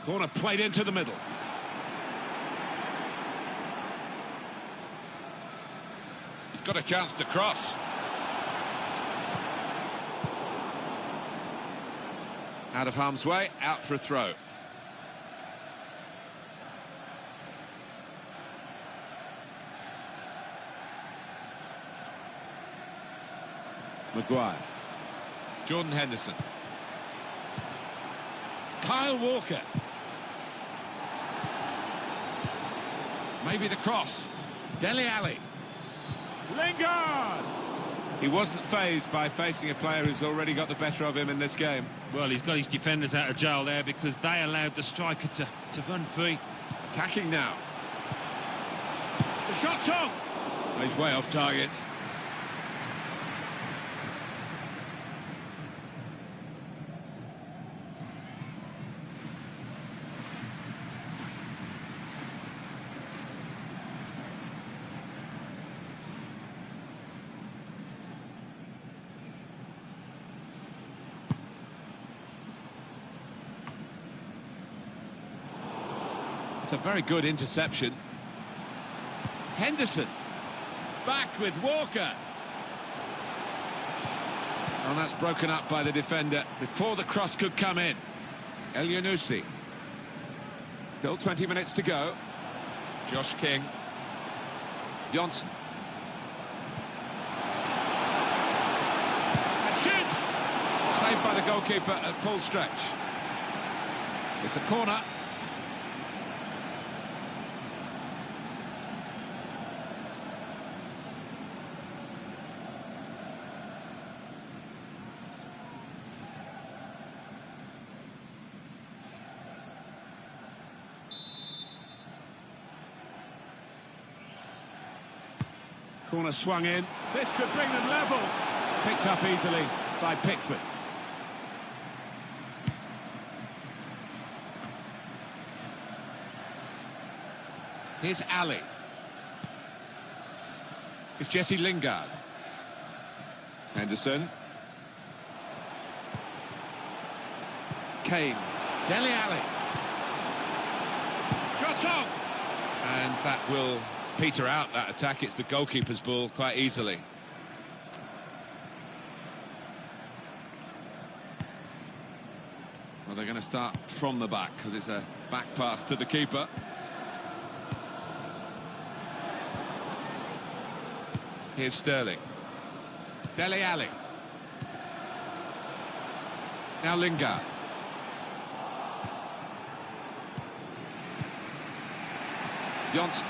Corner played into the middle. He's got a chance to cross. Out of harm's way, out for a throw. Maguire. Jordan Henderson. Kyle Walker. Maybe the cross. Dele Alli. Lingard! He wasn't fazed by facing a player who's already got the better of him in this game. Well, he's got his defenders out of jail there because they allowed the striker to run free. Attacking now. The shot's on! He's way off target. It's a very good interception. Henderson. Back with Walker. And that's broken up by the defender before the cross could come in. El Yunusi. Still 20 minutes to go. Josh King. Johnson. And shoots! Saved by the goalkeeper at full stretch. It's a corner. Corner swung in. This could bring them level. Picked up easily by Pickford. Here's Ali. It's Jesse Lingard. Henderson. Kane. Dele Alli. Shot on! And that will peter out that attack. It's the goalkeeper's ball quite easily. Well, they're going to start from the back because it's a back pass to the keeper. Here's Sterling. Dele Alli. Now Lingard. Johnson.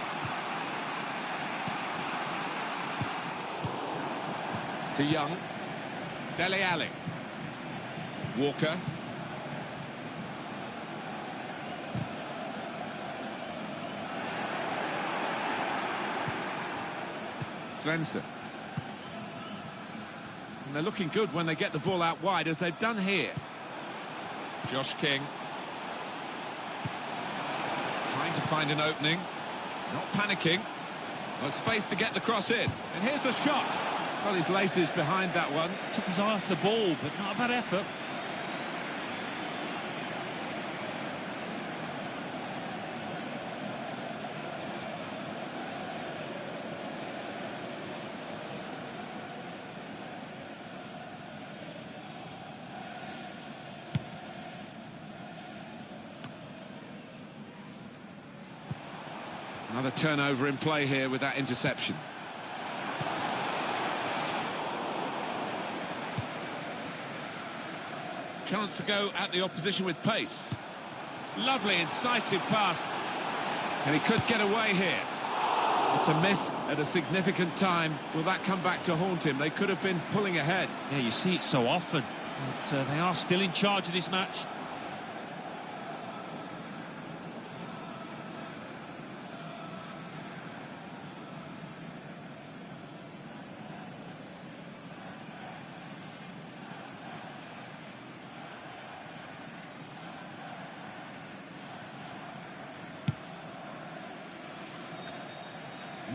To Young. Dele Alli. Walker. Svensson. And they're looking good when they get the ball out wide, as they've done here. Josh King. Trying to find an opening. Not panicking. Well, space to get the cross in. And here's the shot. Well, his laces behind that one. Took his eye off the ball, but not a bad effort. Another turnover in play here with that interception. Chance to go at the opposition with pace. Lovely, incisive pass. And he could get away here. It's a miss at a significant time. Will that come back to haunt him? They could have been pulling ahead. Yeah, you see it so often. But they are still in charge of this match.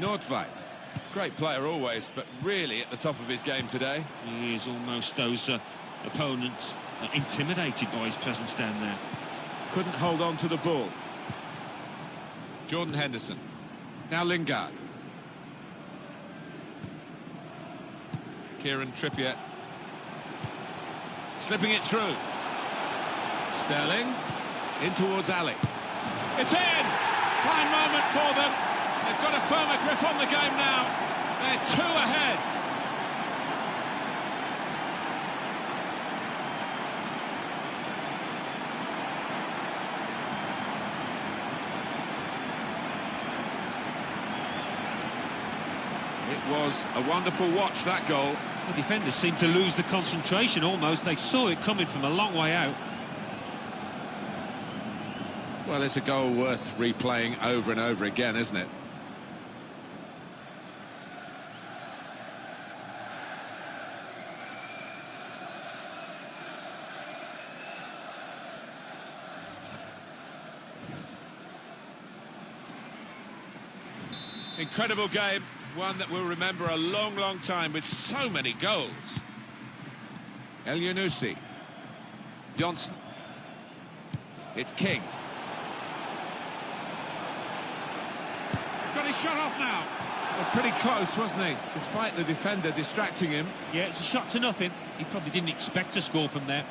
Nordweit, great player always, but really at the top of his game today. He is almost those opponents intimidated by his presence down there. Couldn't hold on to the ball. Jordan Henderson. Now Lingard. Kieran Trippier. Slipping it through. Sterling. In towards Ali. It's in! Fine moment for them. They've got a firmer grip on the game now. They're 2 ahead. It was a wonderful watch, that goal. The defenders seemed to lose the concentration almost. They saw it coming from a long way out. Well, it's a goal worth replaying over and over again, isn't it? Incredible game, one that we'll remember a long, long time with so many goals. El Yunusi. Johnson. It's King. He's got his shot off now. Well, pretty close, wasn't he? Despite the defender distracting him. Yeah, it's a shot to nothing. He probably didn't expect to score from there.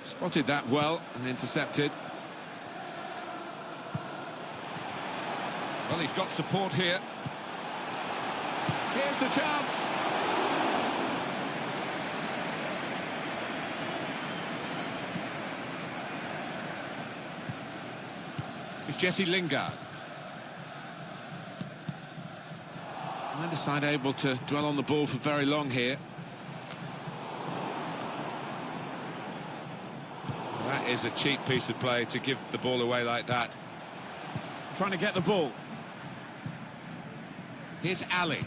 Spotted that well and intercepted. Well, he's got support here. Here's the chance. It's Jesse Lingard. Neither side able to dwell on the ball for very long here. That is a cheap piece of play to give the ball away like that. Trying to get the ball. Here's Ali.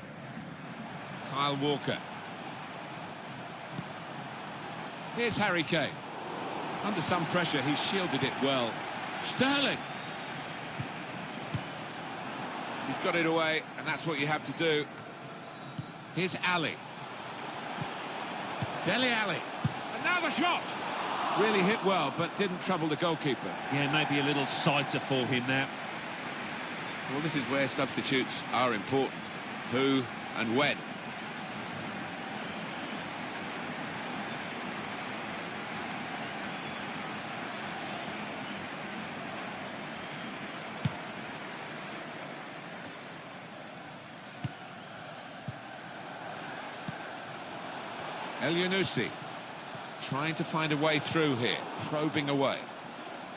Kyle Walker. Here's Harry Kane. Under some pressure, he shielded it well. Sterling. He's got it away, and that's what you have to do. Here's Ali. Dele Ali. And now the shot. Really hit well, but didn't trouble the goalkeeper. Yeah, maybe a little sighter for him there. Well, this is where substitutes are important. Who and when. El Yunusi. Trying to find a way through here, probing away.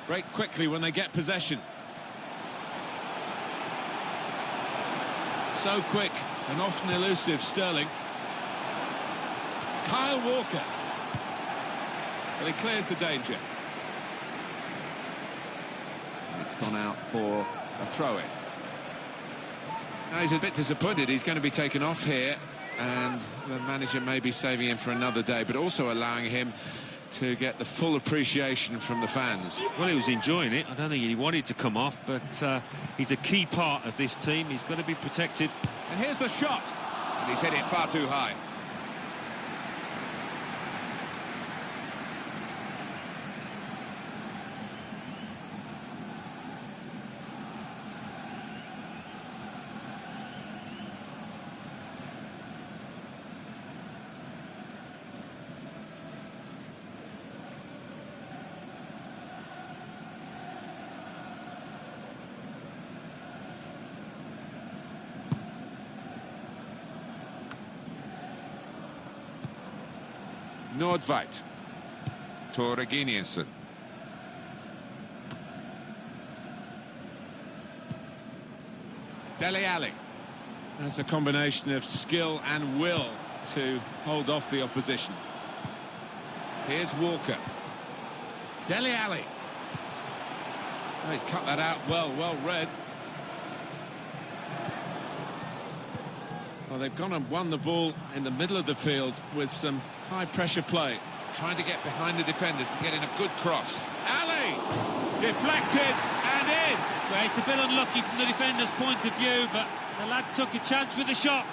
Break quickly when they get possession. So quick and often elusive, Sterling. Kyle Walker. Well, he clears the danger. It's gone out for a throw-in. Now he's a bit disappointed. He's going to be taken off here, and the manager may be saving him for another day, but also allowing him to get the full appreciation from the fans. Well, he was enjoying it. I don't think he wanted to come off, but he's a key part of this team. He's got to be protected. And here's the shot. And he's hit it far too high. Nordweit. Tore Giniensen. Dele Alli. That's a combination of skill and will to hold off the opposition. Here's Walker. Dele Alli. Oh, he's cut that out well read. Well, they've gone and won the ball in the middle of the field with some high-pressure play. Trying to get behind the defenders to get in a good cross. Ali! Deflected and in! Well, it's a bit unlucky from the defender's point of view, but the lad took a chance with the shot.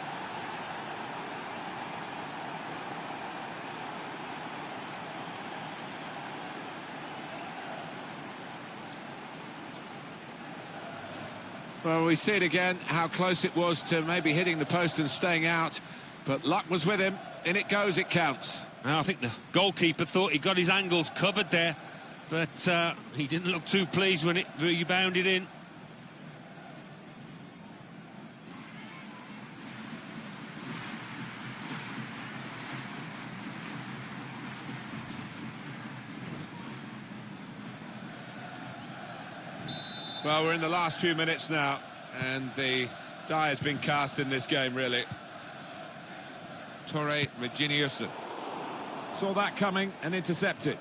Well, we see it again, how close it was to maybe hitting the post and staying out, but luck was with him. In it goes, it counts. Now, I think the goalkeeper thought he got his angles covered there, but he didn't look too pleased when it rebounded in. Well, we're in the last few minutes now, and the die has been cast in this game, really. Tore Reginiussen. Saw that coming and intercepted.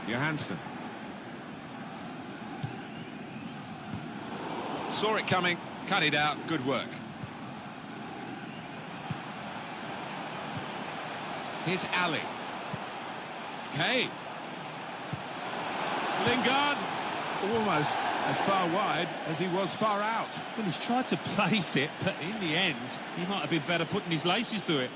Johansson. Saw it coming, cut it out, good work. Here's Ali. Kane. Lingard. Almost as far wide as he was far out. Well, he's tried to place it, but in the end, he might have been better putting his laces through it.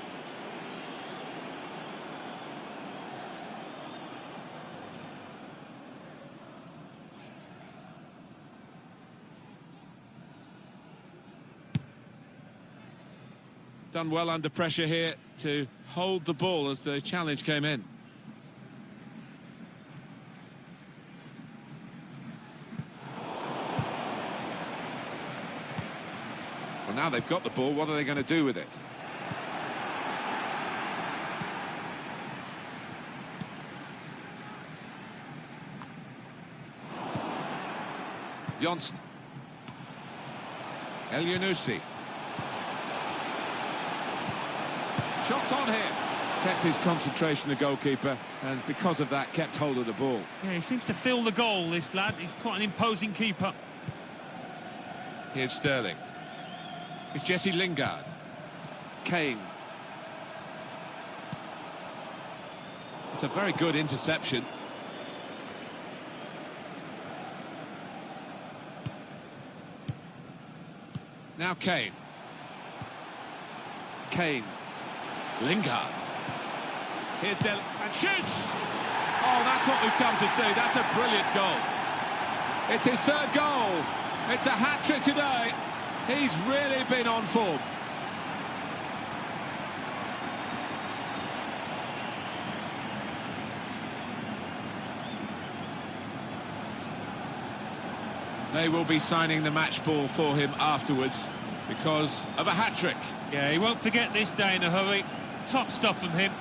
Done well under pressure here to hold the ball as the challenge came in. Well, now they've got the ball, what are they going to do with it? Jonsson. El Yunusi. Shots on here. Kept his concentration, the goalkeeper, and because of that, kept hold of the ball. Yeah, he seems to fill the goal, this lad. He's quite an imposing keeper. Here's Sterling. It's Jesse Lingard. Kane. It's a very good interception. Now Kane. Kane. Lingard. Here's Del... and shoots! Oh, that's what we've come to see. That's a brilliant goal. It's his third goal. It's a hat-trick today. He's really been on form. They will be signing the match ball for him afterwards because of a hat-trick. Yeah, he won't forget this day in a hurry. Top stuff from him.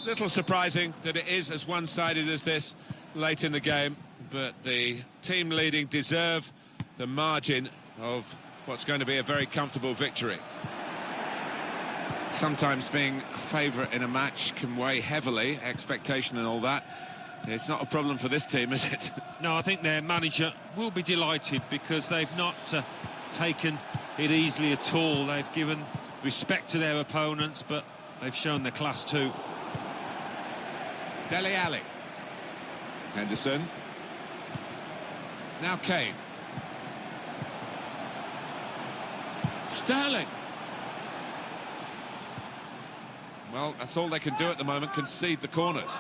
Little surprising that it is as one-sided as this late in the game, but the team leading deserve the margin of what's going to be a very comfortable victory. Sometimes being a favourite in a match can weigh heavily, expectation and all that. It's not a problem for this team, is it? No, I think their manager will be delighted because they've not taken it easily at all. They've given respect to their opponents, but they've shown their class too. Dele Alli. Henderson. Now Kane. Sterling. Well, that's all they can do at the moment, concede the corners.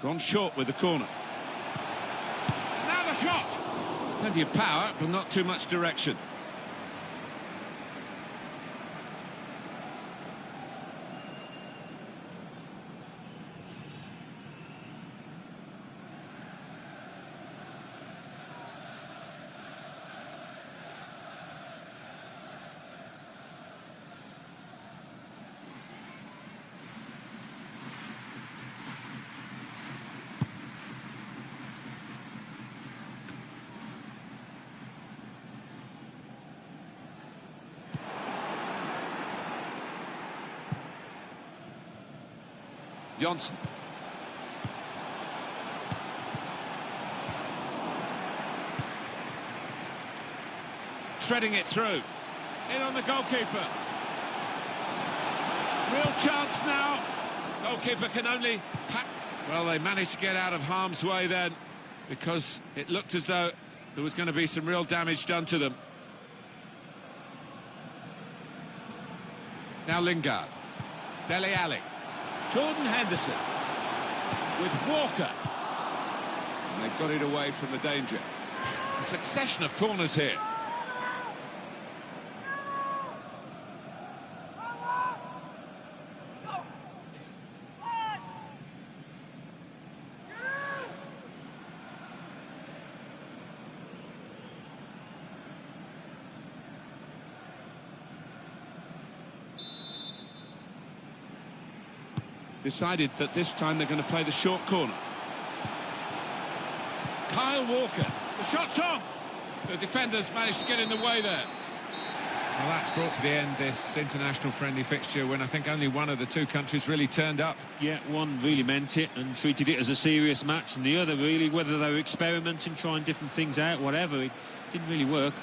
Gone short with the corner. Now the shot! Plenty of power, but not too much direction. Johnson. Threading it through. In on the goalkeeper. Real chance now. Goalkeeper can only... Well, they managed to get out of harm's way then, because it looked as though there was going to be some real damage done to them. Now Lingard. Dele Alli. Jordan Henderson with Walker. And they've got it away from the danger. A succession of corners here. Decided that this time they're going to play the short corner. Kyle Walker. The shot's on. The defenders managed to get in the way there. Well, that's brought to the end this international friendly fixture when I think only one of the two countries really turned up. Yeah, one really meant it and treated it as a serious match, and the other really, whether they were experimenting, trying different things out, whatever, it didn't really work.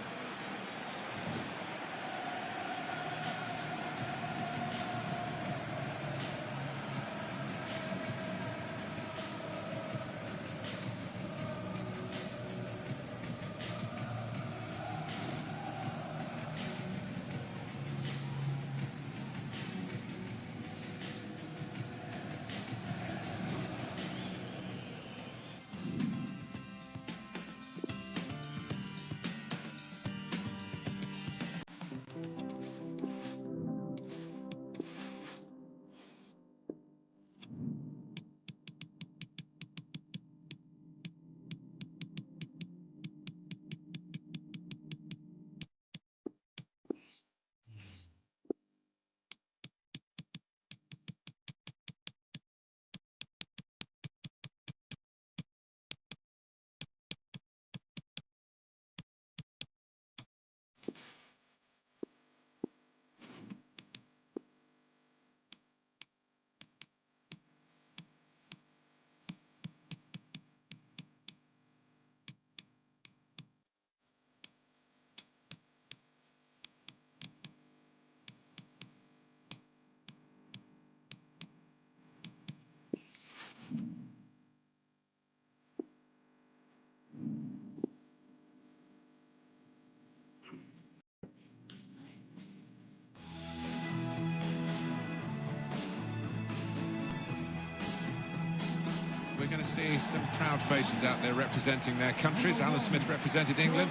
We're going to see some proud faces out there representing their countries. Alan Smith represented England,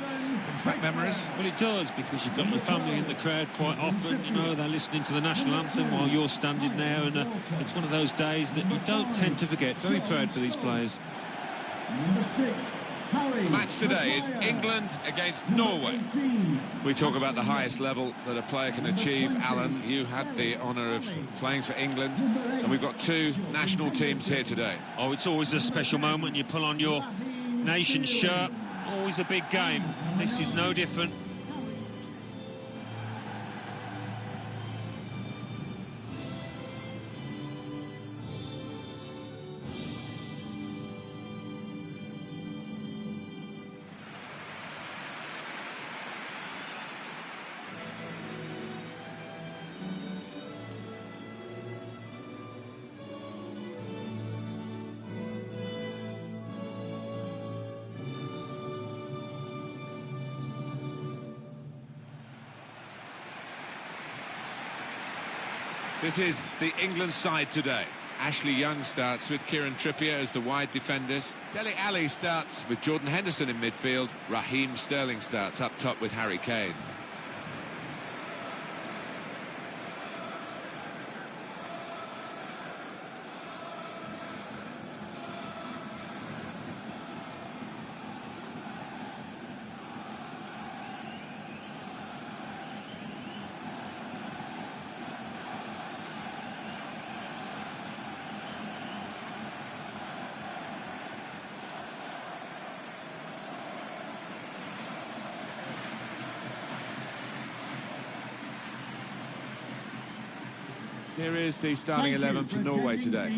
Brings back memories. Well, it does, because you've got your family in the crowd quite often. You know, they're listening to the national anthem while you're standing there, and it's one of those days that you don't tend to forget. Very proud for these players. Number 6, Harry. The match today is England against Norway. We talk about the highest level that a player can achieve. Alan, you had the honour of playing for England, and we've got two national teams here today. Oh, it's always a special moment. You pull on your nation's shirt. Always a big game. This is no different. This is the England side today. Ashley Young starts with Kieran Trippier as the wide defenders. Dele Alli starts with Jordan Henderson in midfield. Raheem Sterling starts up top with Harry Kane. Here is the starting 11 for Norway today.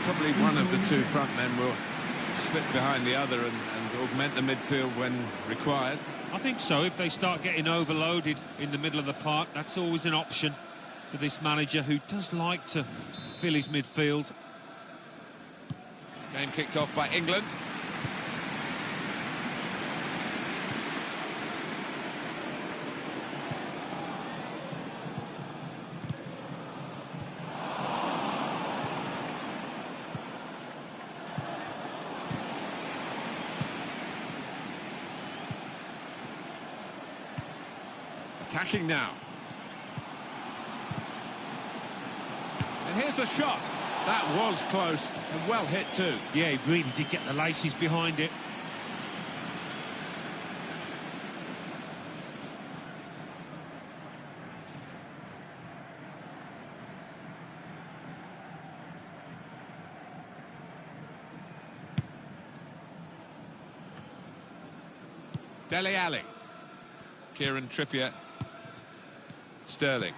Probably one of the two front men will slip behind the other and augment the midfield when required. I think so. If they start getting overloaded in the middle of the park, that's always an option for this manager, who does like to fill his midfield. Game kicked off by England. Attacking now. And here's the shot. That was close and well hit too. Yeah, he really did get the laces behind it. Dele Alli. Kieran Trippier. Sterling.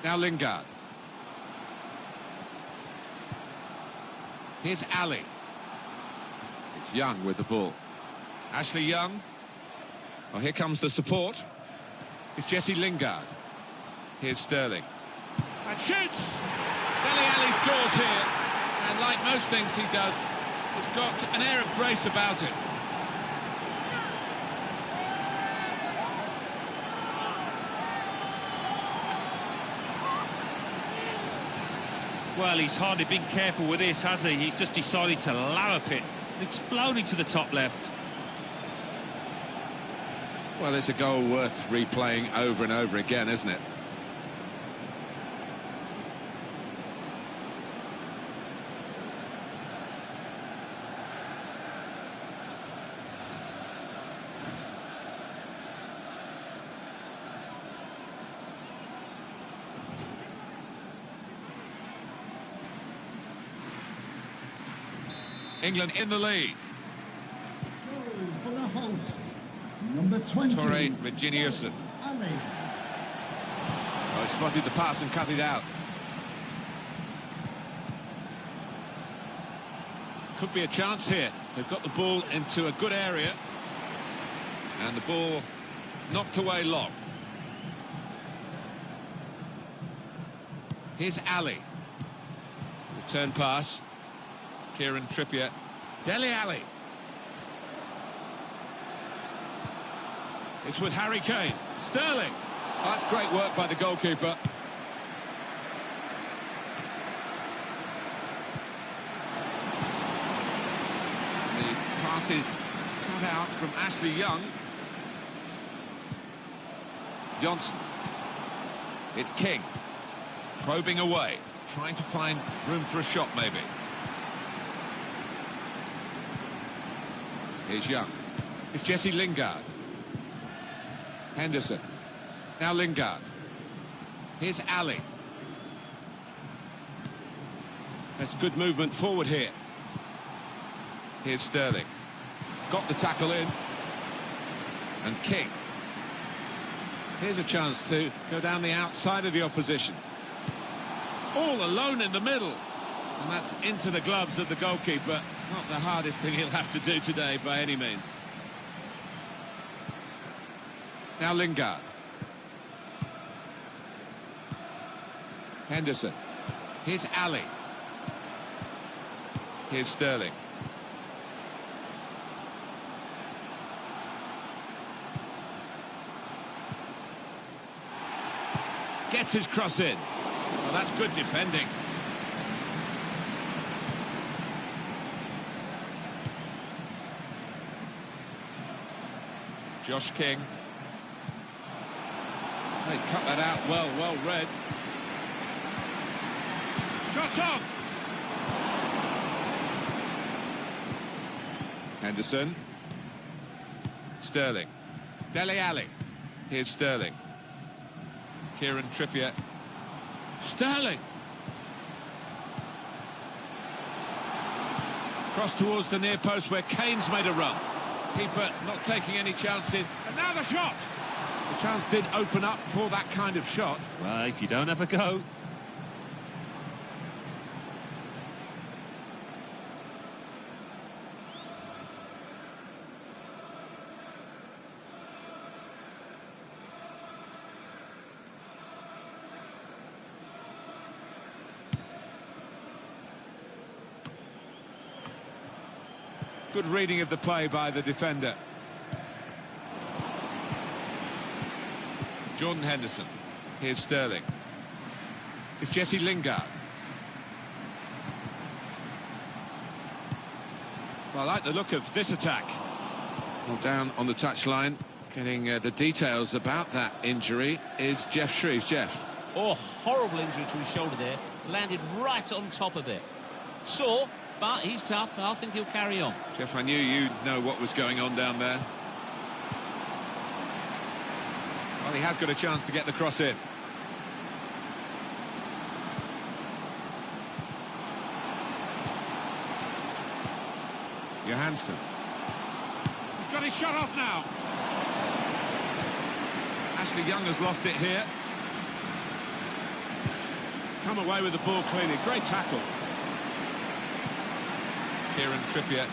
Now Lingard. Here's Ali. It's Young with the ball. Ashley Young. Well, here comes the support. It's Jesse Lingard. Here's Sterling. And shoots! Dele Alli scores here. And like most things he does, it's got an air of grace about it. Well, he's hardly been careful with this, has he? He's just decided to lollop it. It's flown into the top left. Well, it's a goal worth replaying over and over again, isn't it? England in the lead. Goal for the host, number 20. Torre Reginiussen. Ali. Oh, he spotted the pass and cut it out. Could be a chance here. They've got the ball into a good area. And the ball knocked away long. Here's Ali. Return pass. Kieran Trippier. Dele Alli. It's with Harry Kane. Sterling. Oh, that's great work by the goalkeeper. The pass is cut out from Ashley Young. Johnson. It's King. Probing away. Trying to find room for a shot, maybe. Here's Young. It's Jesse Lingard. Henderson. Now Lingard. Here's Ali. That's good movement forward here. Here's Sterling. Got the tackle in. And King. Here's a chance to go down the outside of the opposition. All alone in the middle. And that's into the gloves of the goalkeeper. Not the hardest thing he'll have to do today by any means. Now Lingard. Henderson. Here's Ali. Here's Sterling. Gets his cross in. Well, that's good defending. Josh King. Oh, he's cut that out well read. Shot on! Henderson. Sterling. Dele Alli. Here's Sterling. Kieran Trippier. Sterling. Cross towards the near post where Kane's made a run. Keeper not taking any chances. And now the shot! The chance did open up for that kind of shot. Well, if you don't have a go. Good reading of the play by the defender. Jordan Henderson. Here's Sterling. It's Jesse Lingard. Well, I like the look of this attack. Well, down on the touchline, getting the details about that injury is Jeff Shreves. Jeff. Oh, horrible injury to his shoulder there. Landed right on top of it. Sore, but he's tough. I think he'll carry on. Jeff, I knew you'd know what was going on down there. Well, he has got a chance to get the cross in. Johansson. He's got his shot off now. Ashley Young has lost it here. Come away with the ball cleanly. Great tackle. Kieran Trippier.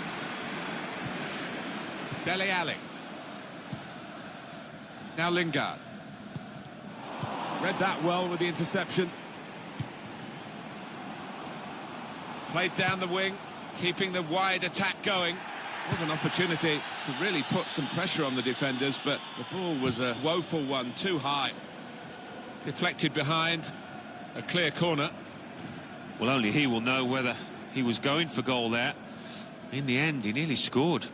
Dele Alli. Now Lingard. Read that well with the interception. Played down the wing, keeping the wide attack going. Was an opportunity to really put some pressure on the defenders, but the ball was a woeful one, too high. Deflected behind, a clear corner. Well, only he will know whether he was going for goal there. In the end, he nearly scored.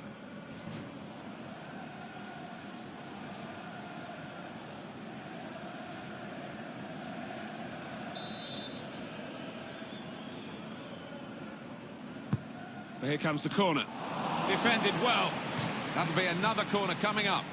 Well, here comes the corner. Defended well. That'll be another corner coming up.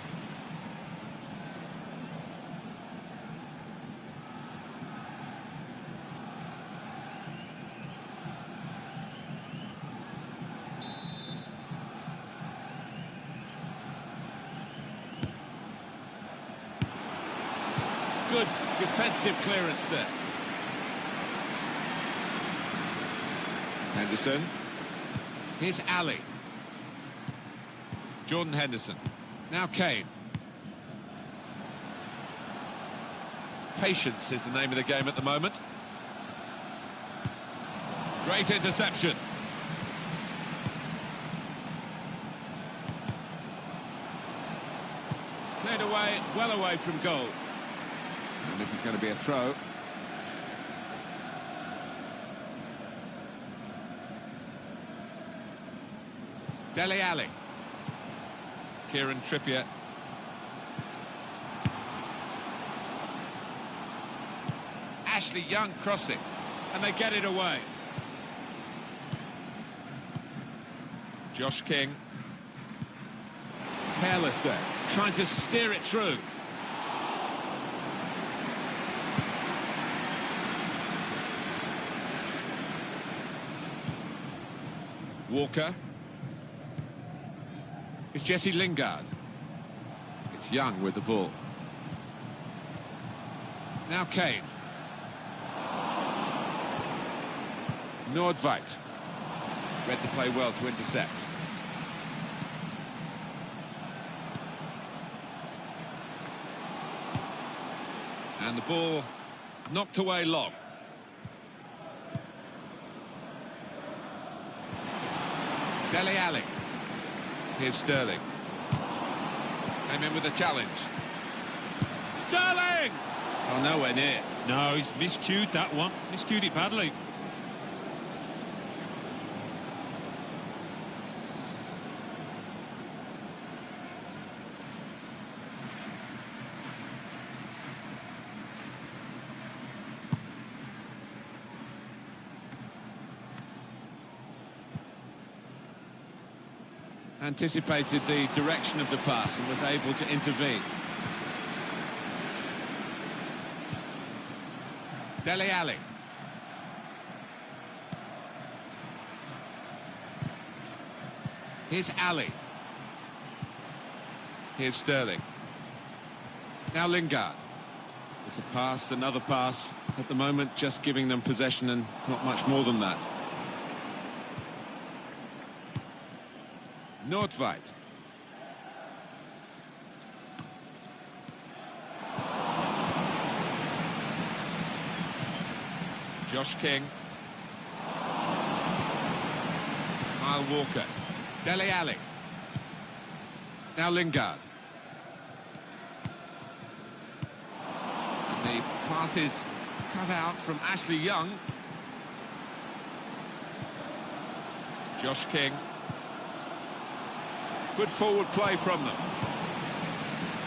Good defensive clearance there. Henderson. Here's Ali. Jordan Henderson. Now Kane. Patience is the name of the game at the moment. Great interception. Cleared away, well away from goal. And this is going to be a throw. Dele Alli. Ashley Young crossing, and they get it away. Josh King. Careless there, trying to steer it through. Walker. It's Jesse Lingard. It's Young with the ball. Now Kane. Nordveit. Read the play well to intercept. And the ball knocked away long. Dele Alli. Here's Sterling. Came in with a challenge. Sterling! Oh, nowhere near. No, he's miscued that one. Miscued it badly. Anticipated the direction of the pass and was able to intervene. Dele Alli. Here's Ali. Here's Sterling. Now Lingard. It's a pass, another pass. At the moment, just giving them possession and not much more than that. Nordveit. Josh King. Kyle Walker. Dele Alli. Now Lingard. And the pass is cut out from Ashley Young. Josh King. Good forward play from them.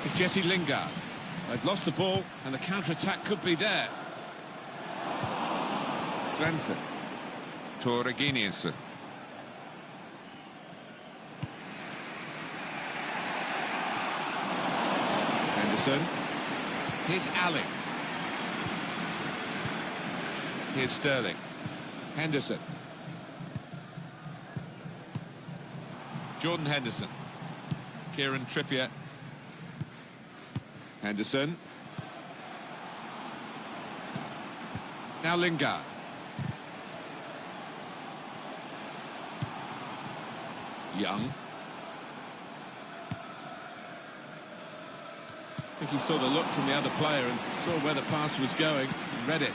It's Jesse Lingard. They've lost the ball and the counter-attack could be there. Svensson. Tore Giniensen. Henderson. Here's Ali. Here's Sterling. Henderson. Jordan Henderson. Kieran Trippier. Henderson. Now Lingard. Young. I think he saw the look from the other player and saw where the pass was going and read it.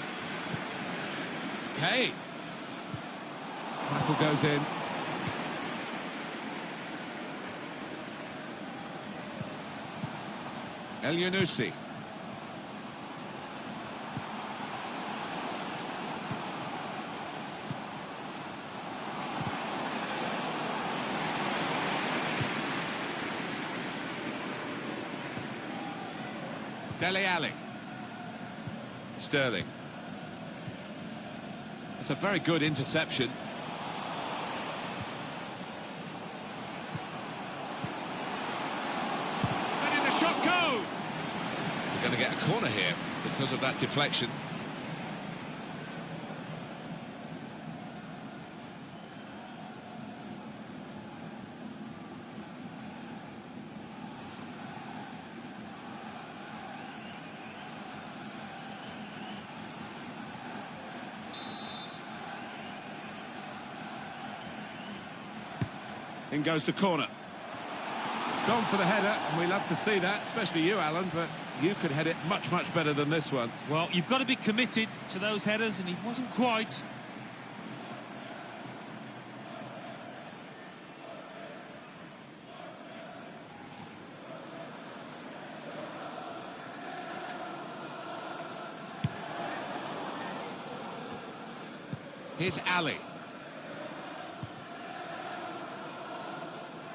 Hey! Tackle goes in. El Yunusi. Dele Alli. Sterling. It's a very good interception. Where did the shot go? We're going to get a corner here because of that deflection. In goes the corner. Gone for the header, and we love to see that, especially you, Alan, but you could head it much, much better than this one. Well, you've got to be committed to those headers, and he wasn't quite. Here's Ali.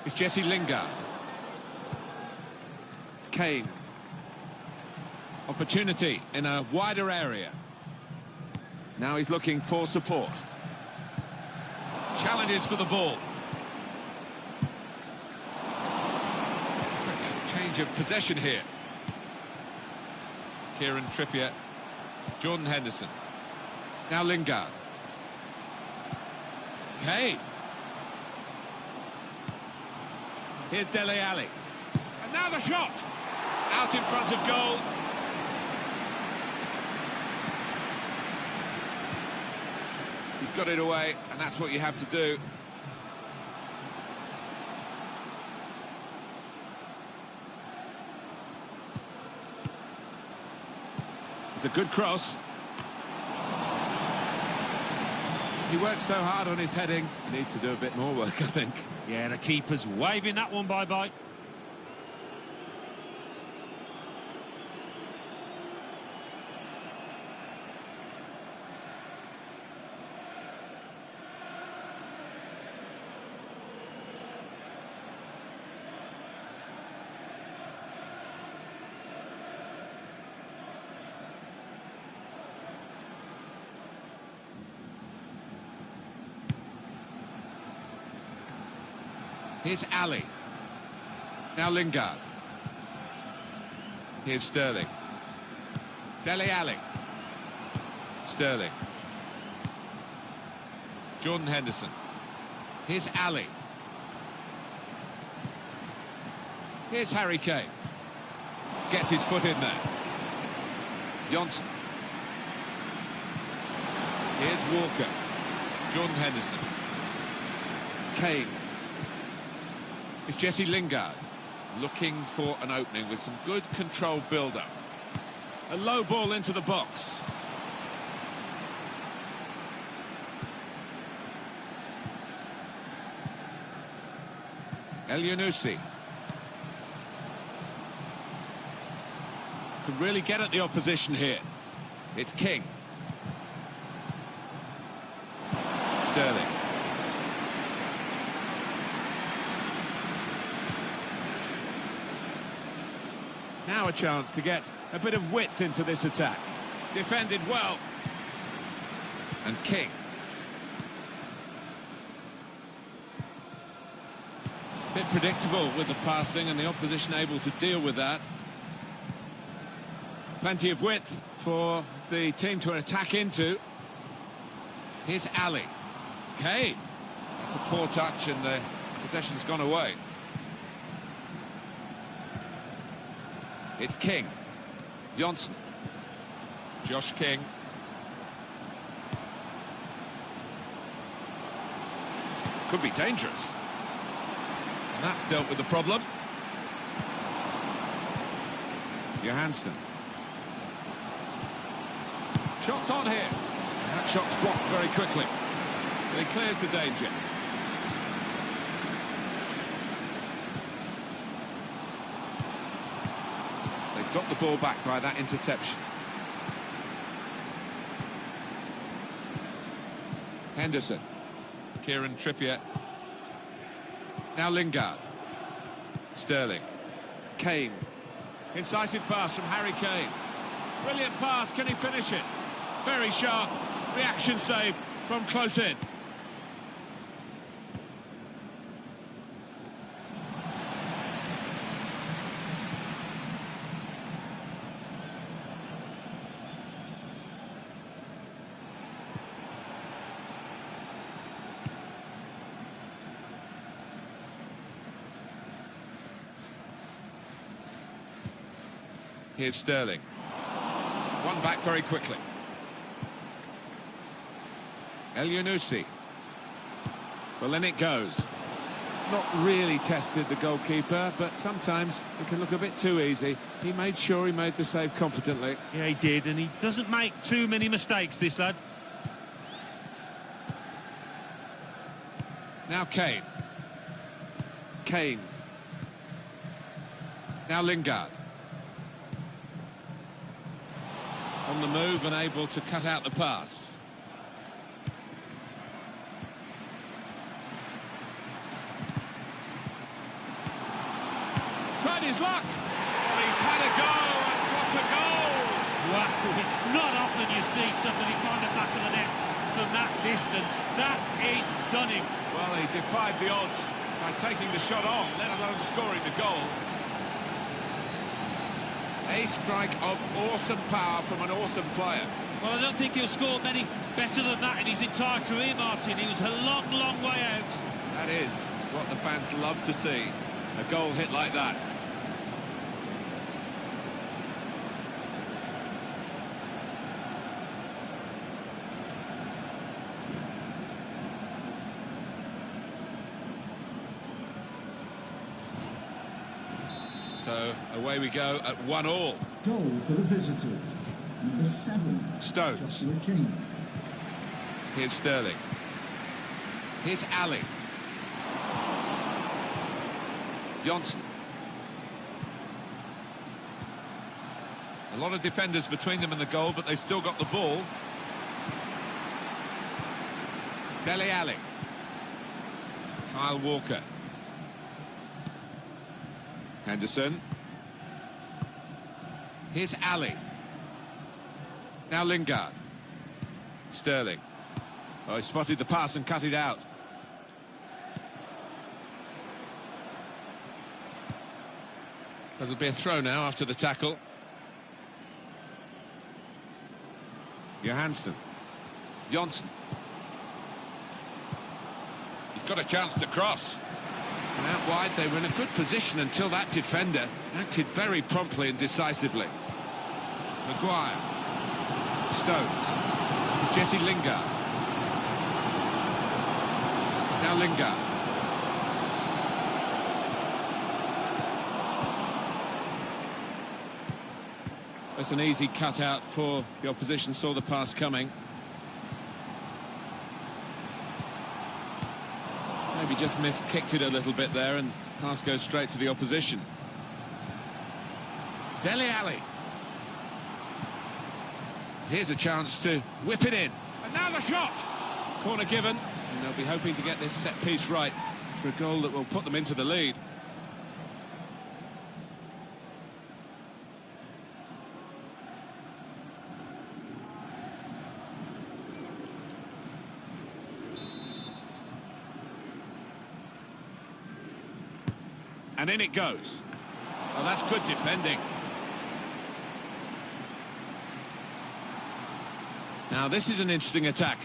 It's Jesse Lingard. Kane. Opportunity in a wider area. Now he's looking for support. Challenges for the ball. Change of possession here. Kieran Trippier. Jordan Henderson. Now Lingard. Kane. Here's Dele Alli. And now the shot! Out in front of goal. He's got it away, and that's what you have to do. It's a good cross. He works so hard on his heading. He needs to do a bit more work, I think. Yeah, the keeper's waving that one bye-bye. Here's Ali. Now Lingard. Here's Sterling. Dele Alli. Sterling. Jordan Henderson. Here's Ali. Here's Harry Kane. Gets his foot in there. Johnson. Here's Walker. Jordan Henderson. Kane. It's Jesse Lingard looking for an opening with some good control build-up. A low ball into the box. El Yunusi. Can really get at the opposition here. It's King. Sterling. Now a chance to get a bit of width into this attack. Defended well. And King. Bit predictable with the passing and the opposition able to deal with that. Plenty of width for the team to attack into. Here's Ali. Kane. That's a poor touch and the possession's gone away. It's King. Johnson. Josh King. Could be dangerous. And that's dealt with the problem. Johansson. Shots on here. That shot's blocked very quickly. But he clears the danger. They've got the ball back by that interception. Henderson. Kieran Trippier. Now Lingard. Sterling. Kane. Incisive pass from Harry Kane. Brilliant pass, can he finish it? Very sharp. Reaction save from close in. Here's Sterling. One back very quickly. El Yunusi. Well, in it goes. Not really tested the goalkeeper, but sometimes it can look a bit too easy. He made sure he made the save competently. Yeah, he did, and he doesn't make too many mistakes, this lad. Now Kane. Kane. Now Lingard. On the move and able to cut out the pass. Tried his luck. Well, he's had a go, and what a goal! Wow, it's not often you see somebody find the back of the net from that distance. That is stunning. Well, he defied the odds by taking the shot on, let alone scoring the goal. A strike of awesome power from an awesome player. Well, I don't think he'll score many better than that in his entire career, Martin. He was a long, long way out. That is what the fans love to see, a goal hit like that. So away we go at 1-1. Goal for the visitors. Number 7. Stones. Joshua King. Here's Sterling. Here's Ali. Johnson. A lot of defenders between them and the goal, but they still got the ball. Dele Alli. Kyle Walker. Henderson. Here's Ali. Now Lingard. Sterling. Oh, he spotted the pass and cut it out. It'll be a throw now after the tackle. Johansson. Johnson. He's got a chance to cross. And out wide, they were in a good position until that defender acted very promptly and decisively. Maguire. Stones. It's Jesse Lingard. Now Lingard. That's an easy cutout for the opposition, saw the pass coming. Maybe just kicked it a little bit there, and pass goes straight to the opposition. Dele Alli. Here's a chance to whip it in. And now the shot! Corner given, and they'll be hoping to get this set piece right for a goal that will put them into the lead. And in it goes. Well, that's good defending. Now, this is an interesting attack.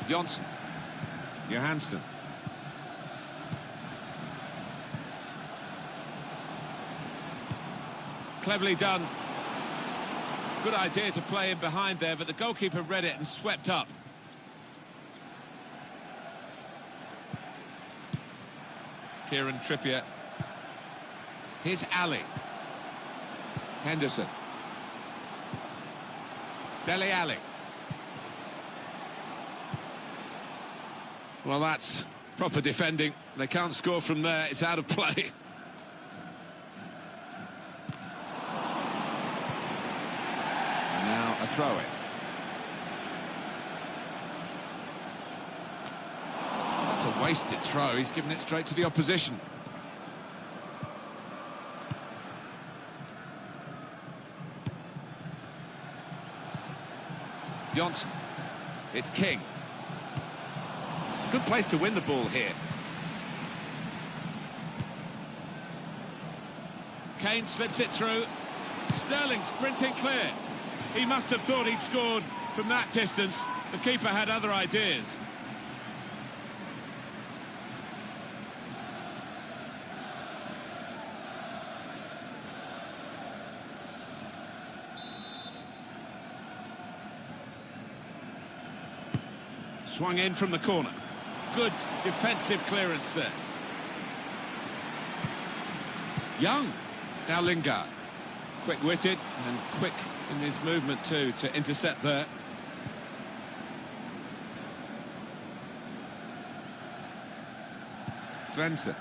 Johnson. Johansson. Cleverly done. Good idea to play in behind there, but the goalkeeper read it and swept up. Kieran Trippier. Here's Ali. Henderson. Dele Alli. Well, that's proper defending. They can't score from there. It's out of play. And now a throw-in. That's a wasted throw. He's given it straight to the opposition. Johnson. It's King. It's a good place to win the ball here. Kane slips it through. Sterling sprinting clear. He must have thought he'd scored from that distance. The keeper had other ideas. Swung in from the corner. Good defensive clearance there. Young. Now Lingard. Quick-witted and quick in his movement too to intercept there. Svensson.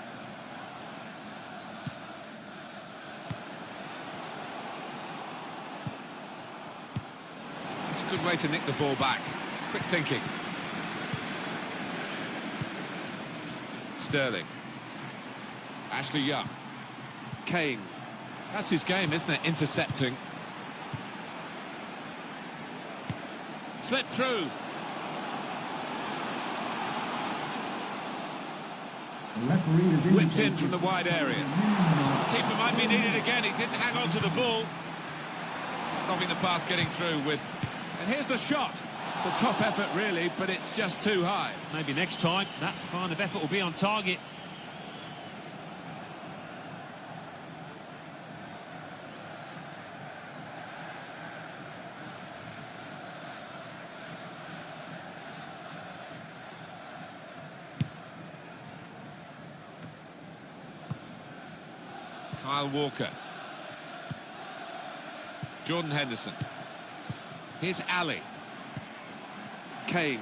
It's a good way to nick the ball back. Quick thinking. Sterling. Ashley Young. Kane. That's his game, isn't it? Intercepting. Slipped through. The referee is Whipped in from the wide area. Keeper might be needed again. He didn't hang on to the ball. Stopping the pass getting through with... And here's the shot. It's a top effort, really, but it's just too high. Maybe next time that kind of effort will be on target. Kyle Walker. Jordan Henderson. Here's Ali. Kane.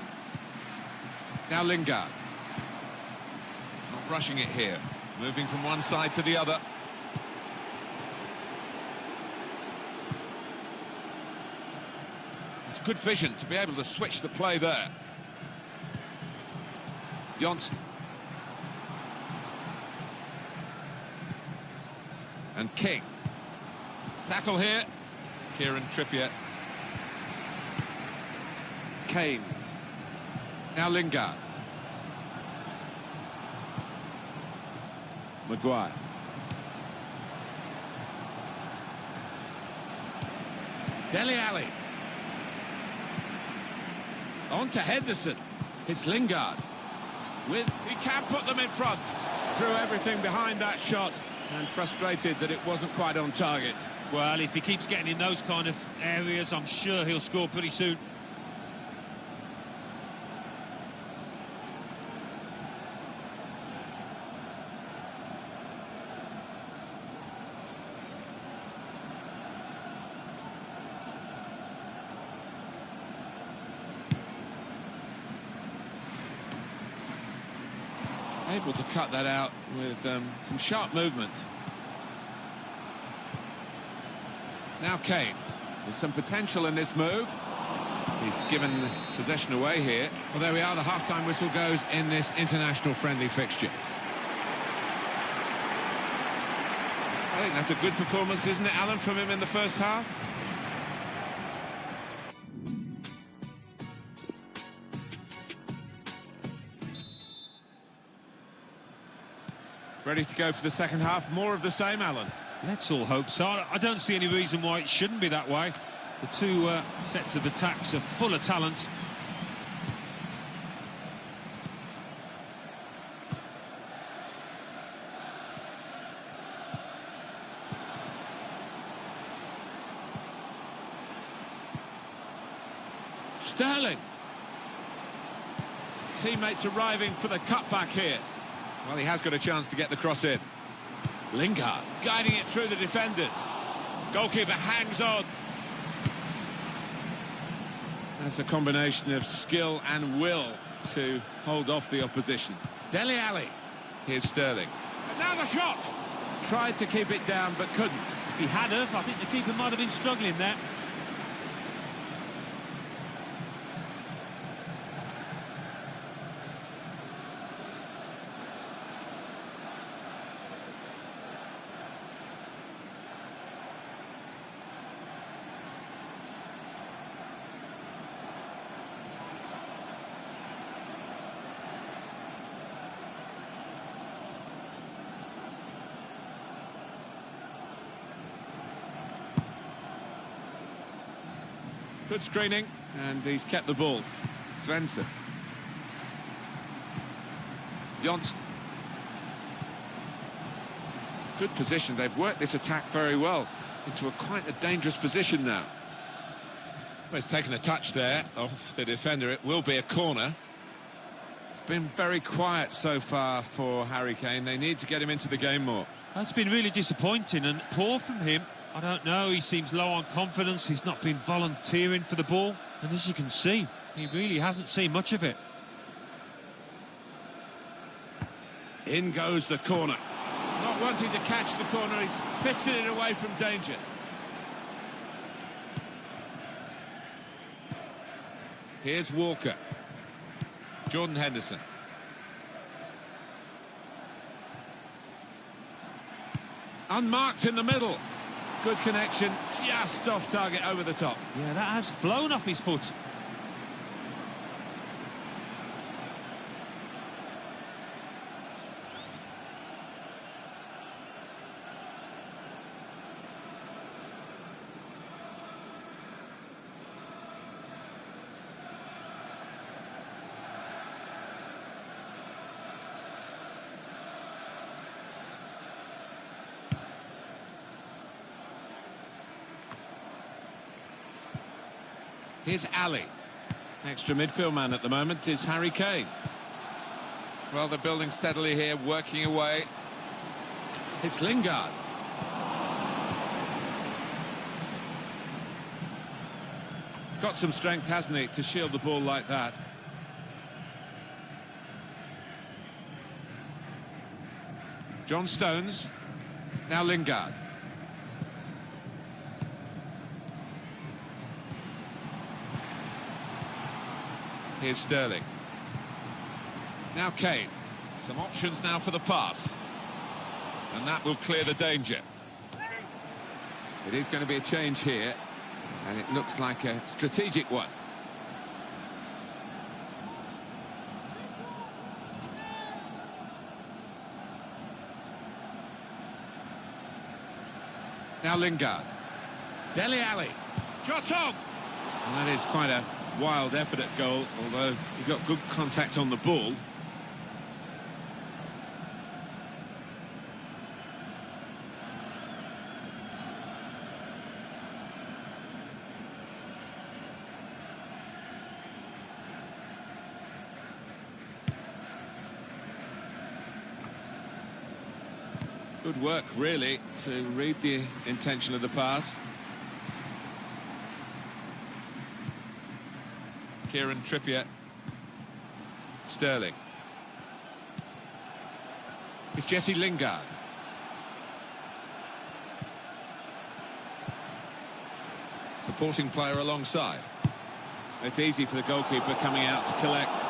Now Lingard. Not rushing it here. Moving from one side to the other. It's good vision to be able to switch the play there. Johnson. And King. Tackle here. Kieran Trippier. Kane. Now Lingard. Maguire. Dele Alli. On to Henderson. It's Lingard. He can put them in front. Threw everything behind that shot and frustrated that it wasn't quite on target. Well, if he keeps getting in those kind of areas, I'm sure he'll score pretty soon. Able to cut that out with some sharp movement. Now Kane. There's some potential in this move. He's given possession away here. Well, there we are. The half-time whistle goes in this international friendly fixture. I think that's a good performance, isn't it, Alan, from him in the first half? Ready to go for the second half. More of the same, Alan. Let's all hope so. I don't see any reason why it shouldn't be that way. The two sets of attacks are full of talent. Sterling. Teammates arriving for the cutback here. Well, he has got a chance to get the cross in. Lingard guiding it through the defenders. Goalkeeper hangs on. That's a combination of skill and will to hold off the opposition. Dele Alli. Here's Sterling. And now the shot. Tried to keep it down, but couldn't. If he had have, I think the keeper might have been struggling there. Good screening, and he's kept the ball. Svensson. Johnson. Good position. They've worked this attack very well into quite a dangerous position now. Well, he's taken a touch there off the defender. It will be a corner. It's been very quiet so far for Harry Kane. They need to get him into the game more. That's been really disappointing and poor from him. I don't know, he seems low on confidence. He's not been volunteering for the ball. And as you can see, he really hasn't seen much of it. In goes the corner. Not wanting to catch the corner, he's fisted it away from danger. Here's Walker. Jordan Henderson. Unmarked in the middle. Good connection, just off target over the top. Yeah, that has flown off his foot. Here's Ali. Extra midfield man at the moment is Harry Kane. Well, they're building steadily here, working away. It's Lingard. He's got some strength, hasn't he, to shield the ball like that. John Stones. Now Lingard. Here's Sterling. Now Kane. Some options now for the pass. And that will clear the danger. It is going to be a change here. And it looks like a strategic one. Now Lingard. Dele Alli. Shot on! And that is quite a wild effort at goal, although he got good contact on the ball. Good work, really, to read the intention of the pass. Kieran Trippier. Sterling. It's Jesse Lingard. Supporting player alongside. It's easy for the goalkeeper coming out to collect.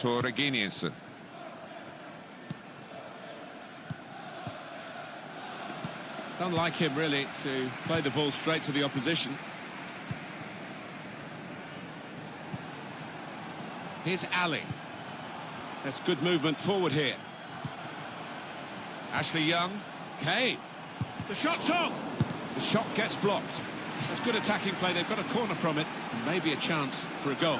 Torreginius. It's unlike him, really, to play the ball straight to the opposition. Here's Ali. That's good movement forward here. Ashley Young. Kane. The shot's on. The shot gets blocked. That's good attacking play. They've got a corner from it. And maybe a chance for a goal.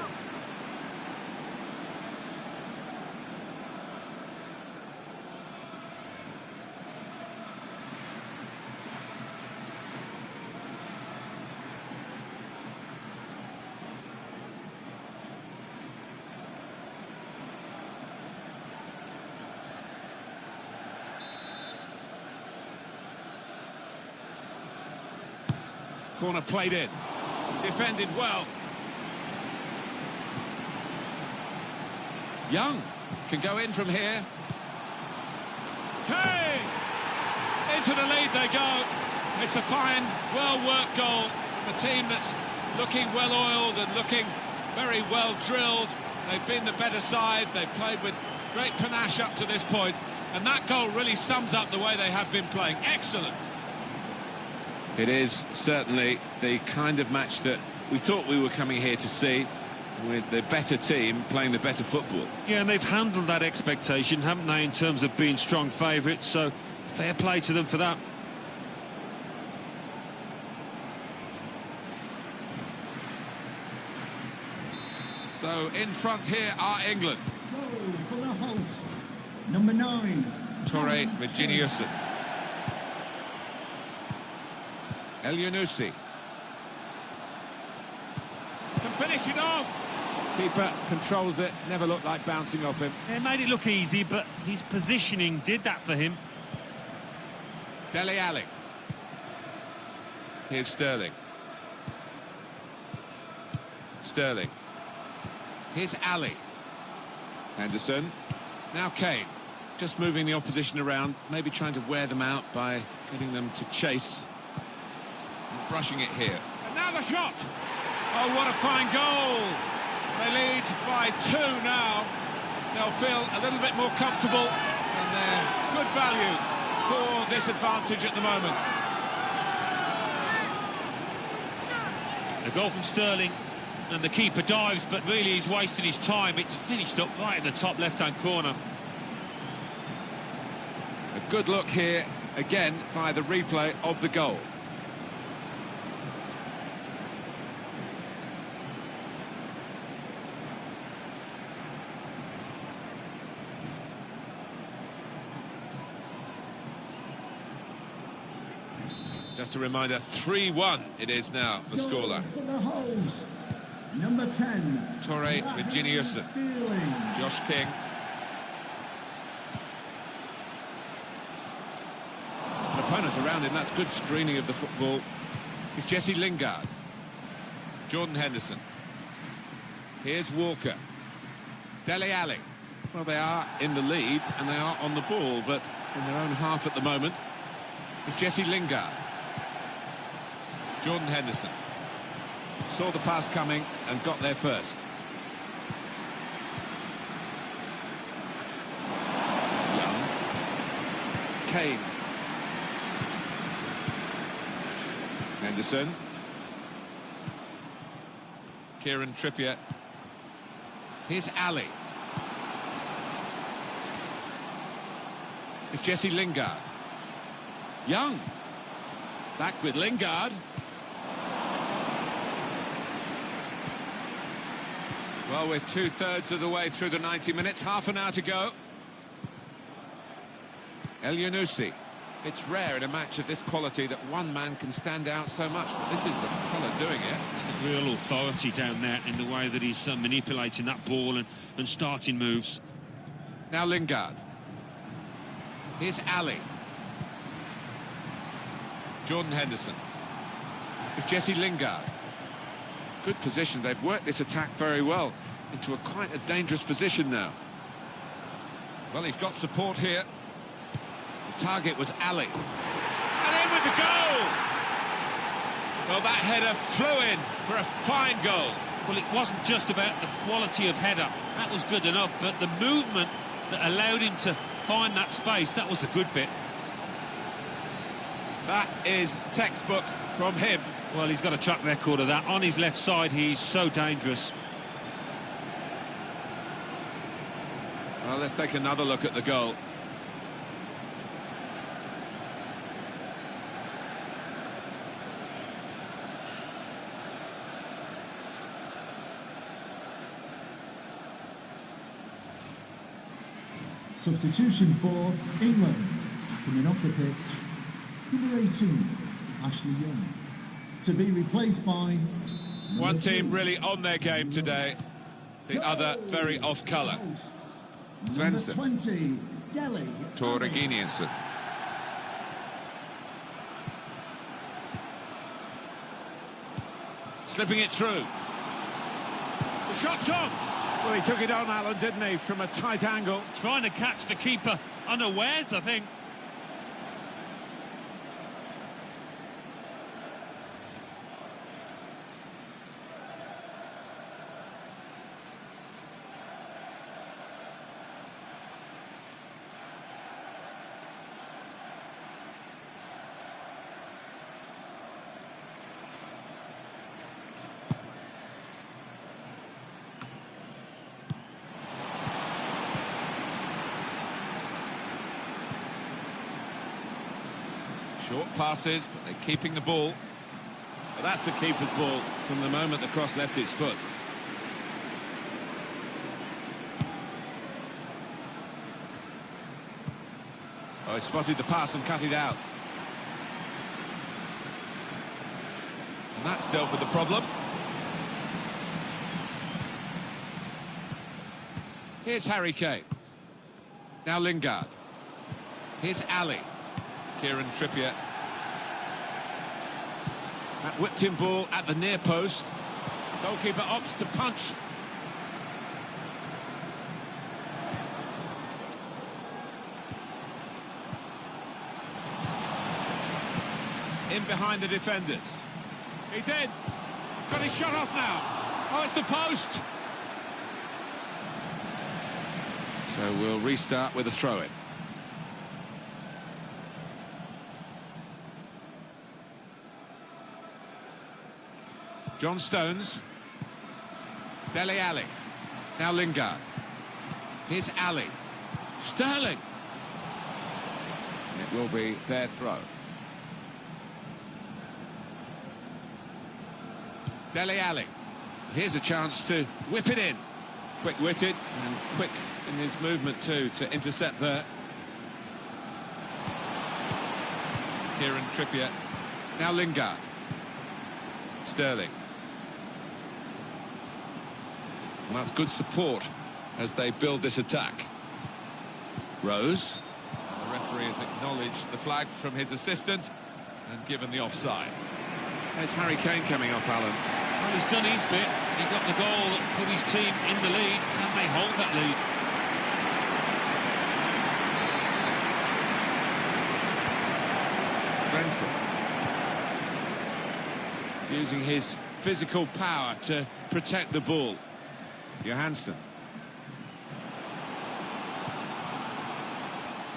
Corner played in. Defended well. Young can go in from here. Kane! Into the lead they go. It's a fine, well-worked goal from a team that's looking well-oiled and looking very well-drilled. They've been the better side. They've played with great panache up to this point. And that goal really sums up the way they have been playing. Excellent. It is certainly the kind of match that we thought we were coming here to see, with the better team playing the better football. Yeah, and they've handled that expectation, haven't they, in terms of being strong favourites, so fair play to them for that. So in front here are England. Goal for the host, number 9. Torreginius. El Yunusi. Can finish it off. Keeper controls it, never looked like bouncing off him. It made it look easy, but his positioning did that for him. Dele Alli. Here's Sterling. Sterling. Here's Ali. Henderson. Now Kane. Just moving the opposition around, maybe trying to wear them out by getting them to chase. Brushing it here. And now the shot! Oh, what a fine goal! They lead by 2 now. They'll feel a little bit more comfortable, and they're good value for this advantage at the moment. A goal from Sterling, and the keeper dives, but really he's wasting his time. It's finished up right in the top left-hand corner. A good look here, again, by the replay of the goal. Just a reminder, 3-1 it is now, the scoreline. For the host, number 10, Torre Virginius, Josh King. An opponent around him, that's good screening of the football. It's Jesse Lingard. Jordan Henderson. Here's Walker. Dele Alli. Well, they are in the lead and they are on the ball, but in their own half at the moment. It's Jesse Lingard. Jordan Henderson saw the pass coming and got there first. Young. Kane. Henderson. Kieran Trippier. Here's Ali. It's Jesse Lingard. Young. Back with Lingard. Well, we're 2/3 of the way through the 90 minutes, half an hour to go. El Yunusi. It's rare in a match of this quality that one man can stand out so much, but this is the fella doing it. Real authority down there in the way that he's manipulating that ball and starting moves. Now Lingard. Here's Ali. Jordan Henderson. It's Jesse Lingard. Good position. They've worked this attack very well into quite a dangerous position now. Well, he's got support here. The target was Ali. And in with the goal! Well, that header flew in for a fine goal. Well, it wasn't just about the quality of header. That was good enough, but the movement that allowed him to find that space, that was the good bit. That is textbook from him. Well, he's got a track record of that. On his left side, he's so dangerous. Well, let's take another look at the goal. Substitution for England. Coming off the pitch, number 18, Ashley Young. To be replaced by... One team really on their game today, the other very off colour. Number Svensson. 20, Dele Torre Alli. Virginius. Slipping it through. The shot's on! Well, he took it on, Alan, didn't he, from a tight angle. Trying to catch the keeper unawares, I think. Short passes, but they're keeping the ball. But that's the keeper's ball from the moment the cross left his foot. Oh, he spotted the pass and cut it out. And that's dealt with the problem. Here's Harry Kane. Now Lingard. Here's Ali. Kieran Trippier. That whipped-in ball at the near post. Goalkeeper opts to punch. In behind the defenders. He's in. He's got his shot off now. Oh, it's the post. So we'll restart with a throw-in. John Stones. Dele Alli. Now Lingard. Here's Ali. Sterling. It will be their throw. Dele Alli. Here's a chance to whip it in. Quick-witted and quick in his movement too to intercept there. Kieran Trippier. Now Lingard. Sterling. And that's good support as they build this attack. Rose. The referee has acknowledged the flag from his assistant and given the offside. There's Harry Kane coming off, Alan. Well, he's done his bit. He got the goal that put his team in the lead. Can they hold that lead? Svensson. Using his physical power to protect the ball. Johansson.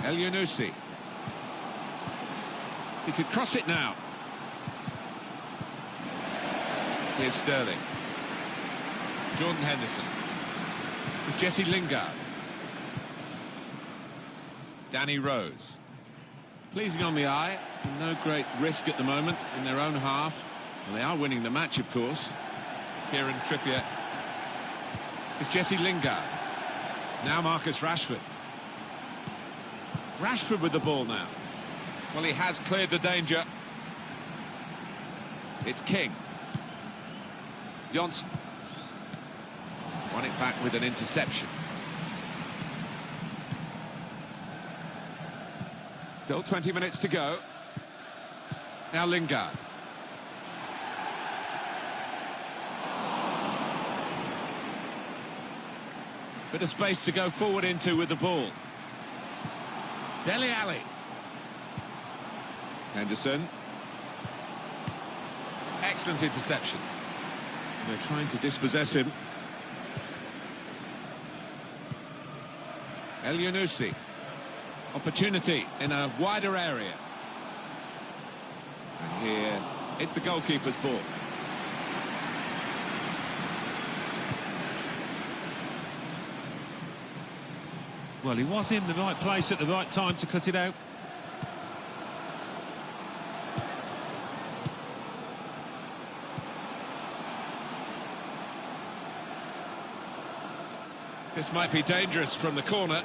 El Yunusi. He could cross it now. Here's Sterling. Jordan Henderson. It's Jesse Lingard. Danny Rose. Pleasing on the eye. No great risk at the moment in their own half. And they are winning the match, of course. Kieran Trippier. It's Jesse Lingard. Now Marcus Rashford. Rashford with the ball now. Well, he has cleared the danger. It's King. Johnson. Won it back with an interception. Still 20 minutes to go. Now Lingard. Bit of space to go forward into with the ball. Dele Alli. Henderson. Excellent interception. They're trying to dispossess him. El Yunusi. Opportunity in a wider area. And here, it's the goalkeeper's ball. Well, he was in the right place at the right time to cut it out. This might be dangerous from the corner.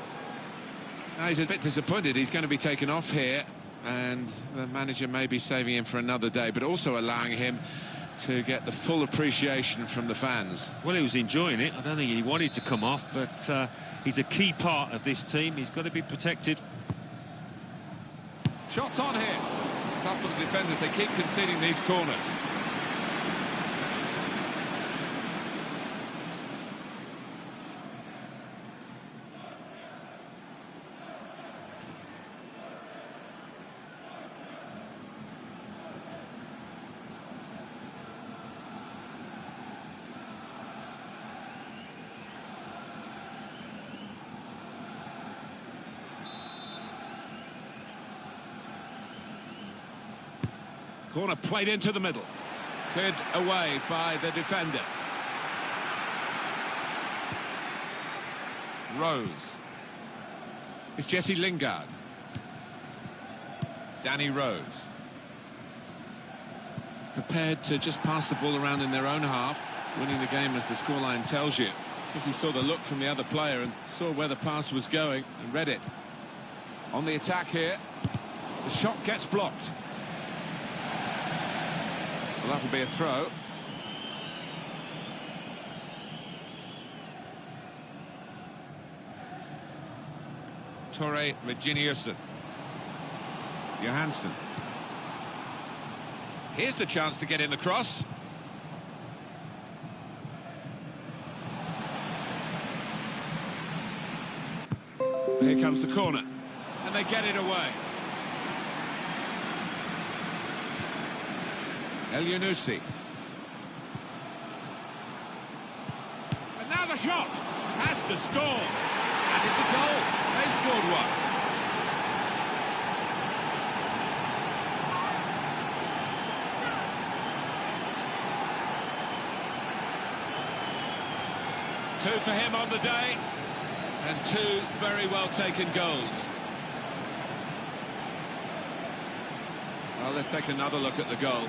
Now he's a bit disappointed. He's going to be taken off here, and the manager may be saving him for another day, but also allowing him to get the full appreciation from the fans. Well, he was enjoying it. I don't think he wanted to come off, but he's a key part of this team. He's got to be protected. Shots on here. It's tough for the defenders. They keep conceding these corners. Corner played into the middle. Cleared away by the defender. Rose. It's Jesse Lingard. Danny Rose. Prepared to just pass the ball around in their own half, winning the game as the scoreline tells you. I think he saw the look from the other player and saw where the pass was going and read it. On the attack here. The shot gets blocked. Well, that'll be a throw. Torre Reginiussen. Johansson. Here's the chance to get in the cross. Here comes the corner. And they get it away. El Yunusi. And now the shot! Has to score! And it's a goal. They've scored one. Two for him on the day, and two very well taken goals. Well, let's take another look at the goal.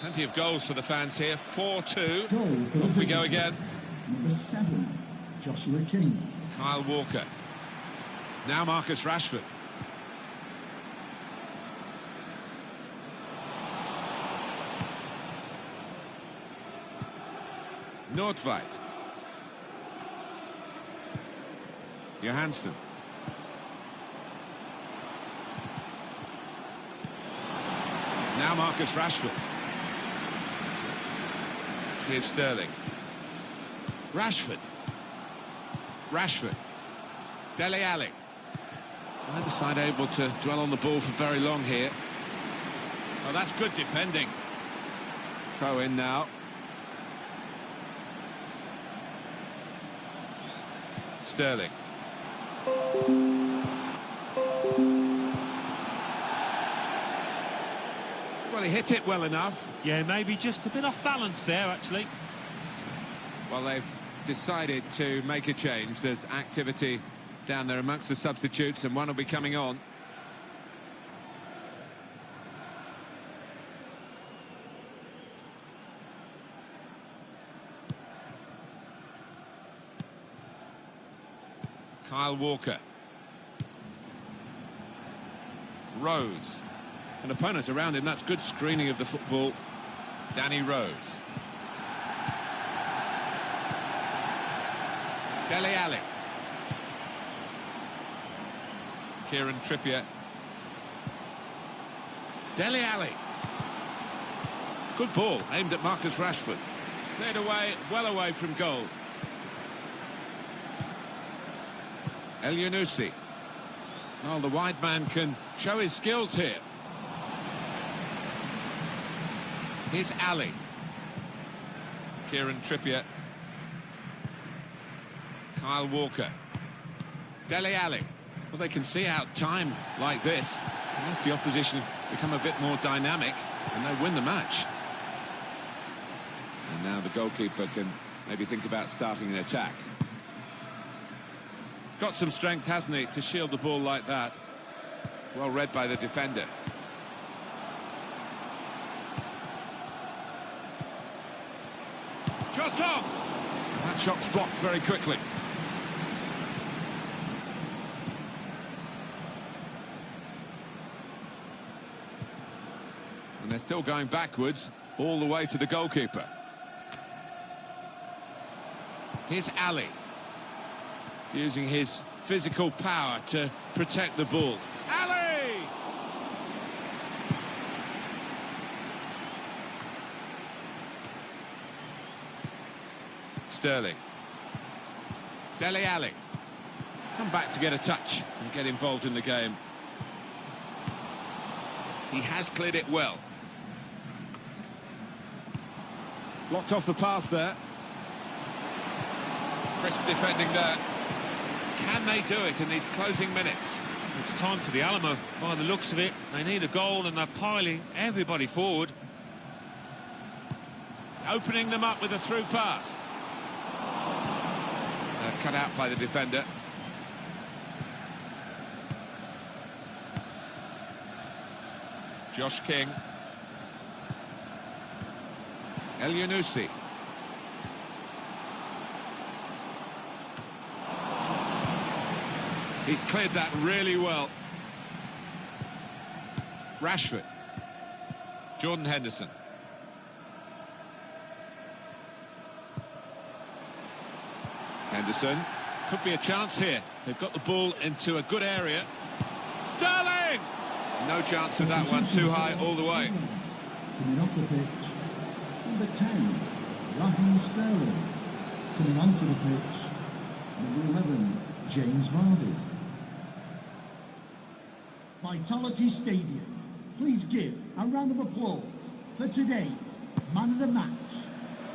Plenty of goals for the fans here. 4-2. Goal for the Off we go visitor. again. Number 7, Joshua King. Kyle Walker. Now Marcus Rashford. Nordweit. Johansson. Now Marcus Rashford. Here's Sterling. Rashford. Dele Alli. Neither side able to dwell on the ball for very long here. Oh, that's good defending. Throw in now. Sterling. Well, he hit it well enough. Yeah, maybe just a bit off balance there, actually. Well, they've decided to make a change. There's activity down there amongst the substitutes, and one will be coming on. Kyle Walker. Rose. An opponent around him. That's good screening of the football. Danny Rose. Dele Alli. Kieran Trippier. Dele Alli. Good ball, aimed at Marcus Rashford. Cleared away, well away from goal. El Yunusi. Well, the wide man can show his skills here. Here's Ali. Kieran Trippier. Kyle Walker. Dele Alli. Well, they can see out time like this, unless the opposition become a bit more dynamic, and they win the match. And now the goalkeeper can maybe think about starting an attack. He's got some strength, hasn't he, to shield the ball like that. Well read by the defender. Shot on! That shot's blocked very quickly. And they're still going backwards all the way to the goalkeeper. Here's Ali. Using his physical power to protect the ball. Ali! Sterling. Dele Alli. Come back to get a touch and get involved in the game. He has cleared it well. Blocked off the pass there. Crisp defending there. Can they do it in these closing minutes? It's time for the Alamo, by the looks of it. They need a goal and they're piling everybody forward. Opening them up with a through pass. Cut out by the defender. Josh King. El Yunusi. He cleared that really well. Rashford. Jordan Henderson. Henderson. Could be a chance here. They've got the ball into a good area. Sterling! No chance of that one. Too high all the way. Coming off the pitch, number 10, Raheem Sterling. Coming onto the pitch, number 11, James Vardy. Vitality Stadium, please give a round of applause for today's man of the match.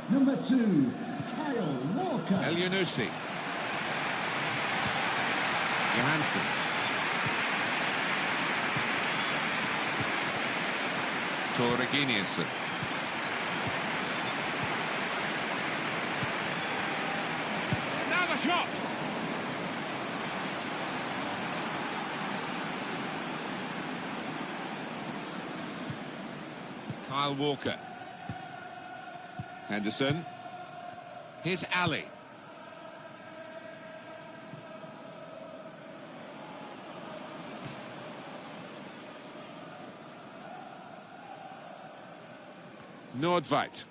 Number 2, Kyle Walker. El Yunusi. Johansson. Torreginius. Now the shot! Kyle Walker. Henderson. Here's Ali. Nordweit.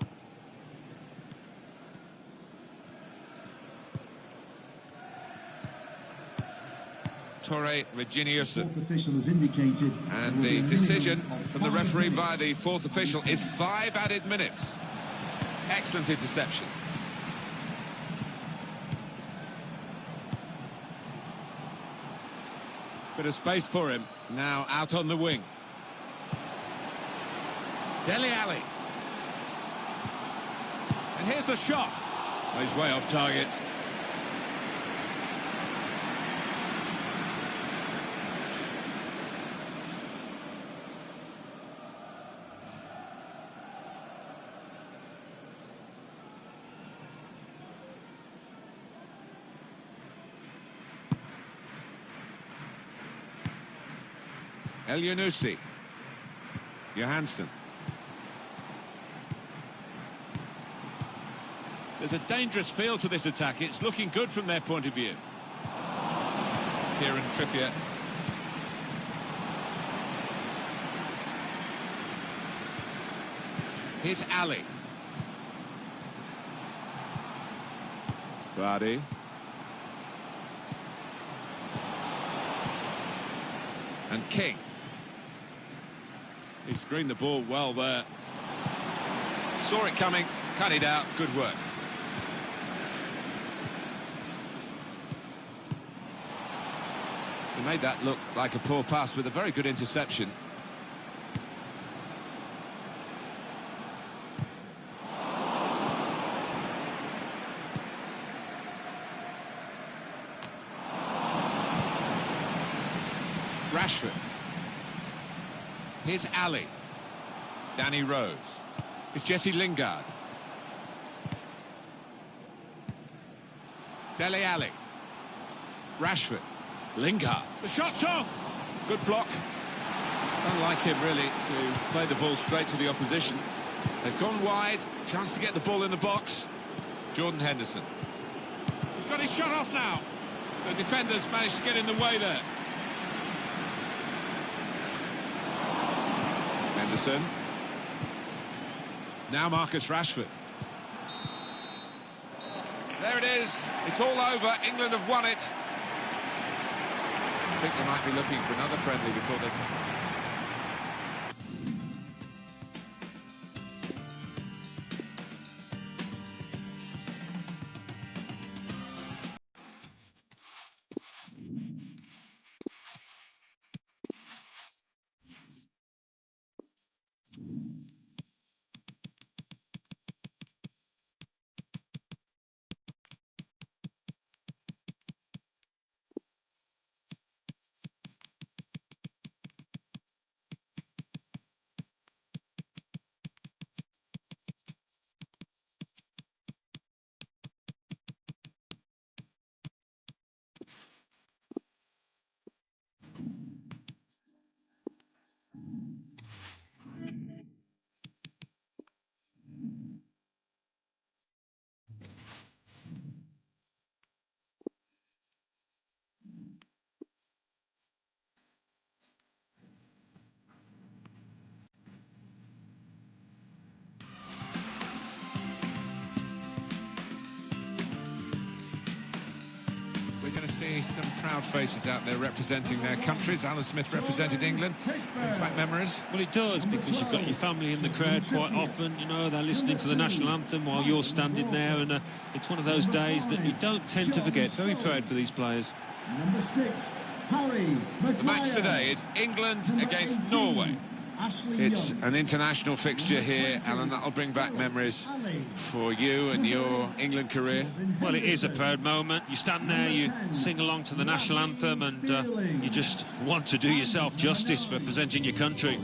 Torre Reginiussen. Fourth official has indicated. And the decision from the referee by the fourth official is 5 added minutes. Excellent interception. Bit of space for him. Now out on the wing. Dele Alli. And here's the shot. Oh, he's way off target. El Yunusi. Johansson. There's a dangerous feel to this attack. It's looking good from their point of view. Kieran Trippier. Here's Ali. Vardy. And King. He screened the ball well there. Saw it coming, cut it out. Good work. He made that look like a poor pass with a very good interception. Rashford. Here's Ali. Danny Rose. It's Jesse Lingard. Dele Alli. Rashford. Lingard. The shot's on! Good block. It's unlike him, really, to play the ball straight to the opposition. They've gone wide. Chance to get the ball in the box. Jordan Henderson. He's got his shot off now. The defenders managed to get in the way there. Henderson. Now Marcus Rashford. There it is. It's all over. England have won it. I think they might be looking for another friendly before they... see some proud faces out there representing their countries. Alan Smith represented England. Brings back memories. Well, it does, because you've got your family in the crowd quite often. You know, they're listening to the national anthem while you're standing there, and it's one of those days that you don't tend to forget. Very proud for these players. Number 6, Harry Maguire. The match today is England against Norway. It's an international fixture here, Alan. That'll bring back memories for you and your England career. Well, it is a proud moment. You stand there, you sing along to the national anthem, and you just want to do yourself justice representing your country.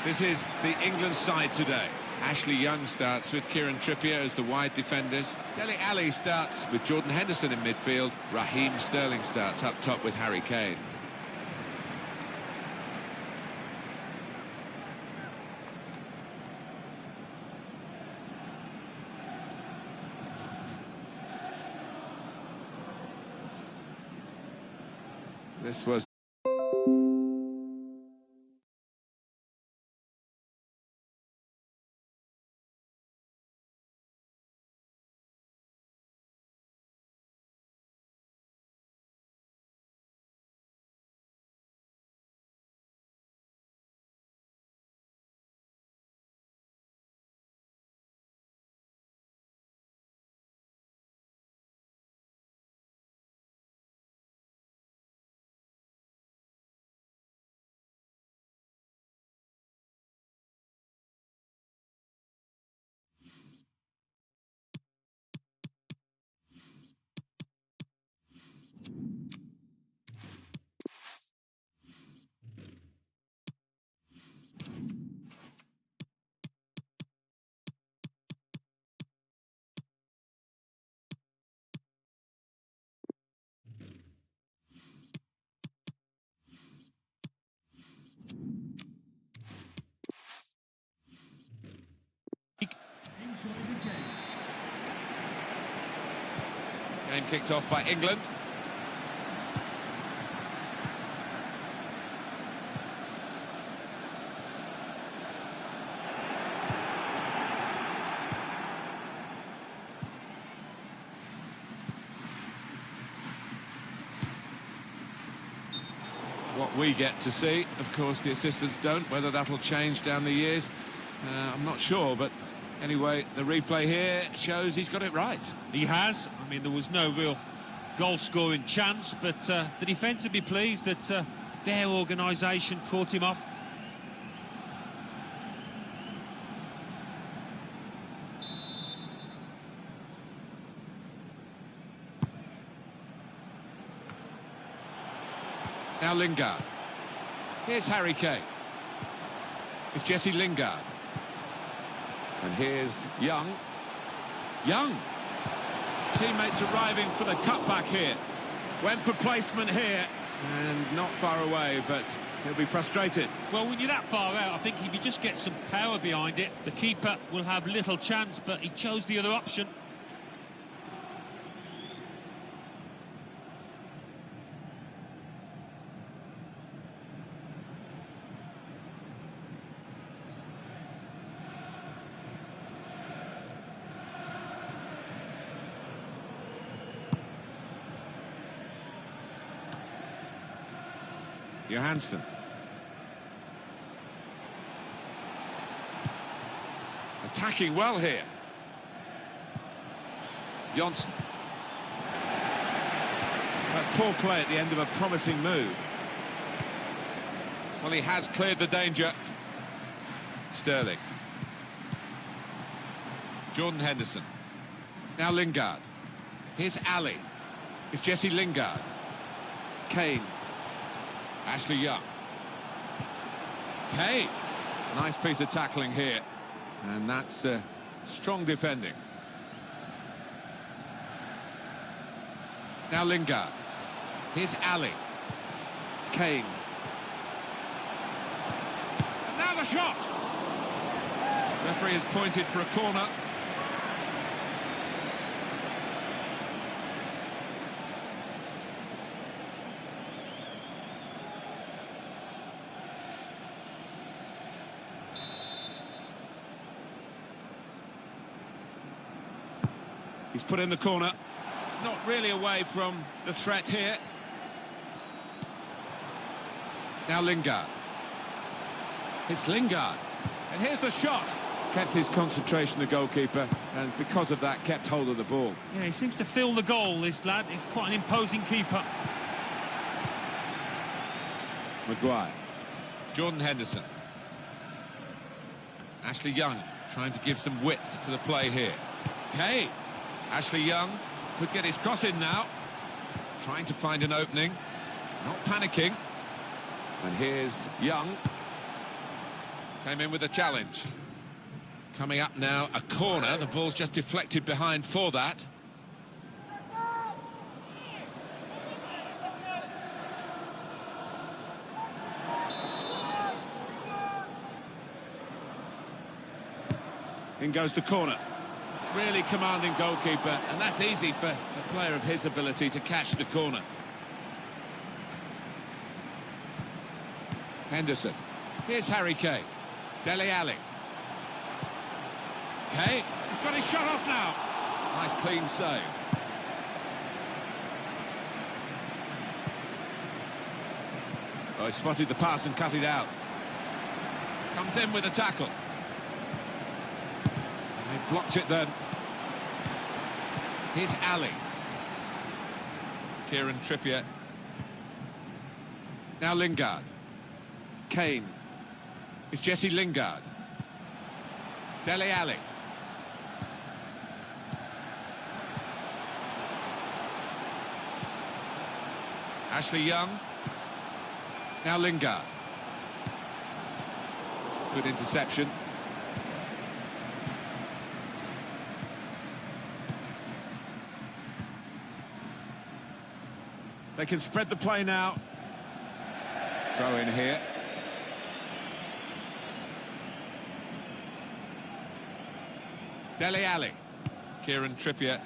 This is the England side today. Ashley Young starts with Kieran Trippier as the wide defenders. Dele Alli starts with Jordan Henderson in midfield. Raheem Sterling starts up top with Harry Kane. This was Game kicked off by England. what we get to see. Of course, the assistants don't. Whether that'll change down the years, I'm not sure, but anyway, the replay here shows he's got it right. He has. I mean, there was no real goal-scoring chance, but the defence would be pleased that their organisation caught him off. Now Lingard. Here's Harry Kane. It's Jesse Lingard. And here's Young. Young. Teammates arriving for the cutback here. Went for placement here. And not far away, but he'll be frustrated. Well, when you're that far out, I think if you just get some power behind it, the keeper will have little chance, but he chose the other option. Johansson. Attacking well here. Johnson. That's poor play at the end of a promising move. Well, he has cleared the danger. Sterling. Jordan Henderson. Now Lingard. Here's Ali. It's Jesse Lingard. Kane. Ashley Young. Kane. Nice piece of tackling here. And that's strong defending. Now Lingard. Here's Ali. Kane. And now the shot! Referee has pointed for a corner. He's put in the corner. Not really away from the threat here. Now Lingard. It's Lingard. And here's the shot. Kept his concentration, the goalkeeper, and because of that, kept hold of the ball. Yeah, he seems to feel the goal, this lad. He's quite an imposing keeper. Maguire. Jordan Henderson. Ashley Young trying to give some width to the play here. Okay. Ashley Young could get his cross in now. Trying to find an opening. Not panicking. And here's Young. Came in with a challenge. Coming up now, a corner. The ball's just deflected behind for that. In goes the corner. Really commanding goalkeeper, and that's easy for a player of his ability to catch the corner. Henderson. Here's Harry Kane. Dele Alli. Okay, he's got his shot off now. Nice clean save. Oh, he spotted the pass and cut it out. Comes in with a tackle. And he blocked it then. Here's Ali. Kieran Trippier. Now Lingard. Kane. It's Jesse Lingard. Dele Alli. Ashley Young. Now Lingard. Good interception. They can spread the play now. Throw in here. Dele Alli. Kieran Trippier.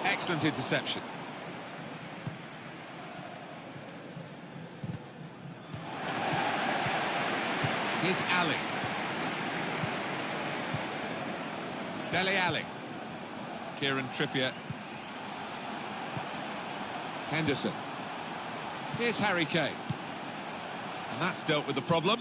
Excellent interception. Here's Ali. Dele Alli. Kieran Trippier. Henderson. Here's Harry Kane. And that's dealt with the problem.